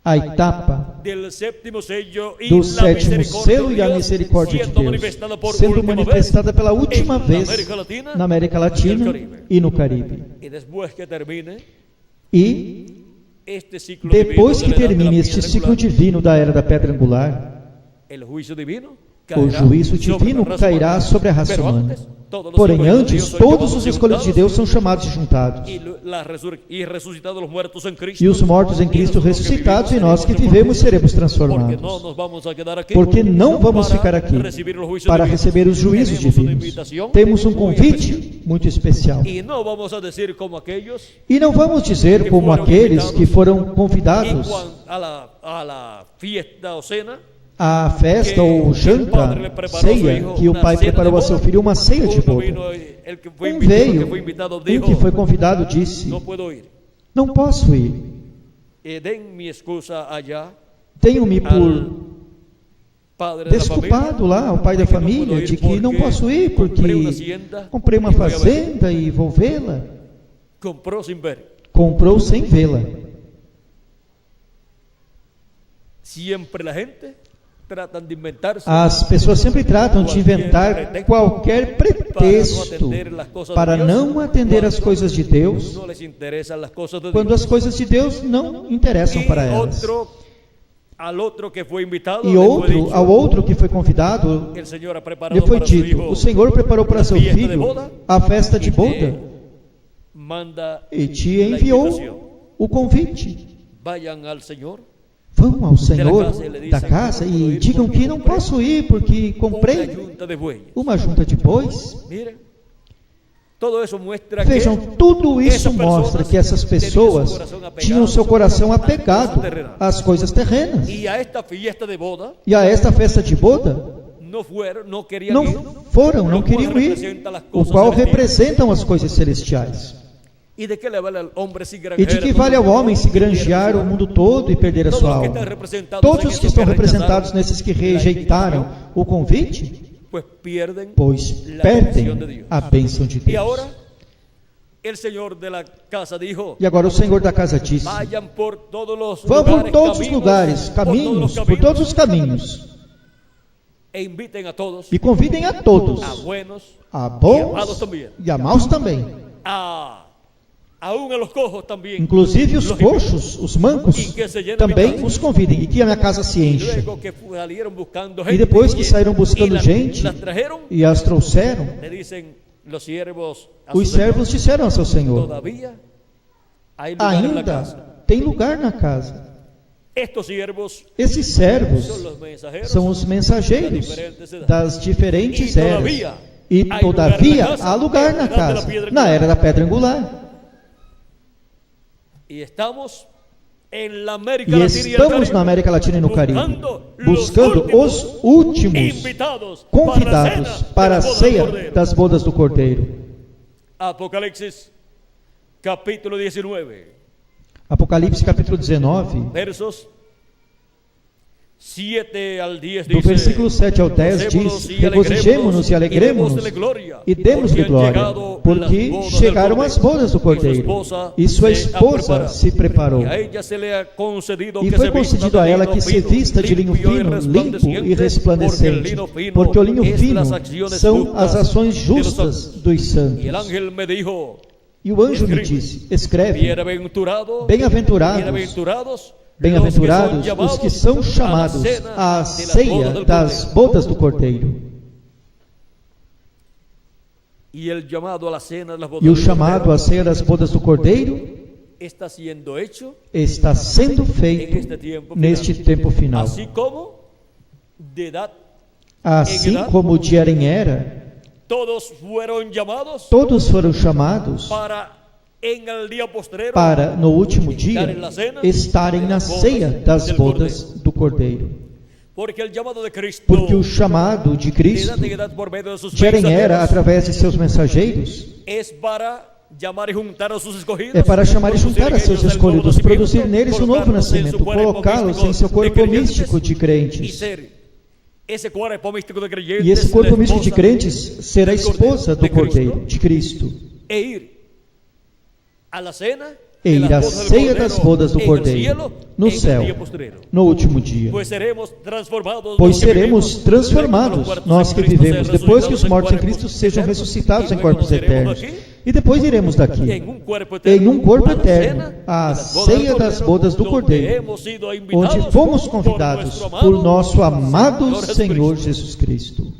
Speaker 2: à etapa
Speaker 3: del séptimo sello y
Speaker 2: do
Speaker 3: la
Speaker 2: sétimo
Speaker 3: misericordia
Speaker 2: selo
Speaker 3: de
Speaker 2: e a
Speaker 3: Dios
Speaker 2: misericórdia de
Speaker 3: siendo
Speaker 2: Deus,
Speaker 3: manifestada por
Speaker 2: sendo
Speaker 3: última
Speaker 2: manifestada pela última
Speaker 3: en la
Speaker 2: vez
Speaker 3: América Latina
Speaker 2: na América
Speaker 3: y el
Speaker 2: Latina
Speaker 3: Caribe.
Speaker 2: e no Caribe.
Speaker 3: vez. Y después que termine
Speaker 2: E
Speaker 3: este ciclo
Speaker 2: depois que
Speaker 3: divino de la edad de la
Speaker 2: termine este
Speaker 3: piedra
Speaker 2: ciclo
Speaker 3: angular,
Speaker 2: divino da era da pedra angular,
Speaker 3: el juicio divino
Speaker 2: o
Speaker 3: caerá
Speaker 2: juízo
Speaker 3: sobre
Speaker 2: divino
Speaker 3: la raza
Speaker 2: cairá
Speaker 3: humana.
Speaker 2: sobre a raça
Speaker 3: Pero
Speaker 2: humana.
Speaker 3: antes, todos los
Speaker 2: Porém,
Speaker 3: escogidos de
Speaker 2: antes,
Speaker 3: Dios son
Speaker 2: todos
Speaker 3: llamados
Speaker 2: os
Speaker 3: y
Speaker 2: escolhidos de
Speaker 3: juntados,
Speaker 2: Deus são chamados e juntados.
Speaker 3: y resucitados los muertos en Cristo.
Speaker 2: E os mortos em Cristo
Speaker 3: nosotros que
Speaker 2: ressuscitados, e
Speaker 3: vivimos
Speaker 2: nós que
Speaker 3: seremos
Speaker 2: vivemos seremos
Speaker 3: Porque no
Speaker 2: transformados.
Speaker 3: nos vamos a quedar aquí
Speaker 2: Porque não vamos
Speaker 3: para
Speaker 2: ficar aqui
Speaker 3: recibir los juicios
Speaker 2: para
Speaker 3: divinos.
Speaker 2: receber os juízos
Speaker 3: Tenemos una
Speaker 2: divinos.
Speaker 3: invitación
Speaker 2: Temos um
Speaker 3: muy
Speaker 2: convite
Speaker 3: especial.
Speaker 2: muito especial.
Speaker 3: Y no vamos a decir como aquellos
Speaker 2: E não vamos dizer como aqueles que foram convidados
Speaker 3: a la fiesta o cena,
Speaker 2: à festa ou janta, ceia, que o pai preparou a seu filho uma ceia de
Speaker 3: uno
Speaker 2: boda.
Speaker 3: vino, el que fue
Speaker 2: Um
Speaker 3: invitado, el
Speaker 2: veio,
Speaker 3: que fue invitado
Speaker 2: um
Speaker 3: dijo,
Speaker 2: que foi convidado disse,
Speaker 3: no puedo ir.
Speaker 2: não posso ir,
Speaker 3: Den mi excusa allá
Speaker 2: tenho-me por
Speaker 3: al padre de la familia.
Speaker 2: desculpado lá ao pai da família de que não posso ir porque comprei uma fazenda e vou vê-la.
Speaker 3: Compró sin ver.
Speaker 2: Comprou sem vê-la.
Speaker 3: Siempre la gente tratan de inventarse
Speaker 2: As pessoas sempre tratam de inventar qualquer pretexto para não atender às coisas de Deus,
Speaker 3: no les interesan las cosas de
Speaker 2: quando
Speaker 3: Dios.
Speaker 2: as coisas de Deus não interessam para elas.
Speaker 3: Al otro que fue invitado,
Speaker 2: E
Speaker 3: le fue
Speaker 2: outro,
Speaker 3: dicho,
Speaker 2: ao outro que foi convidado,
Speaker 3: el Señor ha preparado
Speaker 2: lhe foi
Speaker 3: para su
Speaker 2: dito:
Speaker 3: hijo
Speaker 2: o Senhor preparou para seu
Speaker 3: fiesta de
Speaker 2: filho
Speaker 3: boda
Speaker 2: a festa de
Speaker 3: y te
Speaker 2: boda
Speaker 3: manda
Speaker 2: e te
Speaker 3: la
Speaker 2: enviou
Speaker 3: invitación.
Speaker 2: o convite.
Speaker 3: Vayan al Señor,
Speaker 2: Vão ao Senhor
Speaker 3: casa e le
Speaker 2: da
Speaker 3: dizem,
Speaker 2: casa
Speaker 3: "Não puedo
Speaker 2: e
Speaker 3: ir
Speaker 2: digam
Speaker 3: porque
Speaker 2: que não
Speaker 3: comprei
Speaker 2: posso ir porque
Speaker 3: una
Speaker 2: comprei
Speaker 3: yunta de bueyes.
Speaker 2: uma junta de bois.
Speaker 3: Miren, todo eso muestra
Speaker 2: Vejam,
Speaker 3: que
Speaker 2: tudo isso
Speaker 3: essas
Speaker 2: mostra
Speaker 3: pessoas
Speaker 2: que essas pessoas tinham seu coração apegado às coisas terrenas.
Speaker 3: y a esta fiesta de boda
Speaker 2: E a esta festa de boda
Speaker 3: no fueron, no querían
Speaker 2: não
Speaker 3: ir,
Speaker 2: foram, não
Speaker 3: lo cual
Speaker 2: queriam ir,
Speaker 3: representa las
Speaker 2: o
Speaker 3: cosas
Speaker 2: qual
Speaker 3: celestiales.
Speaker 2: representam as coisas celestiais.
Speaker 3: ¿Y de qué le vale al hombre si
Speaker 2: E
Speaker 3: granjea
Speaker 2: de
Speaker 3: el
Speaker 2: que
Speaker 3: mundo
Speaker 2: vale ao
Speaker 3: todo
Speaker 2: homem se
Speaker 3: y pierde
Speaker 2: granjear
Speaker 3: su
Speaker 2: o
Speaker 3: alma?
Speaker 2: mundo todo e perder a
Speaker 3: Todos
Speaker 2: sua
Speaker 3: los que
Speaker 2: alma?
Speaker 3: están representados
Speaker 2: Todos
Speaker 3: en
Speaker 2: os que
Speaker 3: estos
Speaker 2: estão
Speaker 3: que
Speaker 2: representados
Speaker 3: rechazaron
Speaker 2: nesses que
Speaker 3: la
Speaker 2: rejeitaram
Speaker 3: invitación,
Speaker 2: o convite,
Speaker 3: pues pierden
Speaker 2: pois
Speaker 3: la
Speaker 2: perdem
Speaker 3: bendición de Dios.
Speaker 2: a bênção de
Speaker 3: Y
Speaker 2: Deus.
Speaker 3: ahora el Señor de la casa dijo,
Speaker 2: E agora o Senhor da casa disse:
Speaker 3: vayan por todos los
Speaker 2: vão por
Speaker 3: lugares,
Speaker 2: todos os
Speaker 3: caminos,
Speaker 2: lugares, caminhos, por todos os caminhos,
Speaker 3: e inviten a todos,
Speaker 2: e convidem a todos,
Speaker 3: a buenos,
Speaker 2: a
Speaker 3: y amados
Speaker 2: bons
Speaker 3: también,
Speaker 2: e a maus também,
Speaker 3: aún a los cojos también,
Speaker 2: inclusive os
Speaker 3: los
Speaker 2: coxos, os mancos,
Speaker 3: E que se llene
Speaker 2: também
Speaker 3: minha casa.
Speaker 2: os convidem, e que a minha casa se
Speaker 3: y
Speaker 2: encha.
Speaker 3: luego que salieron buscando
Speaker 2: E
Speaker 3: gente,
Speaker 2: depois que saíram
Speaker 3: y
Speaker 2: buscando gente
Speaker 3: las trajeron,
Speaker 2: e as trouxeram,
Speaker 3: le dicen los siervos a
Speaker 2: os
Speaker 3: su señor,
Speaker 2: servos disseram ao seu Senhor:
Speaker 3: todavía hay lugar en la casa.
Speaker 2: ainda tem lugar na casa.
Speaker 3: Estos siervos
Speaker 2: Esses
Speaker 3: son
Speaker 2: servos
Speaker 3: los mensajeros
Speaker 2: são os mensageiros das diferentes eras. E todavia há lugar na casa, na era da pedra angular.
Speaker 3: y estamos en la América
Speaker 2: E
Speaker 3: Latina y el
Speaker 2: estamos
Speaker 3: Caribe,
Speaker 2: na América Latina e no Caribe,
Speaker 3: buscando
Speaker 2: os últimos
Speaker 3: invitados
Speaker 2: convidados para a ceia das bodas do Cordeiro.
Speaker 3: Apocalipsis capítulo 19,
Speaker 2: Apocalipse capítulo 19,
Speaker 3: versos 7 al 10
Speaker 2: do
Speaker 3: dice:
Speaker 2: versículo 7 ao 10 diz: regozijemo-nos e alegremos-nos e demos-lhe glória, porque chegaram as bodas do Cordeiro e sua esposa se preparou.
Speaker 3: Y a ella se le ha concedido
Speaker 2: E
Speaker 3: que
Speaker 2: foi
Speaker 3: se vista
Speaker 2: concedido a
Speaker 3: de
Speaker 2: ela
Speaker 3: lino
Speaker 2: que se
Speaker 3: fino,
Speaker 2: vista de linho
Speaker 3: limpio y
Speaker 2: fino, limpo e resplandecente,
Speaker 3: resplandecente,
Speaker 2: porque o linho
Speaker 3: es
Speaker 2: fino
Speaker 3: las acciones
Speaker 2: são as
Speaker 3: justas
Speaker 2: ações
Speaker 3: de los
Speaker 2: justas
Speaker 3: santos.
Speaker 2: dos
Speaker 3: Y
Speaker 2: santos.
Speaker 3: el ángel me dijo:
Speaker 2: E o anjo me disse: escreve,
Speaker 3: Bienaventurados,
Speaker 2: bem-aventurados os que são chamados à ceia das bodas do Cordeiro.
Speaker 3: E o chamado à ceia
Speaker 2: das bodas do Cordeiro está sendo feito neste tempo final. Assim como de era em era, todos foram chamados para, no último dia, estarem na ceia das bodas do Cordeiro. Porque o chamado de Cristo, de era em era, através de seus mensageiros, é para chamar e juntar a seus escolhidos, produzir neles um novo nascimento, colocá-los em seu corpo místico de crentes. E esse corpo místico de crentes será a esposa do Cordeiro, de Cristo. E ir à ceia das bodas do Cordeiro, no céu, no último dia. Pois seremos transformados, nós que vivemos, depois que os mortos em Cristo sejam ressuscitados em corpos eternos. E depois iremos daqui, em um corpo eterno, à ceia das bodas do Cordeiro, onde fomos convidados por nosso amado Senhor Jesus Cristo.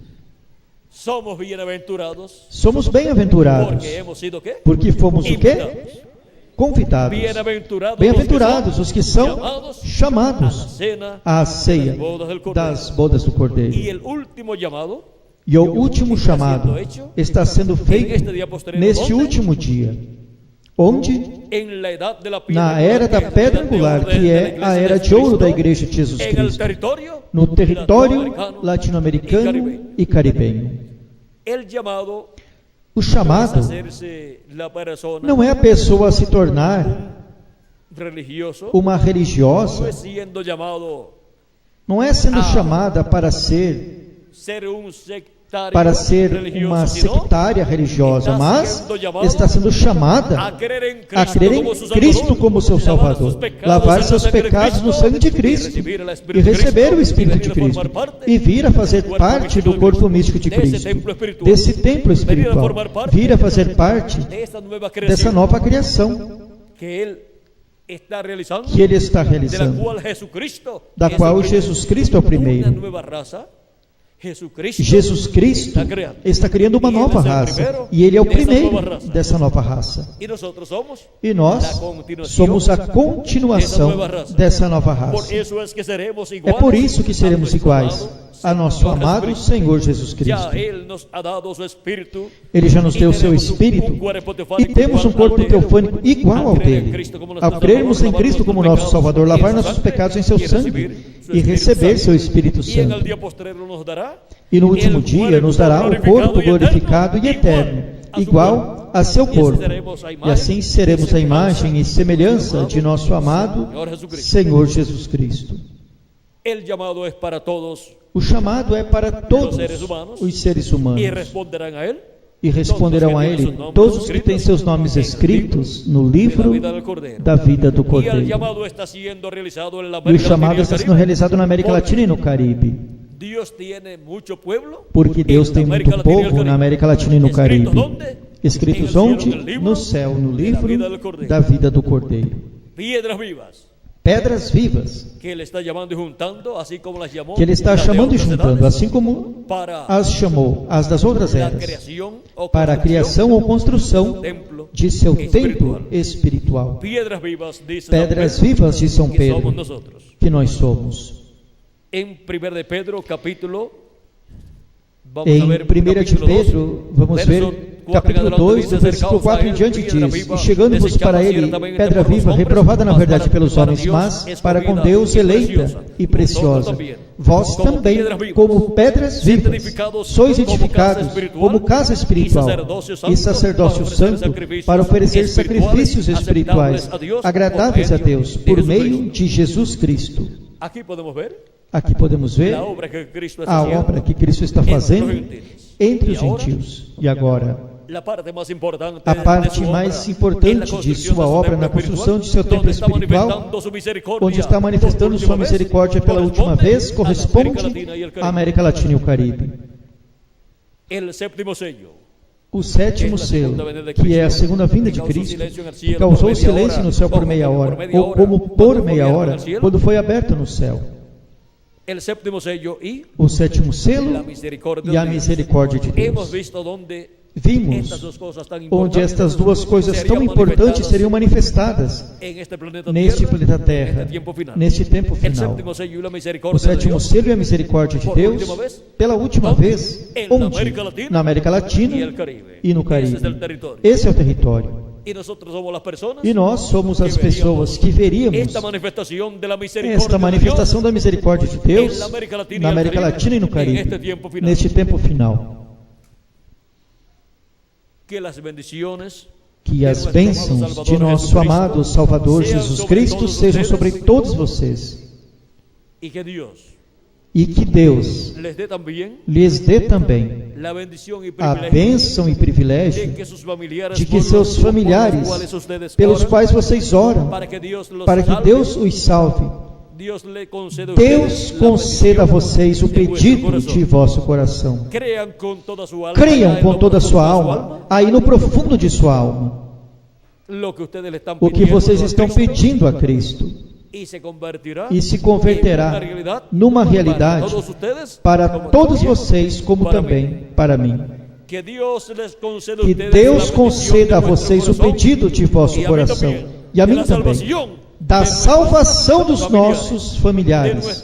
Speaker 2: Somos bem-aventurados, porque fomos o quê? Convidados. Bem-aventurados os que são chamados à ceia das bodas do Cordeiro. E o último chamado está sendo feito neste último dia, onde? Na era da pedra angular, que é a era de ouro da Igreja de Jesus Cristo, no território latino-americano e caribenho. O chamado não é a pessoa se tornar uma religiosa, não é sendo chamada para ser uma sectária religiosa, mas está sendo chamada a crer em Cristo como seu Salvador, lavar seus pecados no sangue de Cristo e receber o Espírito de Cristo e vir a fazer parte do corpo místico de Cristo, desse templo espiritual, vir a fazer parte dessa nova criação que Ele está realizando, da qual Jesus Cristo é o primeiro. Jesus Cristo está criando uma nova raça, e Ele é o primeiro dessa nova raça. E nós somos a continuação dessa nova raça. É por isso que seremos iguais a nosso amado Senhor Jesus Cristo. Ele já nos deu o seu Espírito e temos um corpo teofânico igual ao dele. Ao crermos em Cristo como nosso Salvador, lavar nossos pecados em seu sangue e receber seu Espírito Santo. E no último dia nos dará o corpo glorificado e eterno, igual a seu corpo. E assim seremos a imagem e semelhança de nosso amado Senhor Jesus Cristo. O chamado é para todos os seres humanos. E responderão a Ele todos os que têm seus nomes escritos no livro da vida do Cordeiro. E o chamado está sendo realizado na América Latina e no Caribe. Porque Deus tem muito povo na América Latina e no Caribe. Escritos onde? No céu, no livro da vida do Cordeiro. Pedras vivas que Ele está chamando e juntando, assim como as chamou, as das outras eras, para a criação ou construção de seu templo espiritual. Pedras vivas de São Pedro, que nós somos. Em 1 de Pedro, vamos ver capítulo 2, do versículo 4 em diante diz: E chegando-vos para ele, pedra viva, reprovada na verdade pelos homens, mas para com Deus eleita e preciosa. Vós também, como pedras vivas, sois edificados como casa espiritual e sacerdócio santo, para oferecer sacrifícios espirituais agradáveis a Deus, por meio de Jesus Cristo.
Speaker 3: Aqui podemos ver
Speaker 2: Aqui podemos ver
Speaker 3: a obra que Cristo
Speaker 2: a obra que Cristo está fazendo entre os gentios. E agora,
Speaker 3: a parte mais importante
Speaker 2: de sua obra na construção de seu templo espiritual, onde está manifestando sua misericórdia pela última vez, corresponde à América Latina e o Caribe. O sétimo selo, que é a segunda vinda de Cristo, que causou silêncio no céu por meia hora, ou como por meia hora, quando foi aberto no céu. O sétimo selo e a misericórdia de Deus. Vimos onde estas duas coisas tão importantes seriam manifestadas neste planeta Terra, neste tempo final. O sétimo selo e a misericórdia de Deus, pela última vez, onde? Na América Latina e no Caribe. Esse é o território. E nós somos as pessoas que veríamos esta manifestação da misericórdia de Deus na América Latina e no Caribe, neste tempo final. Que as bênçãos de nosso amado Salvador Jesus Cristo sejam sobre todos vocês. E que Deus lhes dê também a bênção e privilégio de que seus familiares, pelos quais vocês oram, para que Deus os salve, Deus conceda a vocês o pedido de vosso coração. Creiam com toda a sua alma, aí no profundo de sua alma, o que vocês estão pedindo a Cristo, e se converterá numa realidade para todos vocês, como também para mim. Que Deus conceda a vocês o pedido de vosso coração, e a mim também, da salvação dos nossos familiares,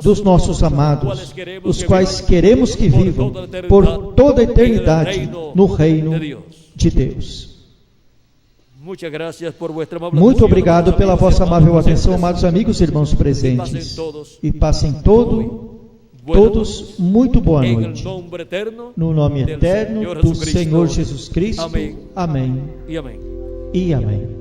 Speaker 2: dos nossos amados, os quais queremos que vivam por toda a eternidade no reino de Deus. Muito obrigado pela vossa amável atenção, amados amigos e irmãos presentes, e passem todos muito boa noite. No nome eterno do Senhor Jesus Cristo. Amém. E amém.